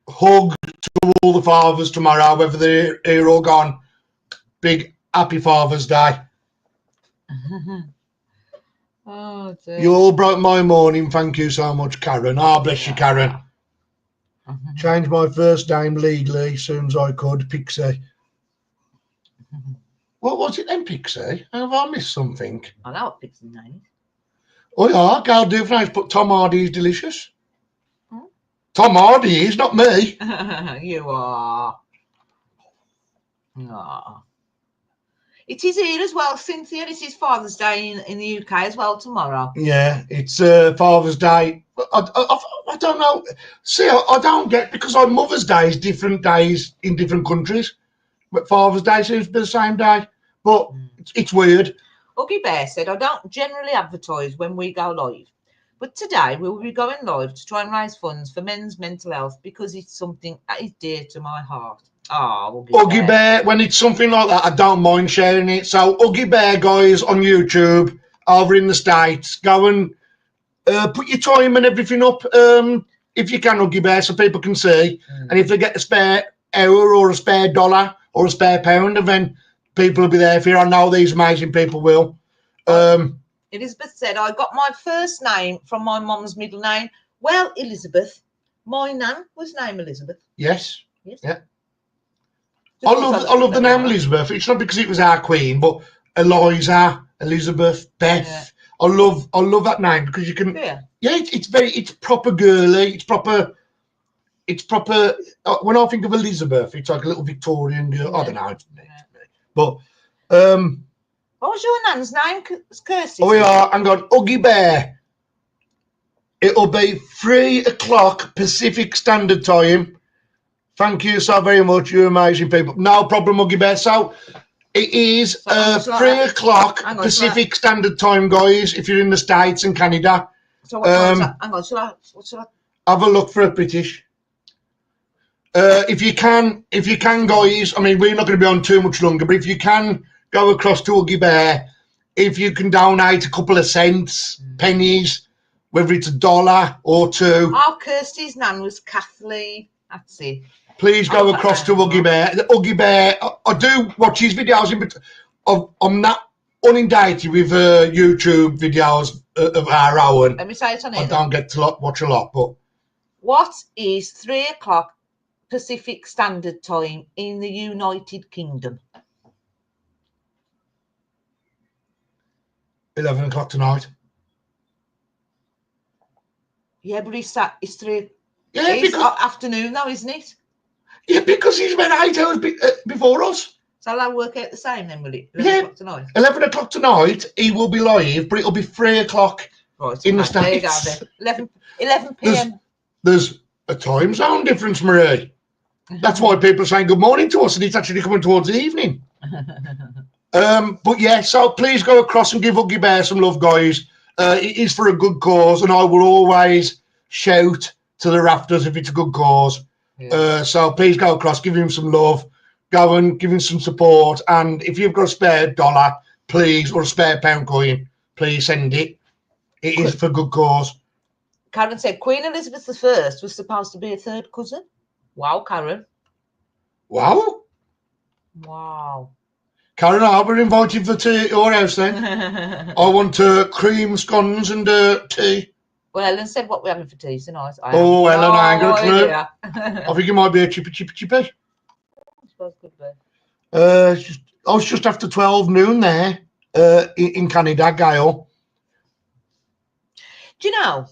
hug to all the fathers tomorrow, whether they're here or gone. Big happy Father's Day. Oh, dear. You all broke my morning. Thank you so much, Karen. Oh, bless you, Karen. Changed my first name legally as soon as I could. Peaky. What was it then, Peaky? Have I missed something? I know what Peaky's name is. Oh, yeah, Gal Duvernay's put Tom Hardy is delicious. Tom Hardy is, not me. You are. Oh. It is here as well, Cynthia. This is Father's Day in the UK as well tomorrow. Yeah, it's Father's Day. I don't know. See, I don't get, because on Mother's Day is different days in different countries. But Father's Day seems to be the same day. But it's weird. Ugly Bear said, I don't generally advertise when we go live. But today we will be going live to try and raise funds for men's mental health because it's something that is dear to my heart. Oh, Huggy Bear, when it's something like that, I don't mind sharing it. So, Huggy Bear, guys, on YouTube, over in the States, go and put your time and everything up, if you can, Huggy Bear, so people can see. And if they get a spare hour or a spare dollar or a spare pound, and then people will be there for you. I know these amazing people will. Elizabeth said, I got my first name from my mum's middle name. Well, Elizabeth, my nan was named Elizabeth. Yes. Yes. Yeah. I love the name Elizabeth. It's not because it was our queen, but Eliza, Elizabeth, Beth. Yeah. I love that name because you can. Yeah. Yeah, it's proper girly. It's proper. When I think of Elizabeth, it's like a little Victorian girl. Yeah. I don't know. But what was your nan's name, Kirsty? Oh, we are. Hang on, Huggy Bear. It'll be 3:00 Pacific Standard Time. Thank you so very much. You're amazing people. No problem, Huggy Bear. So it is 3:00 Pacific Standard Time, guys, if you're in the States and Canada. So what time is that? Hang on, shall I? Have a look for a British. If you can, guys, I mean, we're not going to be on too much longer, but if you can go across to Huggy Bear, if you can donate a couple of cents, pennies, whether it's $1 or $2. Oh, Kirsty's nan was Kathleen. That's it. Please go across to Huggy Bear. Huggy Bear, I do watch his videos, but I'm not inundated with YouTube videos of our own. Let me say it on here. I don't get to watch a lot, but. What is 3:00 Pacific Standard Time in the United Kingdom? 11:00 tonight. Yeah, but it's 3. Yeah, it's afternoon now, isn't it? Yeah, because he's been 8 hours before us. So that'll work out the same then, will it? 11 o'clock tonight. 11:00 tonight, he will be live, but it'll be 3:00 in the States. There you go then. 11 p.m. There's a time zone difference, Marie. That's why people are saying good morning to us, and it's actually coming towards the evening. But yeah, so please go across and give Huggy Bear some love, guys. It is for a good cause, and I will always shout to the rafters if it's a good cause. Yeah. So please go across, give him some love, go and give him some support, and if you've got a spare $1, please, or a spare pound coin, please send it. It is for good cause. Karen said Queen Elizabeth I was supposed to be a third cousin. Wow, Karen. Wow. Wow. Karen, I will invite you for tea at your house then. I want cream scones and tea. Well, Ellen said what we're having for tea tonight. Ellen, I ain't got a clue. I think it might be a chippy. I suppose it could be. I was just after 12 noon there in Canada, Gail. Do you know?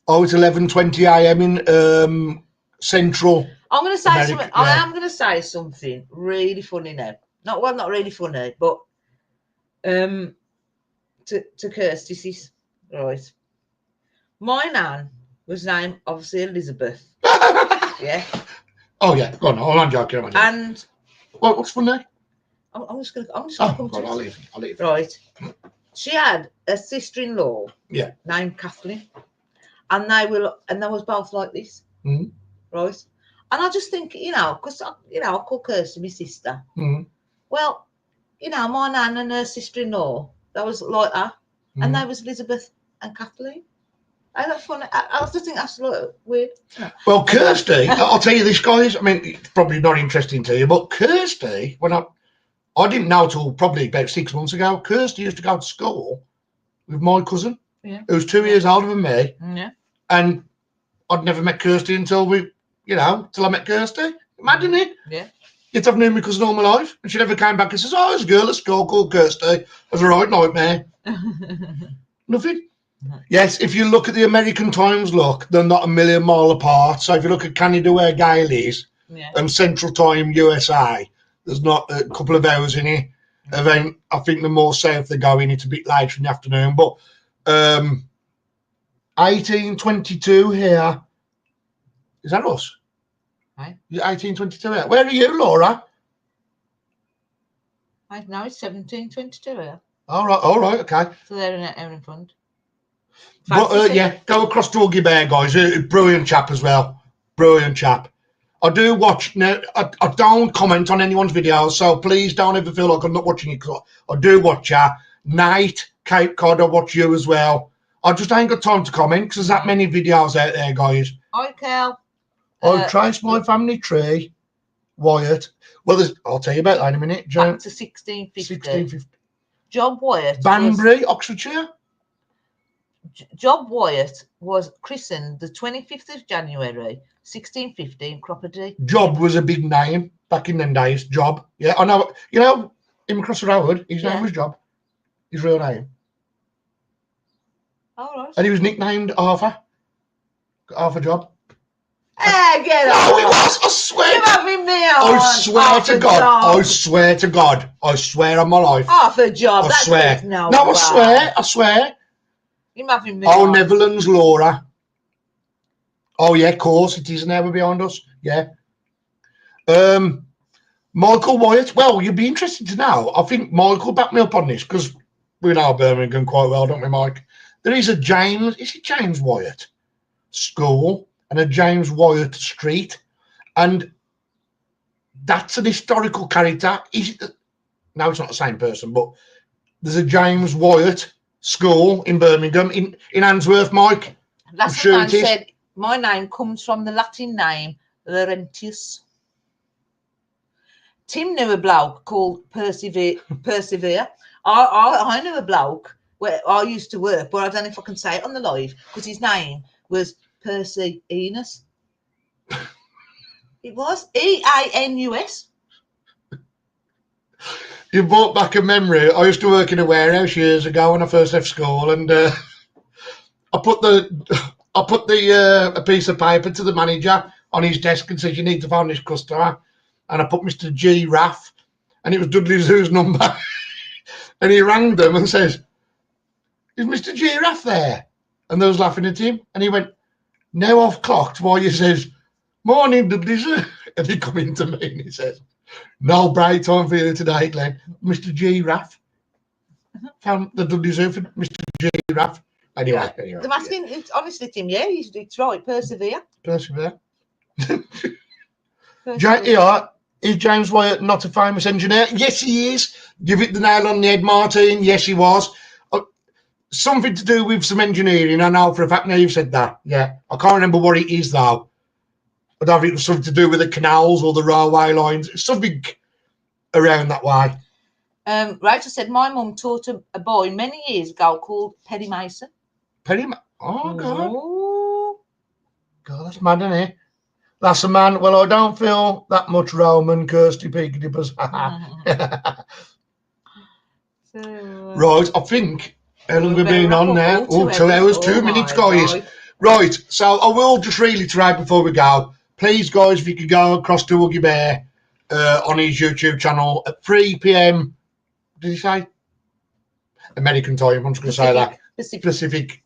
Oh, it's 11:20 a.m. in Central. I'm going to say America, something. Yeah. I am going to say something really funny now. Not really funny, but to Kirsty, right. My nan was named obviously Elizabeth. Yeah. Oh yeah. Go on. I'm joking. And what's funny? I'm just going to come to it. I'll leave. Right. She had a sister-in-law. Yeah. Named Kathleen, and they was both like this. Mm-hmm. Right. And I just think, because, I call Kirsty my sister. Mm-hmm. Well, my nan and her sister-in-law, that was like her. Mm-hmm. And they was Elizabeth and Kathleen. Ain't that funny? I just think that's a little weird. Well, Kirsty, I'll tell you this, guys. I mean, it's probably not interesting to you, but Kirsty, when I didn't know till probably about 6 months ago, Kirsty used to go to school with my cousin, who was 2 years older than me. Yeah. And I'd never met Kirsty until till I met Kirsty. Imagine it. Yeah. Yet I've known my cousin all my life. And she never came back and says, oh, there's a girl at school called Kirsty. It was a right nightmare. Nothing. Yes, if you look at the American times, they're not a million mile apart. So if you look at Canada where Gail is, and Central Time USA, there's not a couple of hours in it. And then I think the more south they go in, it's a bit later in the afternoon. But 1822 here. Is that us? Right. 1822 here. Where are you, Laura? No, it's 1722 here. All right, okay. So they're in front. But yeah, go across to Huggy Bear, guys. Brilliant chap as well. Brilliant chap. I do watch now. I don't comment on anyone's videos, so please don't ever feel like I'm not watching you. Cause I do watch you. Night, Cape Cod, I watch you as well. I just ain't got time to comment because there's that many videos out there, guys. Hi, Cal. I trace my family tree, Wyatt. Well, I'll tell you about that in a minute. Back to 1650. 1650. Job Wyatt. Banbury, Oxfordshire. Job Wyatt was christened the 25th of January, 1650 in Croppedy. Job was a big name back in them days. Job. Yeah, I know. You know, him across the road, his name was Job. His real name. Oh, right. And he was nicknamed Arthur. Arthur Job. Get no, off. It was. I swear. You're having me I swear Arthur to God. Job. I swear to God. I swear on my life. Arthur Job. I That's swear. No, I swear. I swear. You're having me Oh, Netherlands, Laura. Oh, yeah, of course. It is now behind us. Yeah. Michael Wyatt. Well, you'd be interested to know. I think Michael backed me up on this because we know Birmingham quite well, don't we, Mike? There is a James. Is it James Wyatt School and a James Wyatt Street? And that's an historical character. No, it's not the same person, but there's a James Wyatt School in Birmingham, in Handsworth, Mike. Last man said, my name comes from the Latin name Laurentius. Tim knew a bloke called Persevere. I knew a bloke where I used to work, but I don't know if I can say it on the live because his name was Percy Enos. It was Eanus. You brought back a memory. I used to work in a warehouse years ago when I first left school, and I put a piece of paper to the manager on his desk and said, "You need to find this customer." And I put Mr. G. Raff, and it was Dudley Zoo's number. And he rang them and says, "Is Mr. G. Raff there?" And they was laughing at him. And he went, "Now I've clocked why you says, 'Morning, Dudley Zoo.'" And he come into me and he says, "No bright time for you today, Glenn. Mr. G. Raff." Found the Dudley Zoo for Mr. G. Raff. Anyway. The masking, it's honestly, Tim, it's right. Persevere. Is James Wyatt not a famous engineer? Yes, he is. Give it the nail on the head, Martin. Yes, he was. Something to do with some engineering. I know for a fact now you've said that. Yeah. I can't remember what it is, though. I don't think it was something to do with the canals or the railway lines. It's something around that way. Rachel said, my mum taught a boy many years ago called Perry Mason. Oh, God. Oh. God, that's mad, isn't it? That's a man. Well, I don't feel that much Roman, Kirsty Peaky Dippers. Right, I think how long we've been on now? 2 hours, 2 minutes, guys. God. Right, so I will just reiterate before we go. Please, guys, if you could go across to Huggy Bear on his YouTube channel at 3 p.m. Did he say? American time. I'm just going to say that. Pacific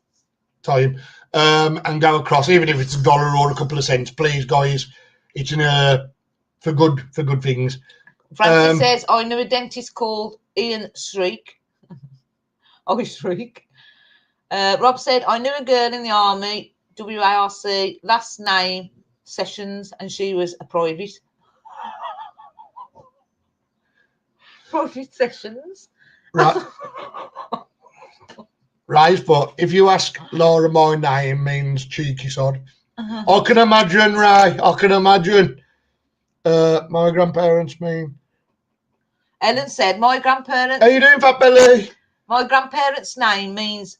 time. And go across, even if it's $1 or a couple of cents, please, guys. It's for good things. Francis says, I knew a dentist called Ian Shriek. Shriek. Rob said, I knew a girl in the army, WARC, last name Sessions, and she was a private. Private Sessions. Right. Right, but if you ask Laura, my name means cheeky sod. I can imagine, Ray. I can imagine. My grandparents mean. Ellen said, my grandparents. How you doing, Fat Belly? My grandparents' name means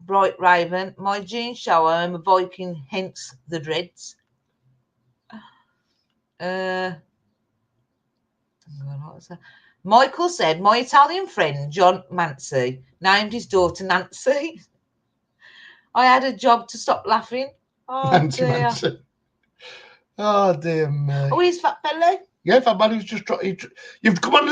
bright raven. My genes show I'm a Viking, hence the dreads. Michael said, my Italian friend, John Mancy, named his daughter Nancy. I had a job to stop laughing. Oh, Nancy dear. Mancy. Oh, dear me. Oh, he's Fat Belly? Yeah, Fat Belly's just trying. You've come on.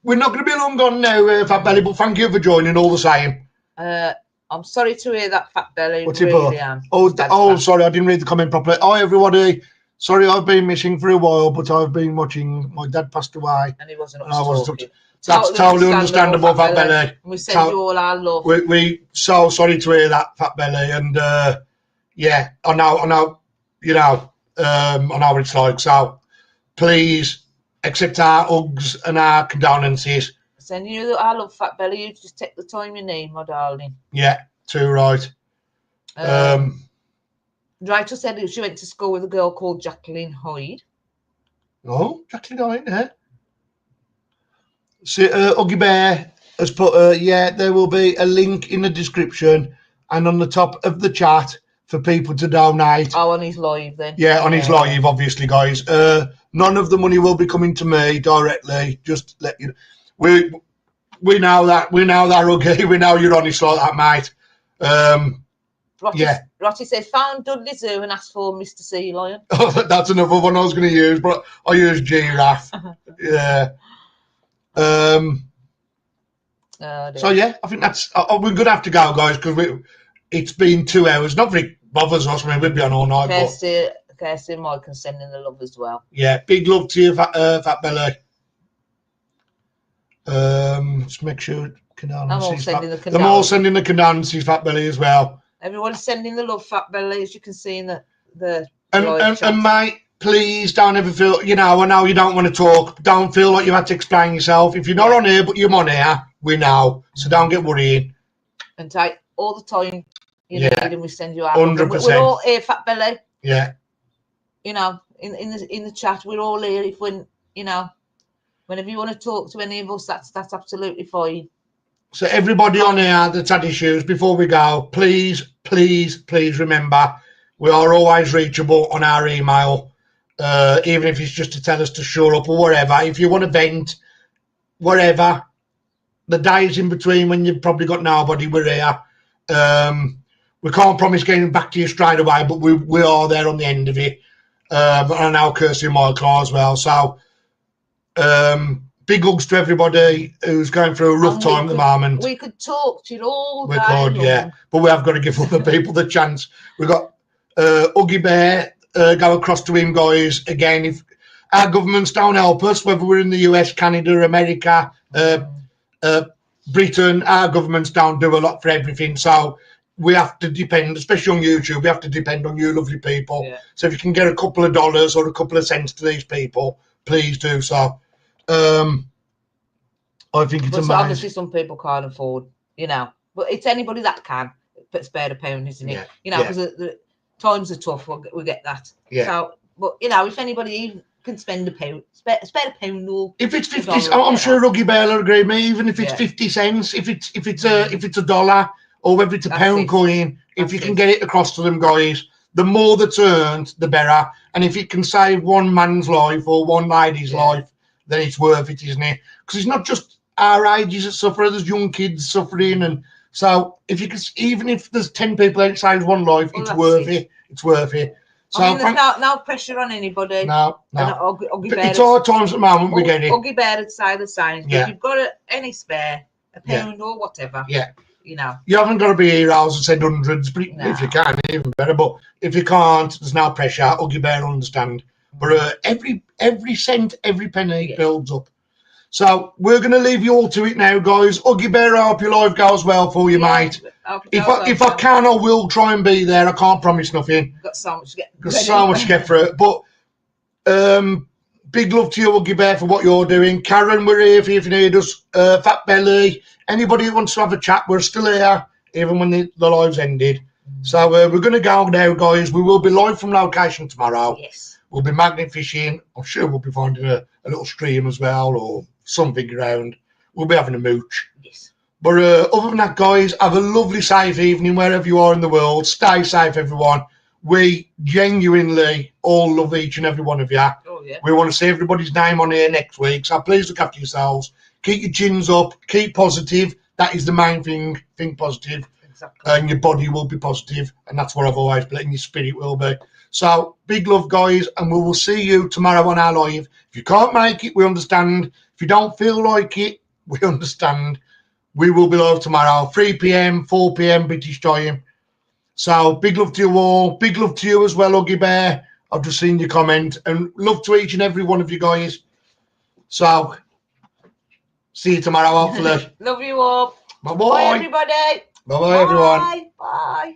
We're not going to be long gone now, Fat Belly, but thank you for joining all the same. I'm sorry to hear that, Fat Belly. What's really am. Oh, sorry, I didn't read the comment properly. Hi, everybody. Sorry, I've been missing for a while, but I've been watching. My dad passed away. And he wasn't talking. That's totally understandable, Fat Belly. We send you all our love. We so sorry to hear that, Fat Belly. And, yeah, I know, you know, I know what it's like. So please accept our hugs and our condolences. Sending you our love, Fat Belly. You just take the time you need, my darling. Yeah, too right. Rachel said she went to school with a girl called Jacqueline Hyde. Oh, Jacqueline Hyde, yeah. So, Huggy Bear has put, yeah, there will be a link in the description and on the top of the chat for people to donate. Oh, on his live then. Yeah, on his live, obviously, guys. None of the money will be coming to me directly. Just let you know. We know that, Huggy. We know you're honest like that, mate. Rotty says, found Dudley Zoo and asked for Mr. Sea Lion. That's another one I was going to use, but I used giraffe. Yeah. So yeah, I think that's. We're going to have to go, guys, because it's been 2 hours. Not very bothers us. I mean, we'd be on all night. Kirsty and Mike can send in the love as well. Yeah, big love to you, Fat Belly. Just make sure. I'm all sending the condolences. I'm all sending the condolences, Fat Belly, as well. Everyone's sending the love, Fat Belly, as you can see in the and mate, please don't ever feel, I know you don't want to talk. Don't feel like you had to explain yourself. If you're not on here, but you're on here, we know. So don't get worrying. And take all the time you need, and we send you out. 100%. We're all here, Fat Belly. Yeah. In the chat, we're all here. Whenever you want to talk to any of us, that's absolutely fine. So everybody on here that's had issues, before we go, please remember, we are always reachable on our email, even if it's just to tell us to shut up or whatever. If you want to vent, whatever, the days in between when you've probably got nobody, we're here. We can't promise getting back to you straight away, but we are there on the end of it. And I know Kirsty and Michael as well. So big hugs to everybody who's going through a rough time at the moment. We could talk to you all day long. Yeah, but we have got to give other people the chance. We've got Huggy Bear, go across to him, guys. Again, if our governments don't help us, whether we're in the US, Canada, America, Britain, our governments don't do a lot for everything. So we have to depend, especially on YouTube, we have to depend on you lovely people. Yeah. So if you can get a couple of dollars or a couple of cents to these people, please do so. I think it's amazing. Obviously some people can't afford, but it's anybody that can spare a pound, isn't it? Because the times are tough, we get that. Yeah. So, but if anybody can spend a pound, spare a pound, or if it's 50, I'm sure Huggy Bear will agree with me. Even if it's 50 cents, if it's a dollar, or whether it's a pound coin, if you can get it across to them, guys, the more that's earned, the better. And if it can save one man's life or one lady's life, then it's worth it, isn't it? Because it's not just our ages that suffer, there's young kids suffering, and so if you can, even if there's 10 people that saves one life, it's worth it. It's worth it. So I mean, there's no pressure on anybody. No. It's hard times at the moment. We get it. Huggy Bear would say the same. If you've got any spare, a pound or whatever. Yeah. You haven't got to be heroes and send hundreds, but if you can, even better. But if you can't, there's no pressure. Huggy Bear will understand. But every cent, every penny builds up. So we're going to leave you all to it now, guys. Huggy Bear, I hope your life goes well for you, mate. If I can, I will try and be there. I can't promise nothing. Got so much to get. Got so much to get through it. But big love to you, Huggy Bear, for what you're doing. Karen, we're here for you if you need us. Fat Belly, anybody who wants to have a chat, we're still here, even when the live's ended. So we're going to go now, guys. We will be live from location tomorrow. Yes. We'll be magnet fishing. I'm sure we'll be finding a little stream as well, or something around. We'll be having a mooch. Yes. But other than that, guys, have a lovely, safe evening wherever you are in the world. Stay safe, everyone. We genuinely all love each and every one of you. Oh, yeah. We want to see everybody's name on here next week. So please look after yourselves. Keep your chins up. Keep positive. That is the main thing. Think positive. Exactly. And your body will be positive. And that's what I've always believed. And your spirit will be. So big love, guys. And we will see you tomorrow on our live. If you can't make it, we understand. If you don't feel like it, we understand. We will be live tomorrow, 3 p.m, 4 p.m, British time. So big love to you all. Big love to you as well, Huggy Bear. I've just seen your comment. And love to each and every one of you guys. So, see you tomorrow, hopefully. Love you all. Bye-bye. Bye, everybody. Bye-bye, everyone. Bye.